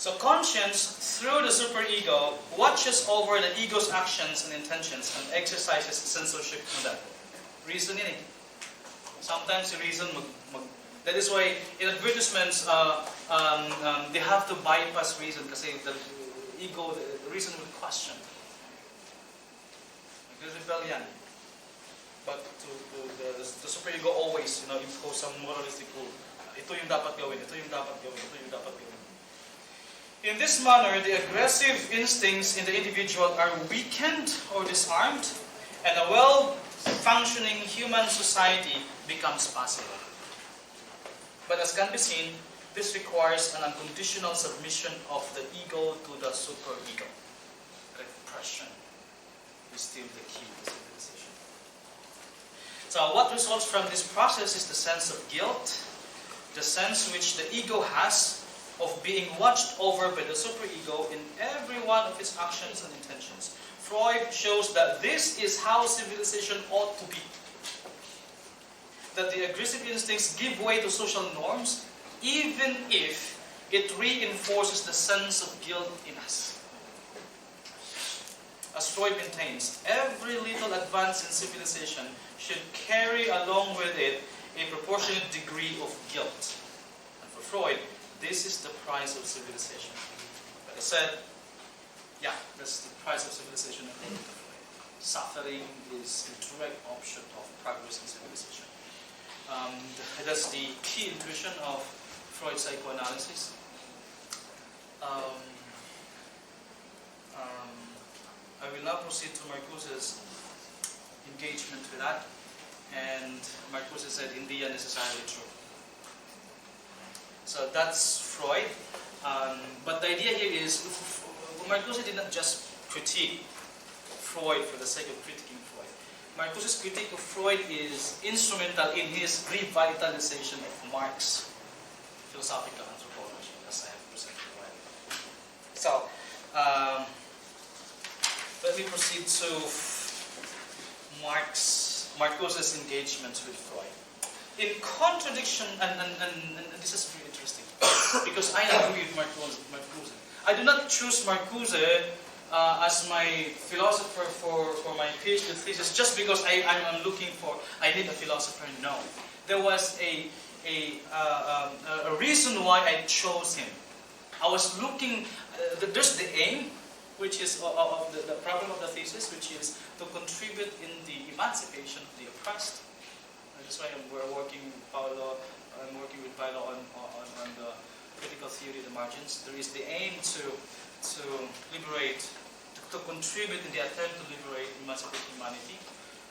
So conscience, through the superego, watches over the ego's actions and intentions and exercises censorship on that. Reason in it. Sometimes the reason that is why in advertisements they have to bypass reason kasi the ego, the reason will question. Rebellion. But the superego always, impose some moralistic rule. Ito yung dapat gawin, ito yung dapat gawin, ito yung dapat gawin. In this manner, the aggressive instincts in the individual are weakened or disarmed, and a well-functioning human society becomes possible. But as can be seen, this requires an unconditional submission of the ego to the superego. Repression is still the key to civilization. So what results from this process is the sense of guilt, the sense which the ego has of being watched over by the superego in every one of its actions and intentions. Freud shows that this is how civilization ought to be. That the aggressive instincts give way to social norms, even if it reinforces the sense of guilt in us. As Freud maintains, every little advance in civilization should carry along with it a proportionate degree of guilt. And for Freud, this is the price of civilization. Like I said, yeah, that's the price of civilization according to Freud. Suffering is a direct offshoot of progress in civilization. That's the key intuition of Freud's psychoanalysis. I will now proceed to Marcuse's engagement with that. And Marcuse said, hindi yan necessarily true. So that's Freud. But the idea here is, Marcuse did not just critique Freud for the sake of critiquing Freud. Marcuse's critique of Freud is instrumental in his revitalization of Marx philosophical anthropology, as I have presented already. So, let me proceed to Marcuse's engagement with Freud. In contradiction, and this is very interesting, because I agree with Marcuse. I do not choose Marcuse as my philosopher for my PhD thesis just because I'm looking for, I need a philosopher. No. There was a reason why I chose him. I was looking, there's the aim, which is of the problem of the thesis, which is to contribute in the emancipation of the oppressed. That's why we're working with Paulo. I'm working with Paulo on the critical theory of the margins. There is the aim to liberate, to contribute in the attempt to liberate, emancipate humanity.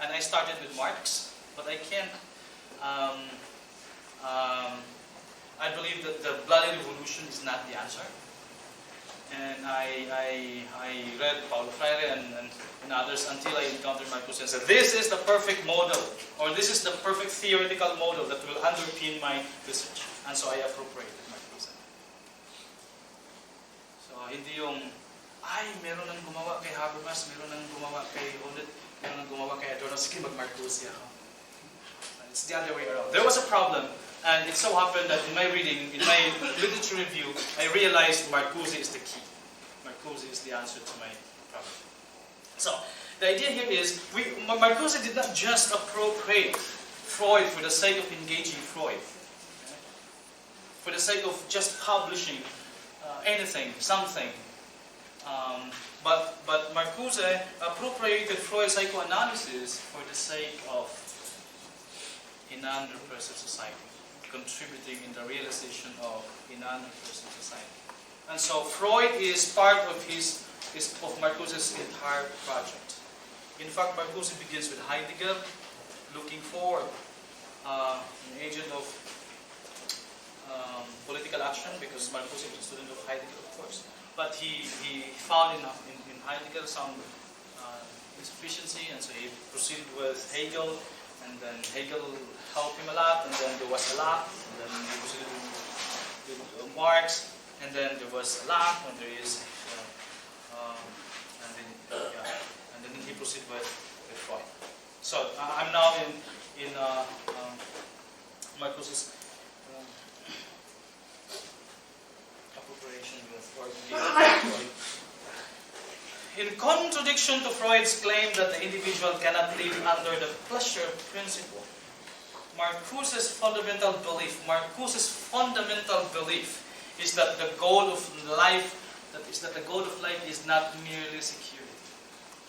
And I started with Marx, but I can't. I believe that the bloody revolution is not the answer. And I read Paulo Freire and others until I encountered Marcuse and said, this is the perfect model, or this is the perfect theoretical model that will underpin my research. And so I appropriated Marcuse. So hindi yung, meron nang gumawa kay Herbert, meron nang gumawa kay Orthodox, meron nang gumawa kay Adorno, sige mag-Marcuse ako. It's the other way around. There was a problem. And it so happened that in my reading, in my literature review, I realized Marcuse is the key. Marcuse is the answer to my problem. So, the idea here is, Marcuse did not just appropriate Freud for the sake of engaging Freud. Okay? For the sake of just publishing anything, something. But Marcuse appropriated Freud's psychoanalysis for the sake of a non-repressive society, contributing in the realization of a non-repressive society. And so Freud is part of Marcuse's entire project. In fact, Marcuse begins with Heidegger, looking for an agent of political action, because Marcuse is a student of Heidegger, of course. But he found in Heidegger some insufficiency, and so he proceeded with Hegel, and then Hegel helped him a lot, and then there was a lot, and then he proceeded with Marx, and then there was a lot, and there is, and then he proceeded with Freud. So I'm now in Marcuse's appropriation with Freud. In contradiction to Freud's claim that the individual cannot live under the pleasure principle, Marcuse's fundamental belief is that the goal of life is not merely security,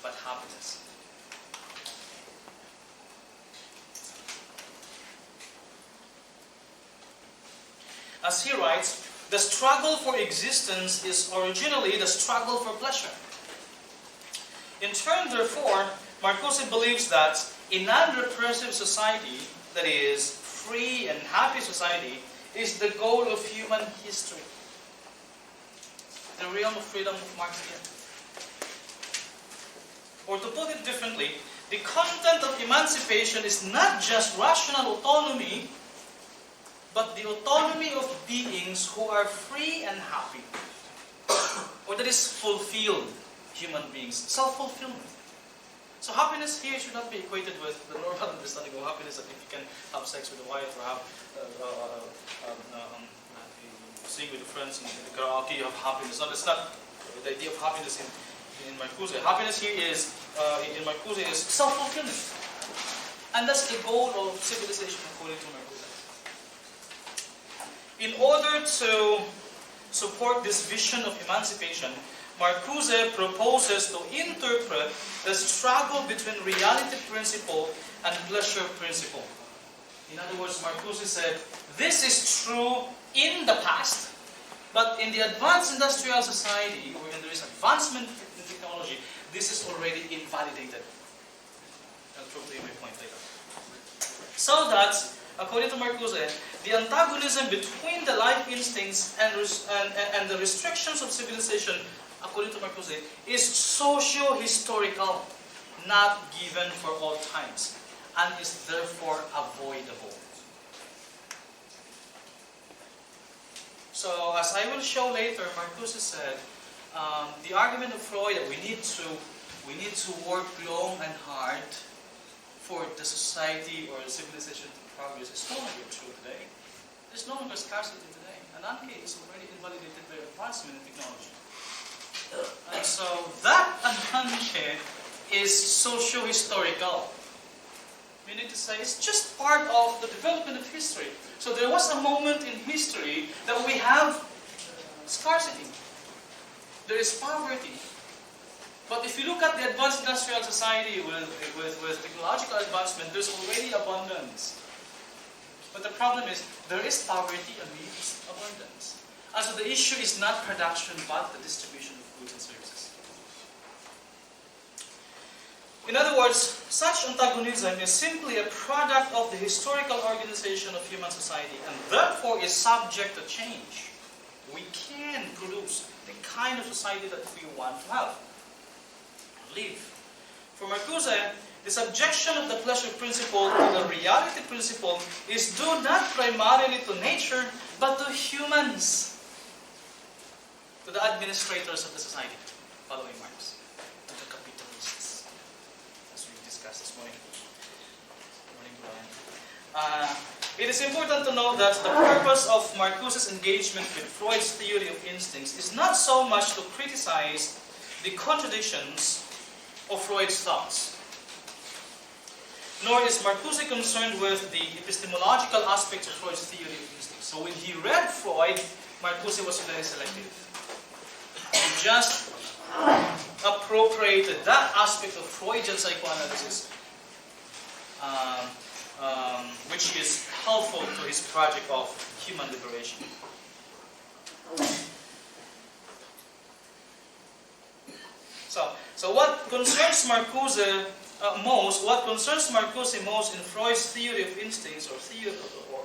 but happiness. As he writes, the struggle for existence is originally the struggle for pleasure. In turn, therefore, Marcuse believes that a non-repressive society, that is, free and happy society, is the goal of human history. The realm of freedom of Marx again. Or to put it differently, the content of emancipation is not just rational autonomy, but the autonomy of beings who are free and happy. Or that is fulfilled human beings. Self-fulfillment. So happiness here should not be equated with the normal understanding of happiness, that if you can have sex with a wife or have sing with your friends in the karaoke, you have happiness. No, that's not the idea of happiness in Marcuse. Happiness here is, in Marcuse, is self-fulfillment. And that's the goal of civilization according to Marcuse. In order to support this vision of emancipation, Marcuse proposes to interpret the struggle between reality principle and pleasure principle. In other words, Marcuse said, this is true in the past, but in the advanced industrial society, wherein there is advancement in technology, this is already invalidated. I'll prove to you my point later. So that, according to Marcuse, the antagonism between the life instincts and the restrictions of civilization, according to Marcuse, is socio-historical, not given for all times, and is therefore avoidable. So, as I will show later, Marcuse said, the argument of Freud that we need to work long and hard for the society or the civilization to progress is no longer true today. There's no longer scarcity today. And Ocay is already invalidated by advancement in technology. And so that Ocay is socio-historical. We need to say it's just part of the development of history. So there was a moment in history that we have scarcity. There is poverty. But if you look at the advanced industrial society with technological advancement, there's already abundance. But the problem is, there is poverty amidst abundance. And so the issue is not production, but the distribution of goods and services. In other words, such antagonism is simply a product of the historical organization of human society, and therefore is subject to change. We can produce the kind of society that we want to have. Live. For Marcuse, the subjection of the pleasure principle to the reality principle is due not primarily to nature, but to humans, to the administrators of the society, following Marx, to the capitalists, as we discussed this morning. It is important to note that the purpose of Marcuse's engagement with Freud's theory of instincts is not so much to criticize the contradictions of Freud's thoughts, nor is Marcuse concerned with the epistemological aspects of Freud's theory of instincts. So when he read Freud, Marcuse was very selective. He just appropriated that aspect of Freudian psychoanalysis, which is helpful to his project of human liberation. So what concerns Marcuse most in Freud's theory of instincts or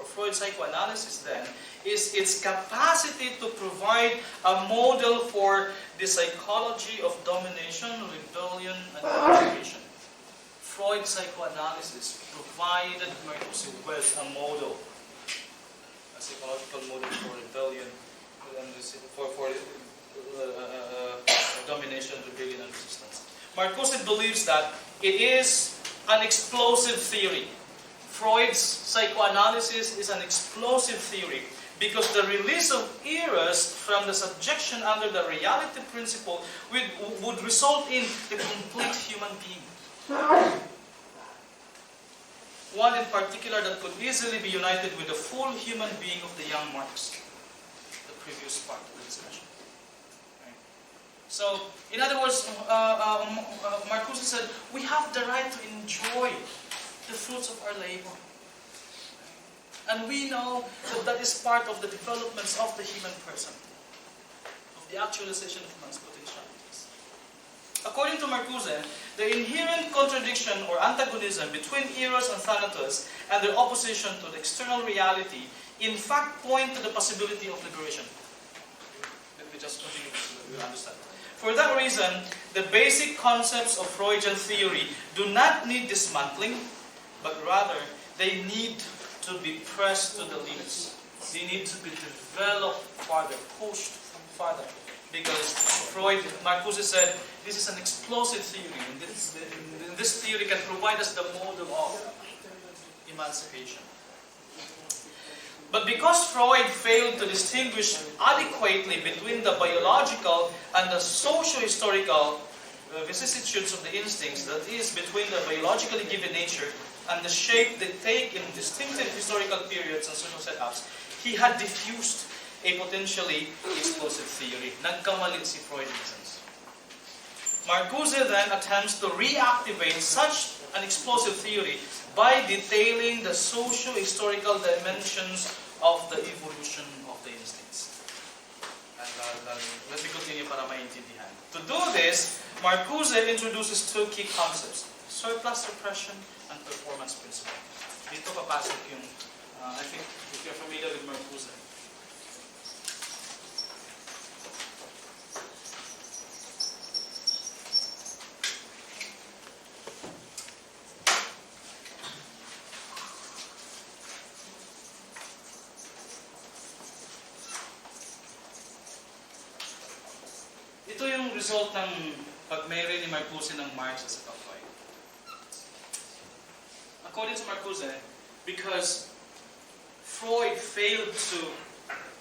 Freud's psychoanalysis then is its capacity to provide a model for the psychology of domination, rebellion, and emancipation. Freud's psychoanalysis provided Marcuse with a model, a psychological model for rebellion, for domination, rebellion, and resistance. Marcuse believes that it is an explosive theory. Freud's psychoanalysis is an explosive theory because the release of eros from the subjection under the reality principle would result in the complete human being. One in particular that could easily be united with the full human being of the young Marx, the previous part of the discussion. So, in other words, Marcuse said, we have the right to enjoy the fruits of our labor. And we know that that is part of the developments of the human person, of the actualization of man's potentialities. According to Marcuse, the inherent contradiction or antagonism between eros and thanatos and their opposition to the external reality in fact point to the possibility of liberation. Let me just continue to understand. For that reason, the basic concepts of Freudian theory do not need dismantling, but rather they need to be pressed to the limits. They need to be developed further, pushed further. Because Marcuse said, this is an explosive theory, and this theory can provide us the model of emancipation. But because Freud failed to distinguish adequately between the biological and the socio-historical vicissitudes of the instincts, that is, between the biologically given nature and the shape they take in distinctive historical periods and social setups, he had diffused a potentially explosive theory. Nagkamalit si Freud in a sense. Marcuse then attempts to reactivate such an explosive theory by detailing the socio-historical dimensions of the evolution of the instincts. And let me continue para maintindihan. To do this, Marcuse introduces two key concepts, surplus repression and performance principle. dito papasok yung, I think, if you're familiar with Marcuse. Ito yung result ng pagmere ni Marcuse ng Marx sa Ocay. According to Marcuse, because Freud failed to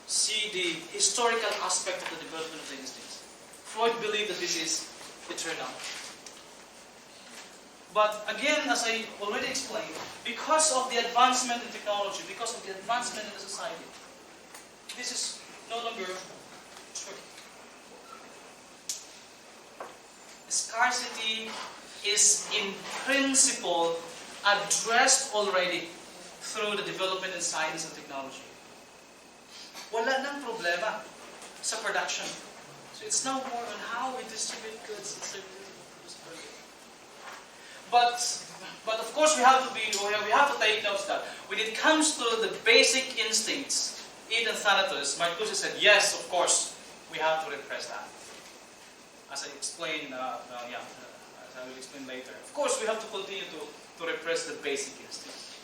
see the historical aspect of the development of the instincts, Freud believed that this is eternal. But again, as I already explained, because of the advancement in technology, because of the advancement in the society, this is no longer true. Scarcity is in principle addressed already through the development in science and technology. Wala nang problema sa production. So it's now more on how we distribute goods and services. But of course we have to take note that when it comes to the basic instincts, id and thanatos, Marcuse said, yes, of course, we have to repress that. As I explained, as I will explain later. Of course, we have to continue to repress the basic instincts.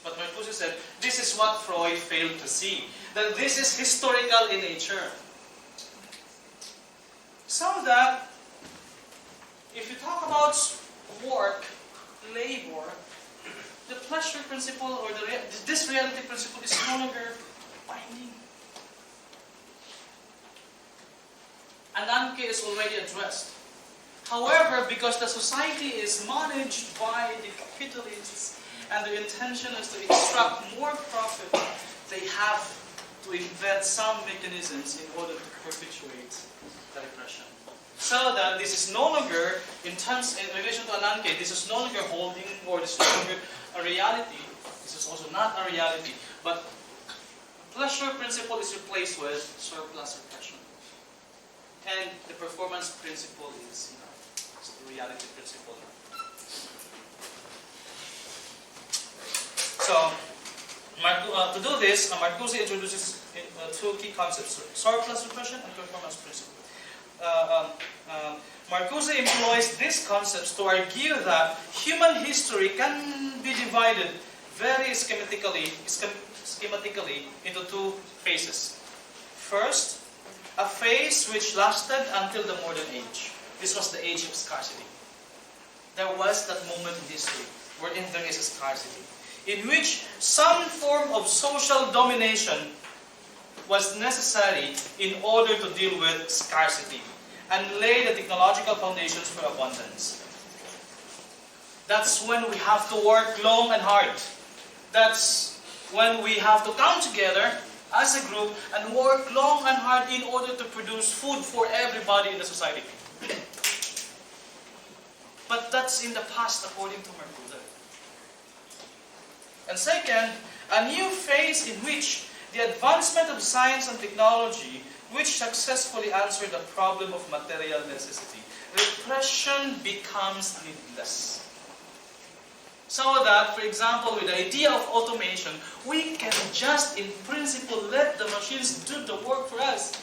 But Marcuse said, this is what Freud failed to see, that this is historical in nature. So that, if you talk about work, labor, the pleasure principle or this reality principle is no longer binding. Ananke is already addressed. However, because the society is managed by the capitalists and their intention is to extract more profit, they have to invent some mechanisms in order to perpetuate the repression. So that this is no longer, in relation to Ananke, this is no longer holding or this is no longer a reality. This is also not a reality. But pleasure principle is replaced with surplus repression. And the performance principle is, the reality principle. So, to do this, Marcuse introduces two key concepts: surplus repression and performance principle. Marcuse employs these concepts to argue that human history can be divided very schematically into two phases. First, a phase which lasted until the modern age. This was the age of scarcity. There was that moment in history wherein there is a scarcity, in which some form of social domination was necessary in order to deal with scarcity and lay the technological foundations for abundance. That's when we have to work long and hard. That's when we have to come together as a group and work long and hard in order to produce food for everybody in the society. But that's in the past according to Marcuse. And second, a new phase in which the advancement of science and technology, which successfully answered the problem of material necessity, repression becomes needless. So that, for example, with the idea of automation, we can just, in principle, let the machines do the work for us.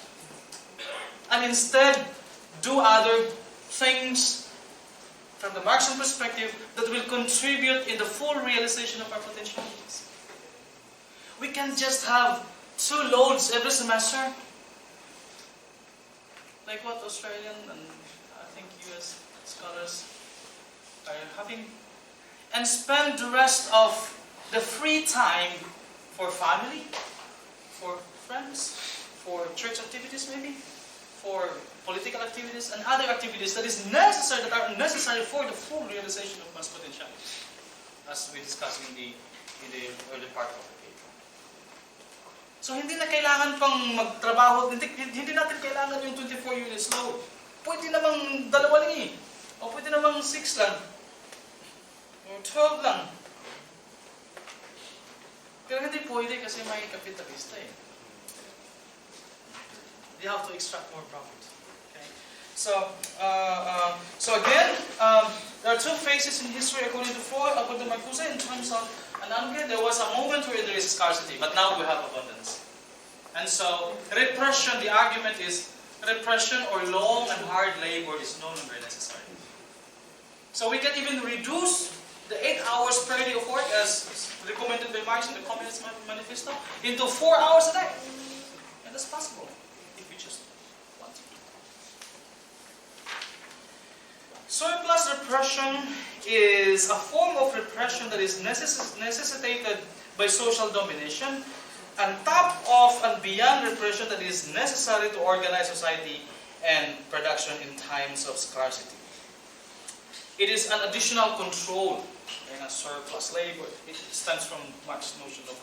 And instead, do other things from the Marxian perspective that will contribute in the full realization of our potentialities. We can just have 2 loads every semester, like what Australian and I think US scholars are having, and spend the rest of the free time for family, for friends, for church activities maybe, for political activities and other activities that are necessary for the full realization of one's potentialities, as we discussed in the early part of the paper. So hindi na kailangan pang magtrabaho, hindi natin kailangan yung 24 units load. Pwede namang 2 lang eh. O pwede namang 6 lang. O 12 lang. Pero hindi pwede kasi may kapitalista eh. They have to extract more profit. Okay? So again, there are two phases in history according to Freud, according to Marcuse, in terms of anarchy. There was a moment where there is scarcity, but now we have abundance. And so repression, the argument is repression or long and hard labor is no longer necessary. So we can even reduce the 8 hours per day of work, as recommended by Marx in the Communist Manifesto, into 4 hours a day. And that's possible if we just want to. Surplus repression is a form of repression that is necessitated by social domination, and top of and beyond repression that is necessary to organize society and production in times of scarcity. It is an additional control in a surplus labor. It stems from Marx's notion of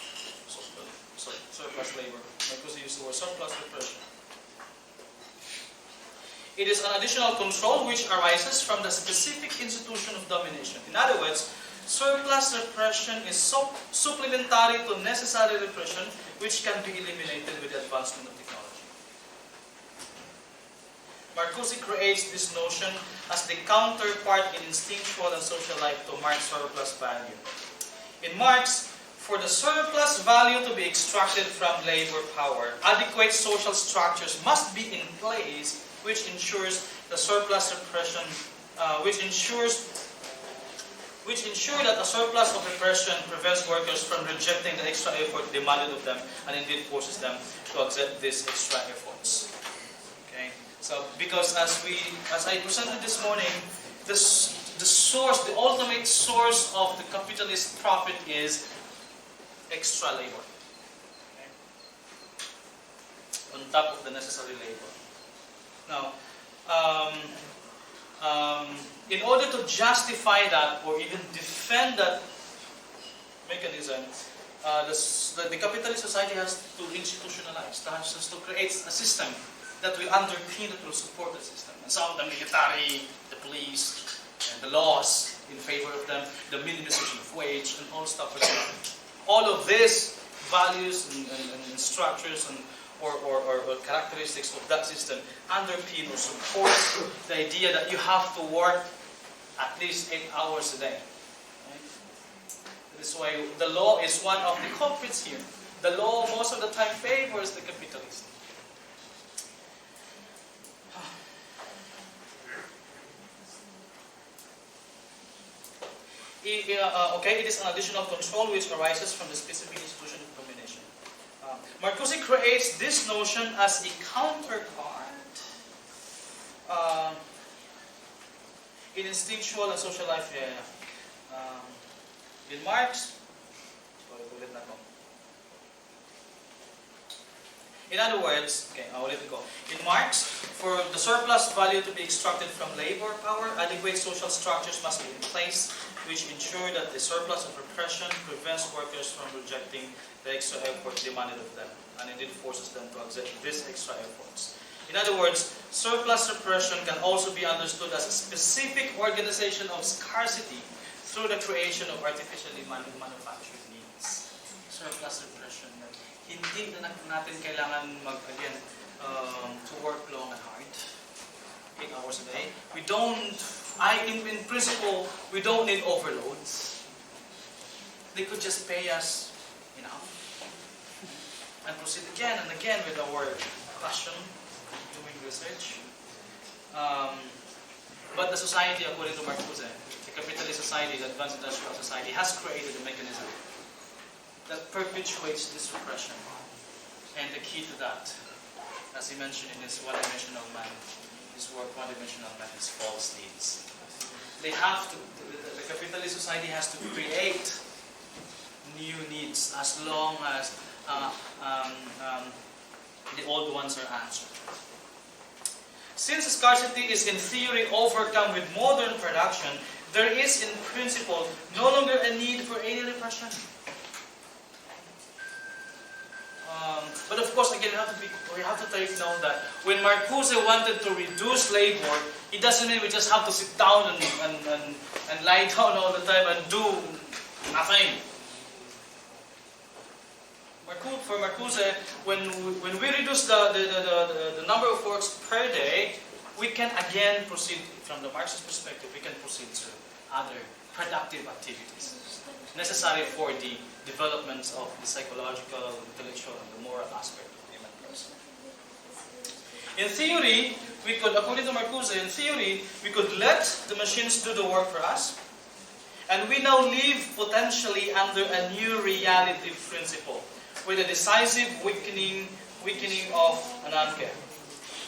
surplus labor. Marcuse used the word surplus repression. It is an additional control which arises from the specific institution of domination. In other words, surplus repression is supplementary to necessary repression, which can be eliminated with the advancement of technology. Marcuse creates this notion as the counterpart in instinctual and social life to Marx's surplus value. In Marx, for the surplus value to be extracted from labor power, adequate social structures must be in place which ensures the surplus repression, which ensure that a surplus of repression prevents workers from rejecting the extra effort demanded of them and indeed forces them to accept these extra efforts. Okay? So, because as I presented this morning, the ultimate source of the capitalist profit is extra labor. Okay? On top of the necessary labor. Now, in order to justify that or even defend that mechanism, the capitalist society has to institutionalize, has to create a system that will underpin, that will support the system. And so the military, the police, and the laws in favor of them, the minimization of wage, and all stuff like that. All of these values and structures or characteristics of that system underpin or support the idea that you have to work at least 8 hours a day. Right? This way, the law is one of the culprits here. The law most of the time favors the capitalist. Okay, it is an additional control which arises from the specific institution of domination. Marcuse creates this notion as a counterpart in instinctual and social life. In Marx, in other words, okay, I'll let it go. In Marx, for the surplus value to be extracted from labor power, adequate social structures must be in place which ensure that the surplus of repression prevents workers from rejecting the extra effort demanded of them, and indeed forces them to accept these extra efforts. In other words, surplus repression can also be understood as a specific organization of scarcity through the creation of artificially manufactured needs. Surplus repression. Hindi na natin kailangan to work long and hard, 8 hours a day. We don't, in principle, we don't need overloads. They could just pay us enough and proceed again and again with our question, doing research. But the society, according to Marcuse, the capitalist society, the advanced industrial society, has created a mechanism that perpetuates this repression. And the key to that, as he mentioned in his one-dimensional man, his work, one-dimensional man, is false needs. They have to, the capitalist society has to create new needs as long as the old ones are answered. Since scarcity is in theory overcome with modern production, there is in principle no longer a need for any repression. But of course, again, we have to take note that when Marcuse wanted to reduce labor, it doesn't mean we just have to sit down and lie down all the time and do nothing. For Marcuse, when we reduce the number of works per day, we can again proceed, from the Marxist perspective, we can proceed to other productive activities necessary for the development of the psychological, intellectual, and the moral aspect of the human person. In theory, we could, according to Marcuse, in theory, we could let the machines do the work for us, and we now live potentially under a new reality principle, with a decisive weakening of anarchy.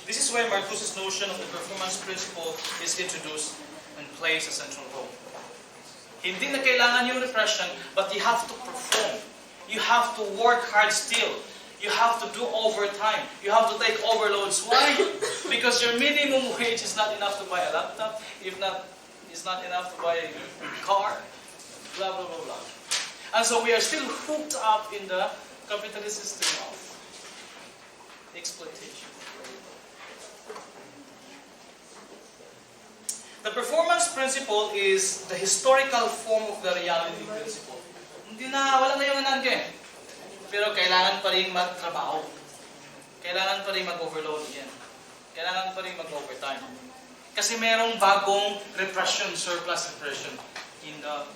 This is where Marcuse's notion of the performance principle is introduced and plays a central role. Hindi na kailangan yung repression, but you have to perform. You have to work hard still. You have to do overtime. You have to take overloads. Why? Because your minimum wage is not enough to buy a laptop. If not, it's not enough to buy a car. Blah, blah, blah, blah. And so we are still hooked up in the capitalist system of exploitation. The performance principle is the historical form of the reality principle. Wala na yung anarchy. Pero kailangan pa rin magtrabaho. Kailangan pa rin mag-overload yan. Kailangan pa rin mag-overtime. Kasi merong bagong repression, surplus repression in the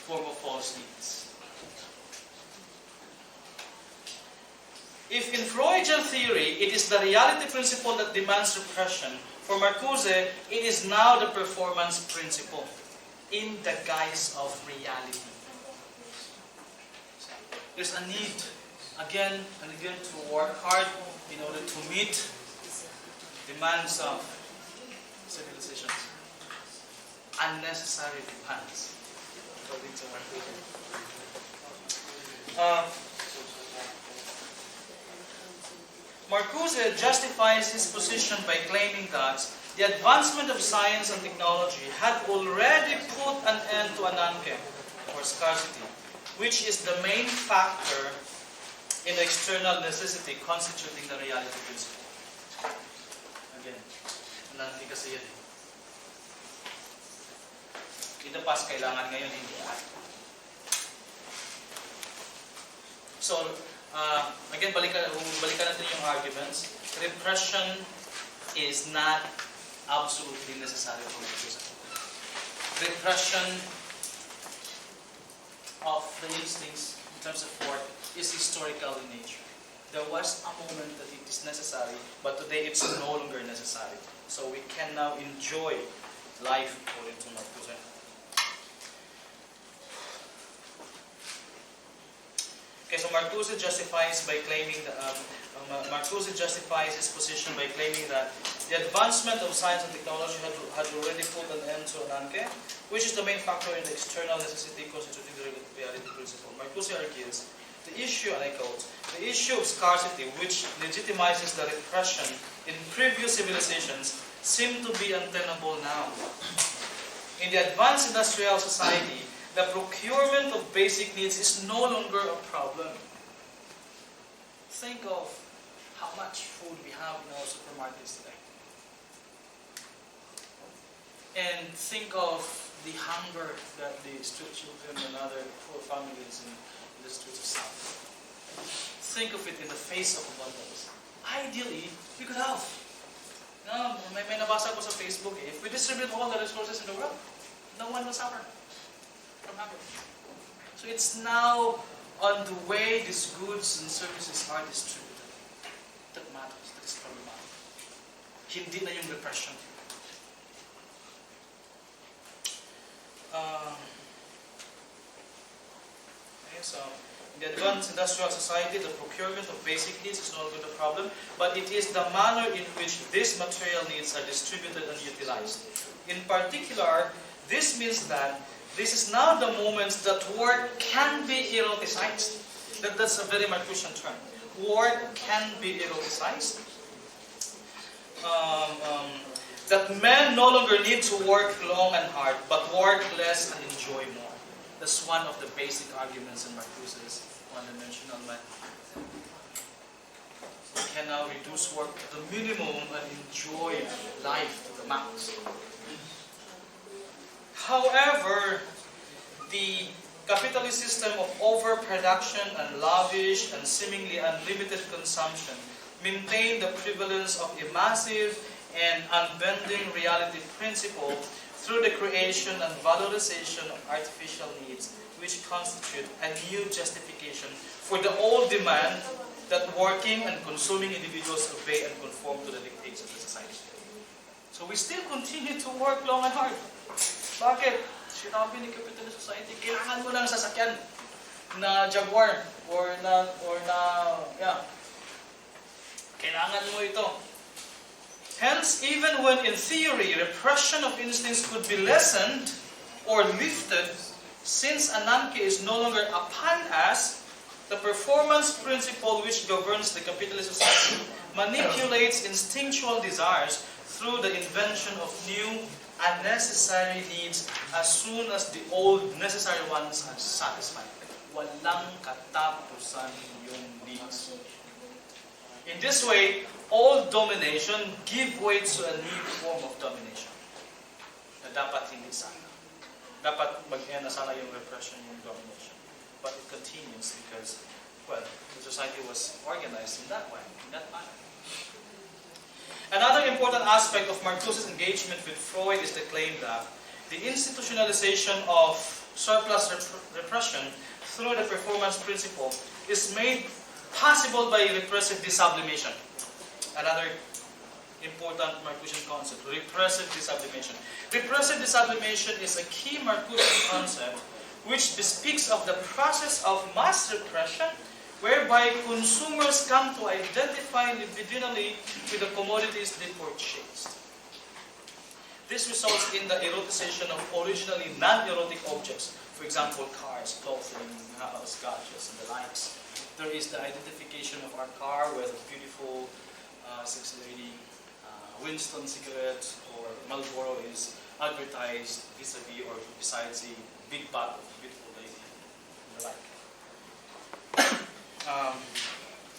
form of false needs. If in Freudian theory, it is the reality principle that demands repression, for Marcuse, it is now the performance principle in the guise of reality. There's a need, again and again, to work hard in order to meet demands of civilizations. Unnecessary demands, according to Marcuse. Marcuse justifies his position by claiming that the advancement of science and technology had already put an end to anarchy, or scarcity, which is the main factor in the external necessity constituting the reality principle. Again, anarchy kasi yan. In the past, kailangan, ngayon hindi. So, again, balikan natin yung arguments. Repression is not absolutely necessary for Marcuse. Repression of the instincts in terms of work is historical in nature. There was a moment that it is necessary, but today it's no longer necessary. So we can now enjoy life according to Marcuse. Okay, so Marcuse justifies his position by claiming that the advancement of science and technology had already put an end to anarchy, which is the main factor in the external necessity constituting the reality principle. Marcuse argues the issue, and I quote, the issue of scarcity, which legitimizes the repression in previous civilizations, seem to be untenable now. In the advanced industrial society, the procurement of basic needs is no longer a problem. Think of how much food we have in our supermarkets today. And think of the hunger that the street children and other poor families in the streets of South. Think of it in the face of abundance. Ideally, we could have. May nabasa ko sa Facebook, if we distribute all the resources in the world, no one will suffer from hunger. So it's now on the way these goods and services are distributed that matters, that is problematic. Hindi na yung repression. So, in the advanced industrial society, the procurement of basic needs is no longer the problem, but it is the manner in which these material needs are distributed and utilized. In particular, this means that this is now the moment that work can be eroticized. That's a very Marcusian term. Work can be eroticized. That men no longer need to work long and hard, but work less and enjoy more. That's one of the basic arguments in Marcuse's one-dimensional method. We can now reduce work to the minimum and enjoy life to the max. However, the capitalist system of overproduction and lavish and seemingly unlimited consumption maintained the prevalence of a massive and unbending reality principle through the creation and valorization of artificial needs, which constitute a new justification for the old demand that working and consuming individuals obey and conform to the dictates of the society. So we still continue to work long and hard. Bakit? Sinabi ni Capitalist Society, kailangan mo ng sasakyan na Jaguar kailangan mo ito. Hence, even when in theory repression of instincts could be lessened or lifted, since anarchy is no longer upon us, the performance principle which governs the capitalist society manipulates instinctual desires through the invention of new unnecessary needs as soon as the old necessary ones are satisfied. Walang katapusan yung needs. In this way, old domination give way to a new form of domination na dapat hindi sana. Dapat mag-end na sana yung repression, yung domination. But it continues because, well, the society was organized in that way, in that manner. Another important aspect of Marcuse's engagement with Freud is the claim that the institutionalization of surplus repression through the performance principle is made possible by repressive desublimation. Another important Marcusean concept, repressive desublimation. Repressive desublimation is a key Marcusean concept which bespeaks of the process of mass repression whereby consumers come to identify libidinally with the commodities they purchased. This results in the eroticization of originally non-erotic objects, for example, cars, clothing, house, gadgets, and the likes. There is the identification of our car with a beautiful sexy lady, Winston cigarette, or Marlboro is advertised vis-a-vis or besides a big butt of a beautiful lady, and the like.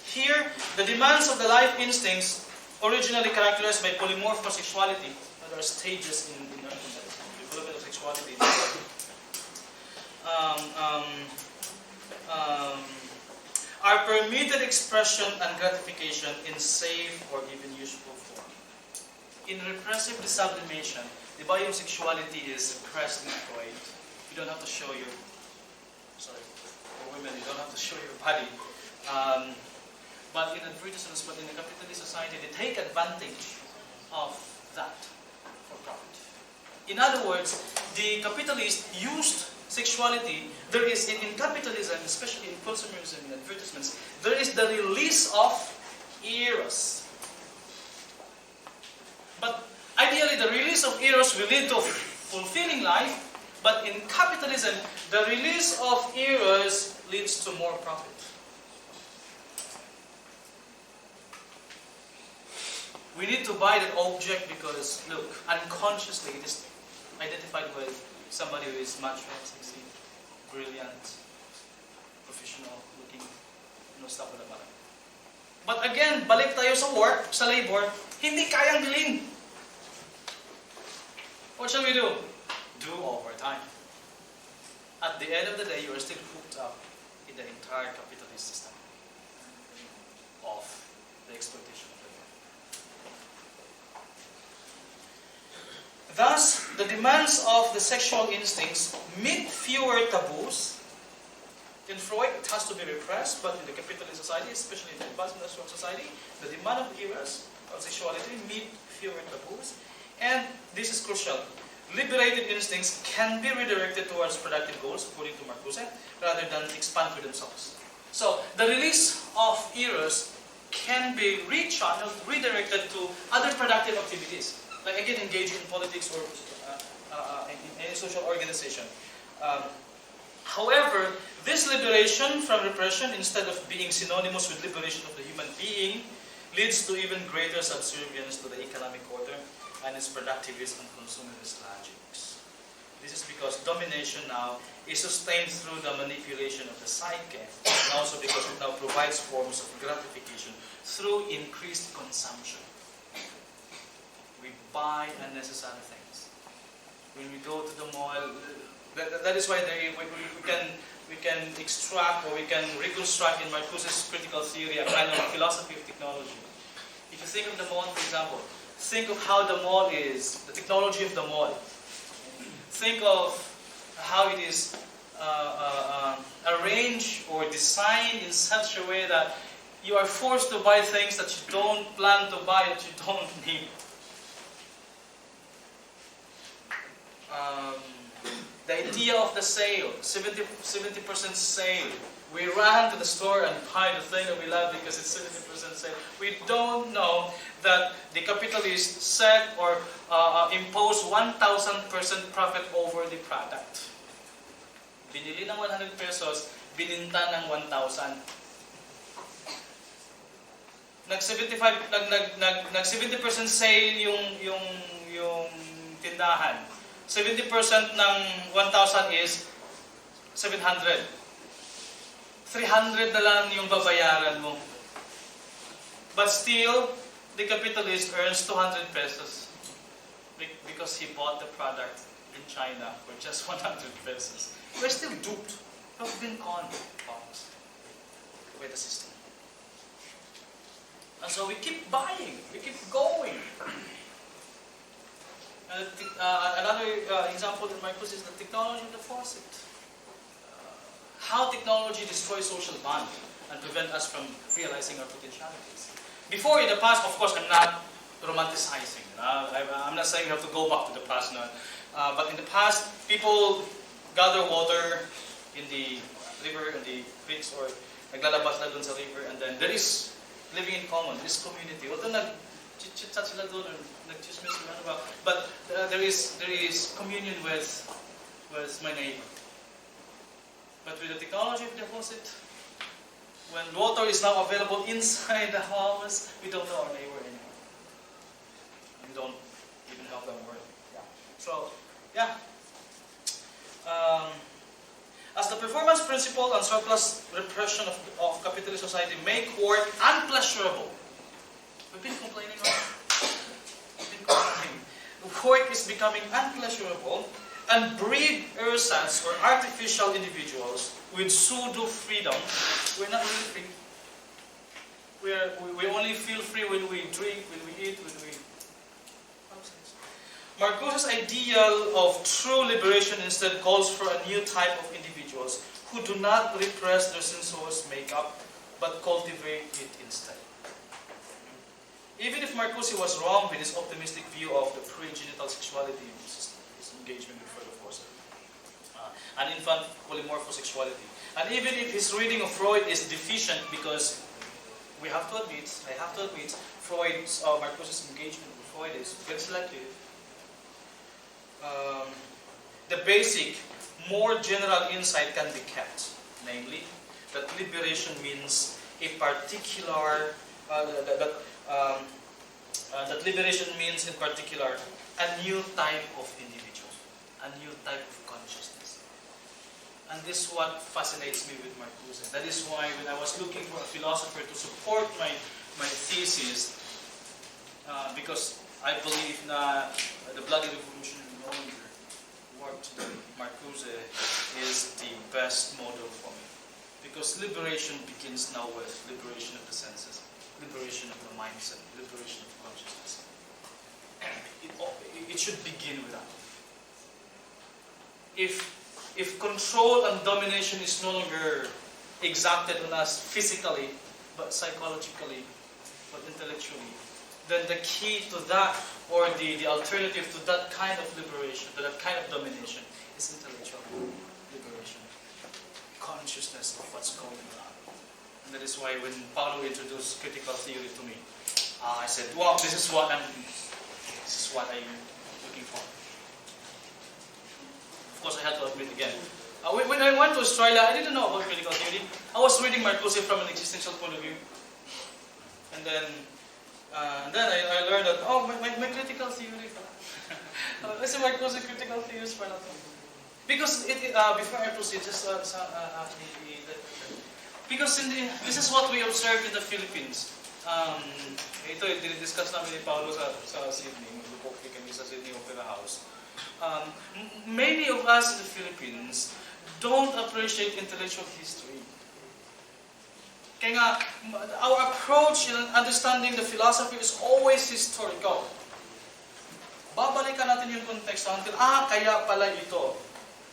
Here, the demands of the life instincts, originally characterized by polymorphous sexuality, there are stages in the development of sexuality, are permitted expression and gratification in safe or even useful form. In repressive desublimation, the bio sexuality is suppressed in Freud. You don't have to show your, for women, you don't have to show your body. But in advertisements, but in the capitalist society, they take advantage of that for profit. In other words, the capitalists used sexuality. There is, in capitalism, especially in consumerism, in advertisements, there is the release of eros. But ideally, the release of eros will lead to fulfilling life, but in capitalism, the release of eros leads to more profit. We need to buy that object because, look, unconsciously it is identified with somebody who is much more sexy, brilliant, professional looking, stuff like that. But again, balik tayo sa work, sa labor, hindi kayang bilhin. What shall we do? Do overtime. At the end of the day, you are still hooked up in the entire capitalist system of the exploitation of labor. Thus, the demands of the sexual instincts meet fewer taboos. In Freud, it has to be repressed, but in the capitalist society, especially in the advanced industrial society, the demand of eros, of sexuality, meet fewer taboos. And this is crucial. Liberated instincts can be redirected towards productive goals, according to Marcuse, rather than expand for themselves. So, the release of eros can be rechanneled, redirected to other productive activities. Like again, engage in politics or in any social organization. However, this liberation from repression, instead of being synonymous with liberation of the human being, leads to even greater subservience to the economic order and its productivist and consumerist logics. This is because domination now is sustained through the manipulation of the psyche, and also because it now provides forms of gratification through increased consumption. We buy unnecessary things. When we go to the mall, that is why we can extract or we can reconstruct in Marcuse's critical theory a kind of philosophy of technology. If you think of the mall, for example, think of how the mall is, the technology of the mall. Think of how it is arranged or designed in such a way that you are forced to buy things that you don't plan to buy, that you don't need. The idea of the sale, 70% sale. We run to the store and buy the thing that we love because it's 70% sale. We don't know that the capitalists set or impose 1,000% profit over the product. Binili ng 100 pesos, bininta ng 1,000. Nag-70% sale yung tindahan. 70% ng 1,000 is 700. 300 na lang yung babayaran mo. But still, the capitalist earns 200 pesos because he bought the product in China for just 100 pesos. We're still duped. We've been conned by the system. And so we keep buying, we keep going. Another example in Marcuse is the technology deficit. How technology destroys social bond and prevent us from realizing our potentialities. Before, in the past, of course, I'm not romanticizing. I'm not saying you have to go back to the past now. But in the past, people gather water in the river, in the creeks, or naglalabas na dun sa river, and then there is living in common, there is community. Although nag-chit-chat sila dun, or nag-chismis sila, but there is communion with my neighbor. But with the technology of deposit, when water is now available inside the house, we don't know our neighbor anymore. We don't even have them word. So, yeah. As the performance principle and surplus repression of capitalist society make work unpleasurable. We've been complaining about it. We've been complaining. Work is becoming unpleasurable and breed ersatz or artificial individuals with pseudo-freedom. We're not really free. We only feel free when we drink, when we eat, when we... Marcuse's ideal of true liberation instead calls for a new type of individuals who do not repress their sensuous makeup, but cultivate it instead. Even if Marcuse was wrong with his optimistic view of the pre-genital sexuality, his engagement with Freud, of course, and infant polymorphosexuality, and even if his reading of Freud is deficient, because I have to admit, Marcuse's engagement with Freud is very selective. The basic, more general insight can be kept, namely that liberation means a particular, that liberation means in particular a new type of individual, a new type of consciousness. And this is what fascinates me with Marcuse. That is why when I was looking for a philosopher to support my thesis, because I believe that the bloody revolution no longer worked, Marcuse is the best model for me. Because liberation begins now with liberation of the senses, liberation of the mindset, liberation of consciousness. It should begin with that. If control and domination is no longer exacted on us physically, but psychologically, but intellectually, then the key to that, or the alternative to that kind of liberation, to that kind of domination, is intellectual liberation. Consciousness of what's going on. And that is why when Paulo introduced critical theory to me, I said, wow, this is what I'm looking for. Of course, I had to admit again. When I went to Australia, I didn't know about critical theory. I was reading Marcuse from an existential point of view. And then I learned that, my critical theory. I said, Marcuse, critical theory is for nothing. Because before I proceed, because this is what we observe in the Philippines. Ito, dinidiscuss namin ni Paulo sa Sydney. Magpupokli kami sa Sydney Opera House. Many of us in the Philippines don't appreciate intellectual history. Kaya nga, our approach in understanding the philosophy is always historical. babalikan natin yung context until, kaya pala ito.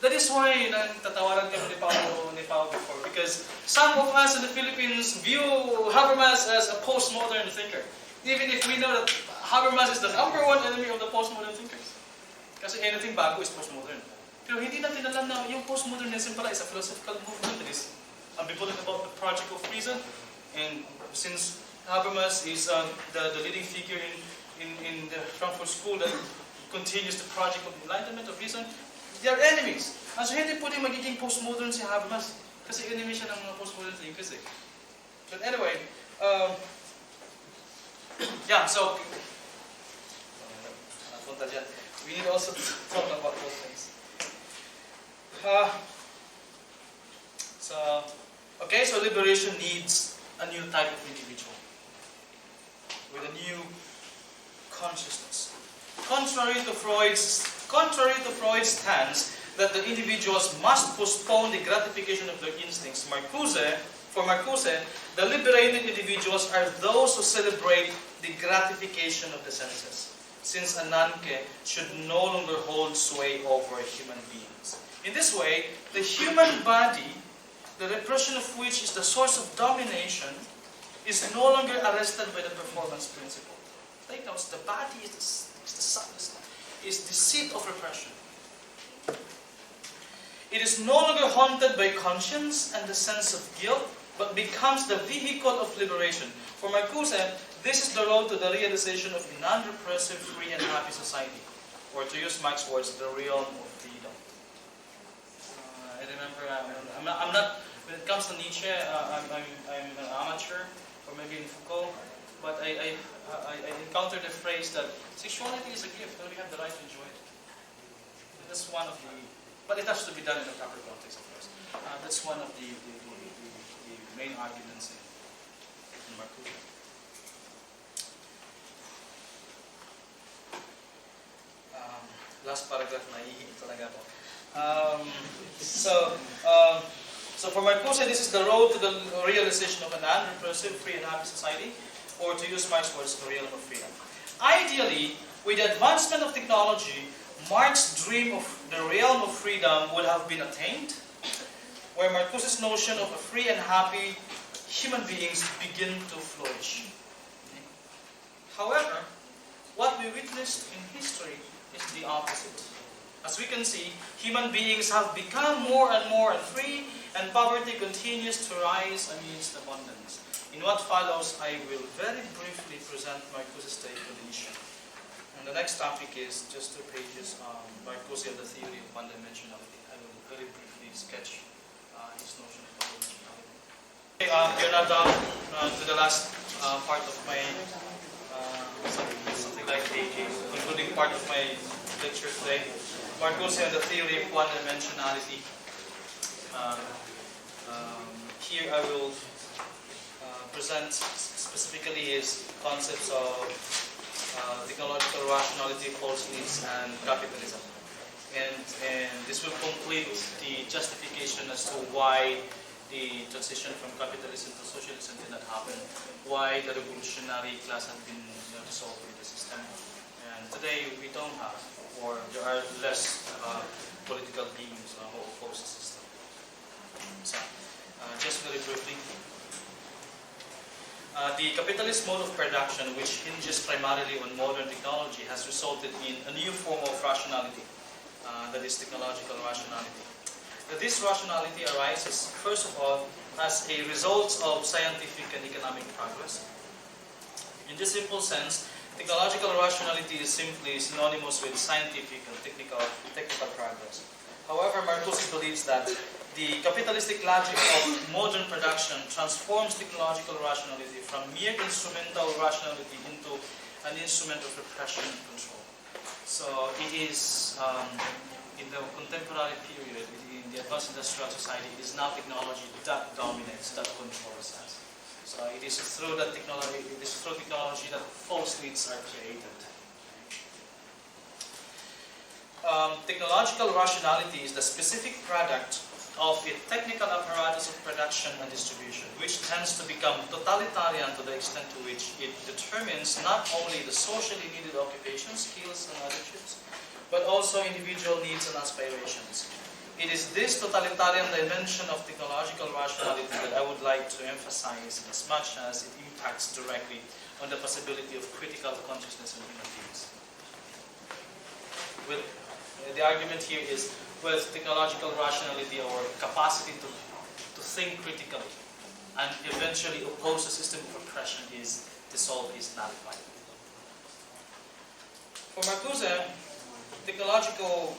That is why tatawaran kami ni Pao before, because some of us in the Philippines view Habermas as a postmodern thinker. Even if we know that Habermas is the number one enemy of the postmodern thinkers. Kasi anything bago is postmodern. Pero hindi natin alam na yung postmodernism pala is a philosophical movement that is ambivalent about the project of reason. And since Habermas is the leading figure in the Frankfurt school that continues the project of Enlightenment of reason, they are enemies. And so hindi pwedeng magiging postmodern si Habermas kasi enemy siya ng mga postmodern thinkers eh. But anyway, yeah, so we need also to talk about those things. So liberation needs a new type of individual with a new consciousness. Contrary to Freud's stance that the individuals must postpone the gratification of their instincts, for Marcuse, the liberated individuals are those who celebrate the gratification of the senses, since Ananke should no longer hold sway over human beings. In this way, the human body, the repression of which is the source of domination, is no longer arrested by the performance principle. Take note, the body is the seat of repression. It is no longer haunted by conscience and the sense of guilt, but becomes the vehicle of liberation. For Marcuse, this is the road to the realization of a non-repressive, free, and happy society. Or to use Marx's words, the realm of freedom. I remember, I'm not, when it comes to Nietzsche, I'm an amateur, or maybe in Foucault, but I encountered the phrase that sexuality is a gift, and we have the right to enjoy it. And that's one of the, but it has to be done in a proper context, of course. That's one of the main arguments in Marcuse. Last paragraph, naiihig talaga ako. So for Marcuse, this is the road to the realization of a non-repressive, free and happy society, or to use Marx's words, the realm of freedom. Ideally, with the advancement of technology, Marx's dream of the realm of freedom would have been attained, where Marcuse's notion of a free and happy human beings begin to flourish. However, what we witnessed in history is the opposite. As we can see, human beings have become more and more free, and poverty continues to rise amidst abundance. In what follows, I will very briefly present Marcuse's take on the issue. And the next topic is just 2 pages on Marcuse and the theory of one-dimensionality. I will very briefly sketch his notion of one-dimensionality. Okay, we're now down to the last part of my, something like the concluding part of my lecture today. Marcuse and the theory of one-dimensionality. Here I will present specifically his concepts of technological rationality, false needs, and capitalism. And this will complete the justification as to why the transition from capitalism to socialism did not happen, why the revolutionary class had been dissolved in the system. And today we don't have, or there are less political beings who oppose the system. So, just very briefly, the capitalist mode of production, which hinges primarily on modern technology, has resulted in a new form of rationality, that is technological rationality. This rationality arises, first of all, as a result of scientific and economic progress. In this simple sense, technological rationality is simply synonymous with scientific and technical progress. However, Marcuse believes that the capitalistic logic of modern production transforms technological rationality from mere instrumental rationality into an instrument of repression and control. So it is, in the contemporary period, in the advanced industrial society, it is now technology that dominates, that controls us. So it is through that technology that false needs are created. Technological rationality is the specific product of a technical apparatus of production and distribution, which tends to become totalitarian to the extent to which it determines not only the socially needed occupations, skills, and attitudes, but also individual needs and aspirations. It is this totalitarian dimension of technological rationality that I would like to emphasize as much as it impacts directly on the possibility of critical consciousness in human beings. The argument here is with technological rationality or capacity to think critically and eventually oppose the system of oppression is dissolved, is nullified. For Marcuse, technological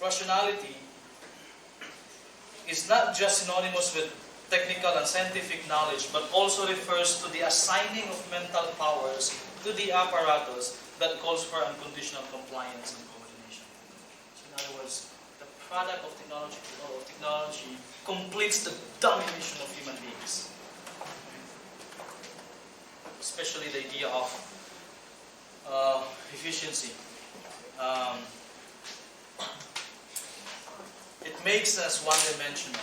rationality is not just synonymous with technical and scientific knowledge, but also refers to the assigning of mental powers to the apparatus that calls for unconditional compliance and coordination. So in other words, the product of technology completes the domination of human beings. Especially the idea of efficiency. It makes us one-dimensional.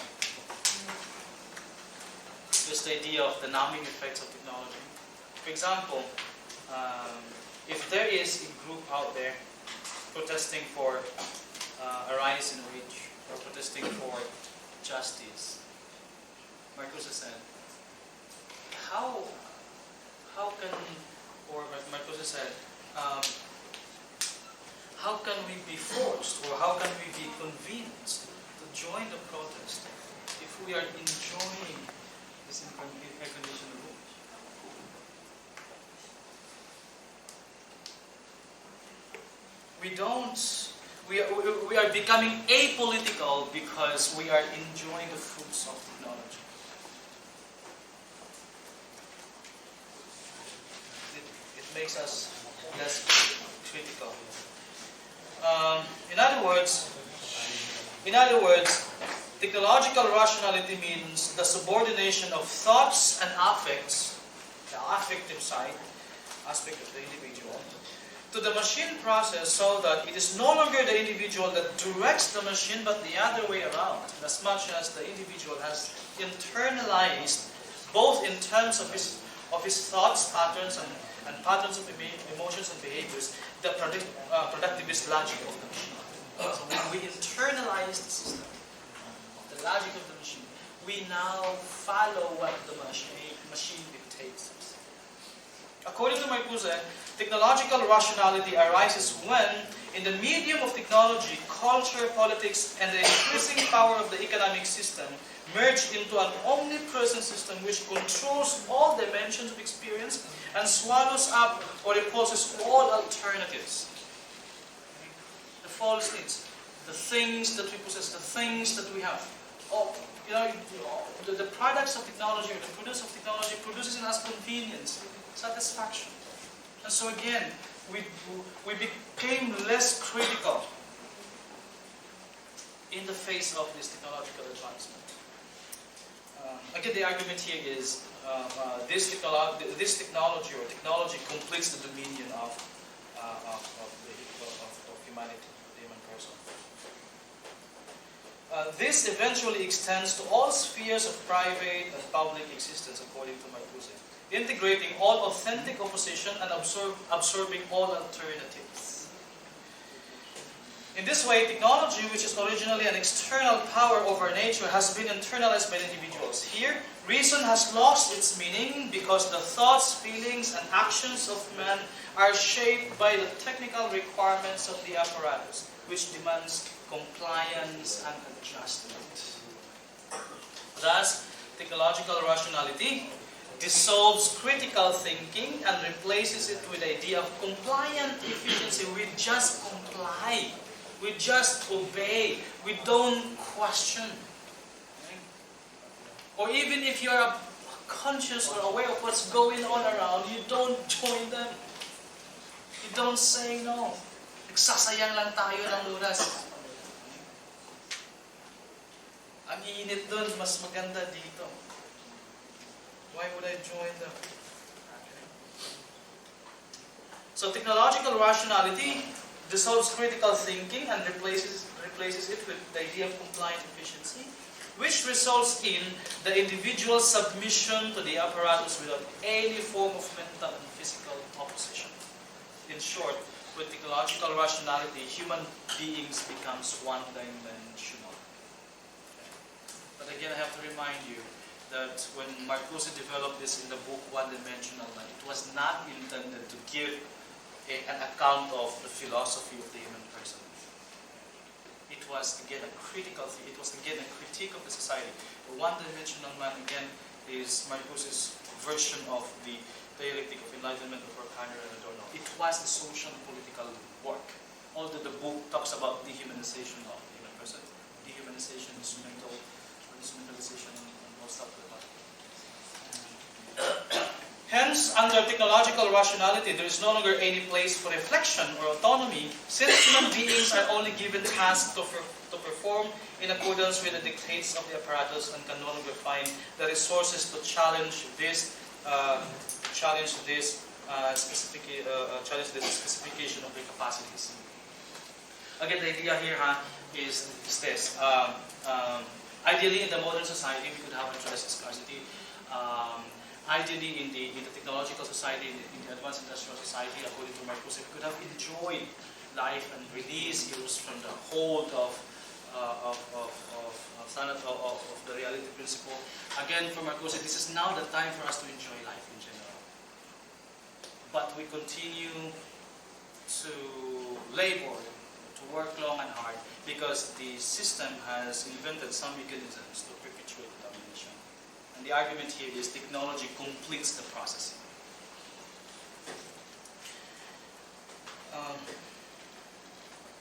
Just the idea of the numbing effects of technology. For example, if there is a group out there protesting for a rise in wage or protesting for justice, Marcuse said, how can, or Marcuse said, how can we be forced or how can we be convinced to join the protest if we are enjoying this unconditional rule? We are becoming apolitical because we are enjoying the fruits of technology. It makes us less critical. In other words, technological rationality means the subordination of thoughts and affects, the affective side, aspect of the individual, to the machine process so that it is no longer the individual that directs the machine but the other way around, as much as the individual has internalized, both in terms of his thoughts, patterns, and patterns of emotions and behaviors, the productivist logic of the machine. So when we internalize the system, the logic of the machine, we now follow what the machine dictates us. According to Marcuse, technological rationality arises when, in the medium of technology, culture, politics, and the increasing power of the economic system merge into an omnipresent system which controls all dimensions of experience and swallows up or repulses all alternatives. The false needs, the things that we possess, the things that we have. The products of technology or the produce of technology produces in us convenience, satisfaction. And so again, we became less critical in the face of this technological advancement. Again, the argument here is this technology or technology completes the dominion of humanity, the human person. This eventually extends to all spheres of private and public existence, according to Marcuse, integrating all authentic opposition and absorbing all alternatives. In this way, technology, which is originally an external power over nature, has been internalized by individuals. Here, reason has lost its meaning because the thoughts, feelings, and actions of man are shaped by the technical requirements of the apparatus, which demands compliance and adjustment. Thus, technological rationality dissolves critical thinking and replaces it with the idea of compliant efficiency. We just comply. We just obey. We don't question. Okay? Or even if you're conscious or aware of what's going on around, you don't join them. You don't say no. Nagsasayang lang tayo ng oras. Ang init dun, mas maganda dito. Why would I join them? Okay. So technological rationality dissolves critical thinking and replaces it with the idea of compliant efficiency, which results in the individual's submission to the apparatus without any form of mental and physical opposition. In short, with technological rationality, human beings becomes one-dimensional. But again, I have to remind you that when Marcuse developed this in the book One-Dimensional Man, it was not intended to give an account of the philosophy of the human person. It was again a critical thing. It was again a critique of the society. The One-Dimensional Man again is Marcuse's version of the Dialectic of Enlightenment of Horkheimer and Adorno. It was a social and political work. Although the book talks about dehumanization of the human person, dehumanization, instrumentalization, and all stuff like that. Hence, under technological rationality, there is no longer any place for reflection or autonomy, since human beings are only given tasks to perform in accordance with the dictates of the apparatus and can no longer find the resources to challenge this specification of their capacities. Again, the idea here is this. Ideally, in the modern society, we could have interest scarcity. Ideally, in the technological society, in the advanced industrial society, according to Marcuse, we could have enjoyed life and released from the hold of the reality principle. Again, for Marcuse, this is now the time for us to enjoy life in general. But we continue to labor, to work long and hard, because the system has invented some mechanisms to perpetuate domination. And the argument here is technology completes the process.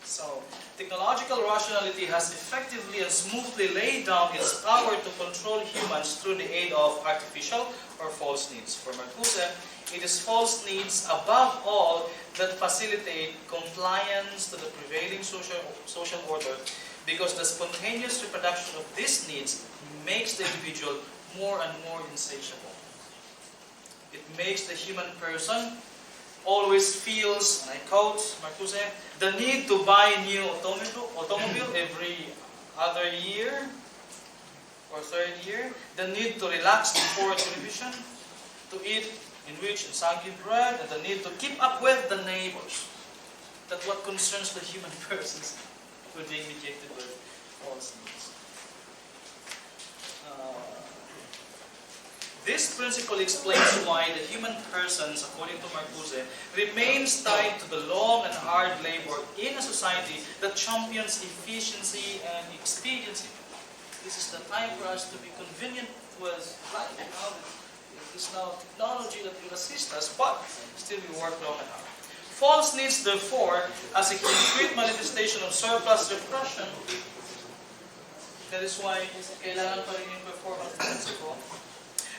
So, technological rationality has effectively and smoothly laid down its power to control humans through the aid of artificial or false needs. For Marcuse, it is false needs above all that facilitate compliance to the prevailing social order, because the spontaneous reproduction of these needs makes the individual more and more insatiable. It makes the human person always feels, and I quote Marcuse, the need to buy a new automobile every other year or third year, the need to relax before television, to eat enriched and soggy bread, and the need to keep up with the neighbors. That's what concerns the human persons who are being mediated with false needs. This principle explains why the human persons, according to Marcuse, remains tied to the long and hard labor in a society that champions efficiency and expediency. This is the time for us to be convenient with life. There's now technology that will assist us, but still we work long and hard. False needs, therefore, as a concrete manifestation of surplus repression, that is why kailangan pa rin yung performance principle,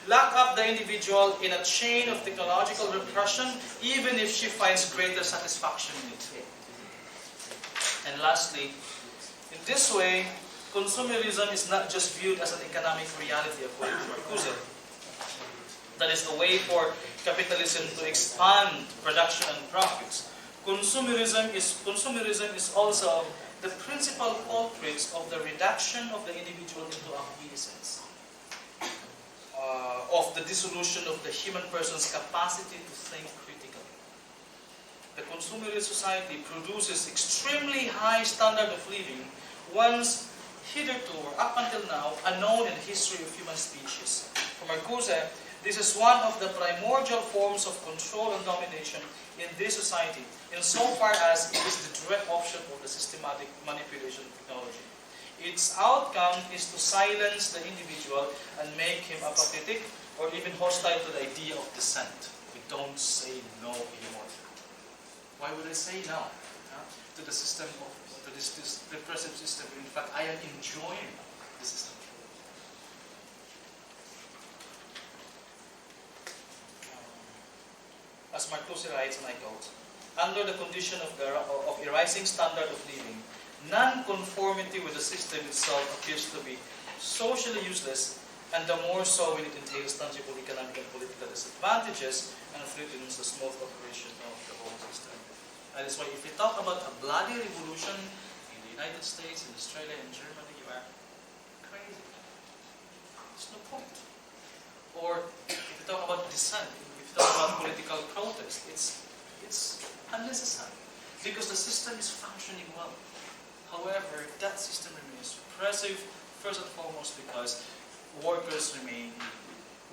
lock up the individual in a chain of technological repression, even if she finds greater satisfaction in it. And lastly, in this way, consumerism is not just viewed as an economic reality, according to Marcuse. That is the way for capitalism to expand production and profits. Consumerism is also the principal culprit of the reduction of the individual into acquiescence, of the dissolution of the human person's capacity to think critically. The consumerist society produces extremely high standard of living, once hitherto or up until now unknown in the history of human species. For Marcuse, this is one of the primordial forms of control and domination in this society, insofar as it is the direct option of the systematic manipulation of technology. Its outcome is to silence the individual and make him apathetic or even hostile to the idea of dissent. We don't say no anymore. Why would I say no to the system to this repressive system? In fact, I am enjoying the system. As Marcuse writes, and I quote, under the condition of a rising standard of living, non-conformity with the system itself appears to be socially useless, and the more so when it entails tangible economic and political disadvantages and threatens the smooth operation of the whole system. That is why if we talk about a bloody revolution in the United States, in Australia, in Germany, you are crazy. There's no point. Or if you talk about dissent, if you talk about political protest, it's unnecessary because the system is functioning well. However, that system remains oppressive, first and foremost because workers remain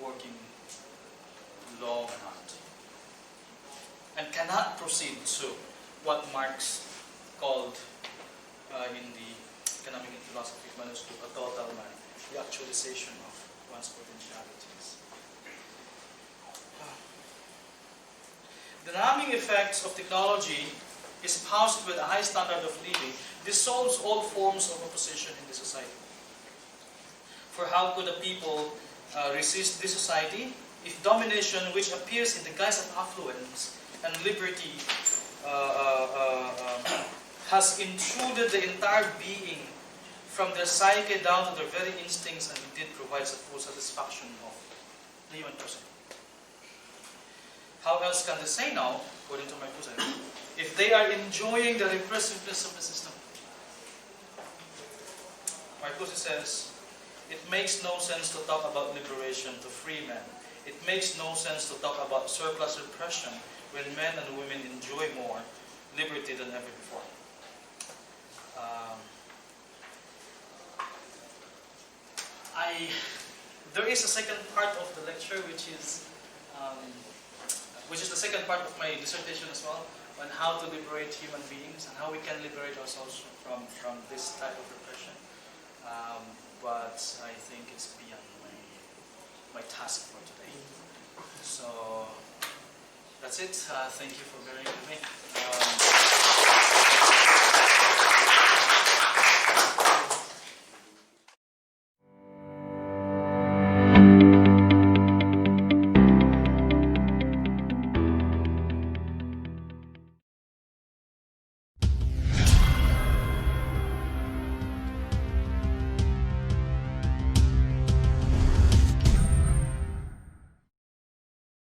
working long and hard and cannot proceed to what Marx called in the economic and philosophy manuscript a total man, the actualization of one's potentialities. The numbing effects of technology espoused with a high standard of living dissolves all forms of opposition in the society. For how could a people resist this society if domination, which appears in the guise of affluence and liberty, has intruded the entire being from their psyche down to their very instincts and indeed provides a full satisfaction of the human person? How else can they say now, according to Marcuse, if they are enjoying the repressiveness of the system? Marcuse says, it makes no sense to talk about liberation to free men. It makes no sense to talk about surplus repression when men and women enjoy more liberty than ever before. There is a second part of the lecture which is the second part of my dissertation as well, on how to liberate human beings and how we can liberate ourselves from this type of repression. But I think it's beyond my task for today. So that's it. Thank you for bearing with me.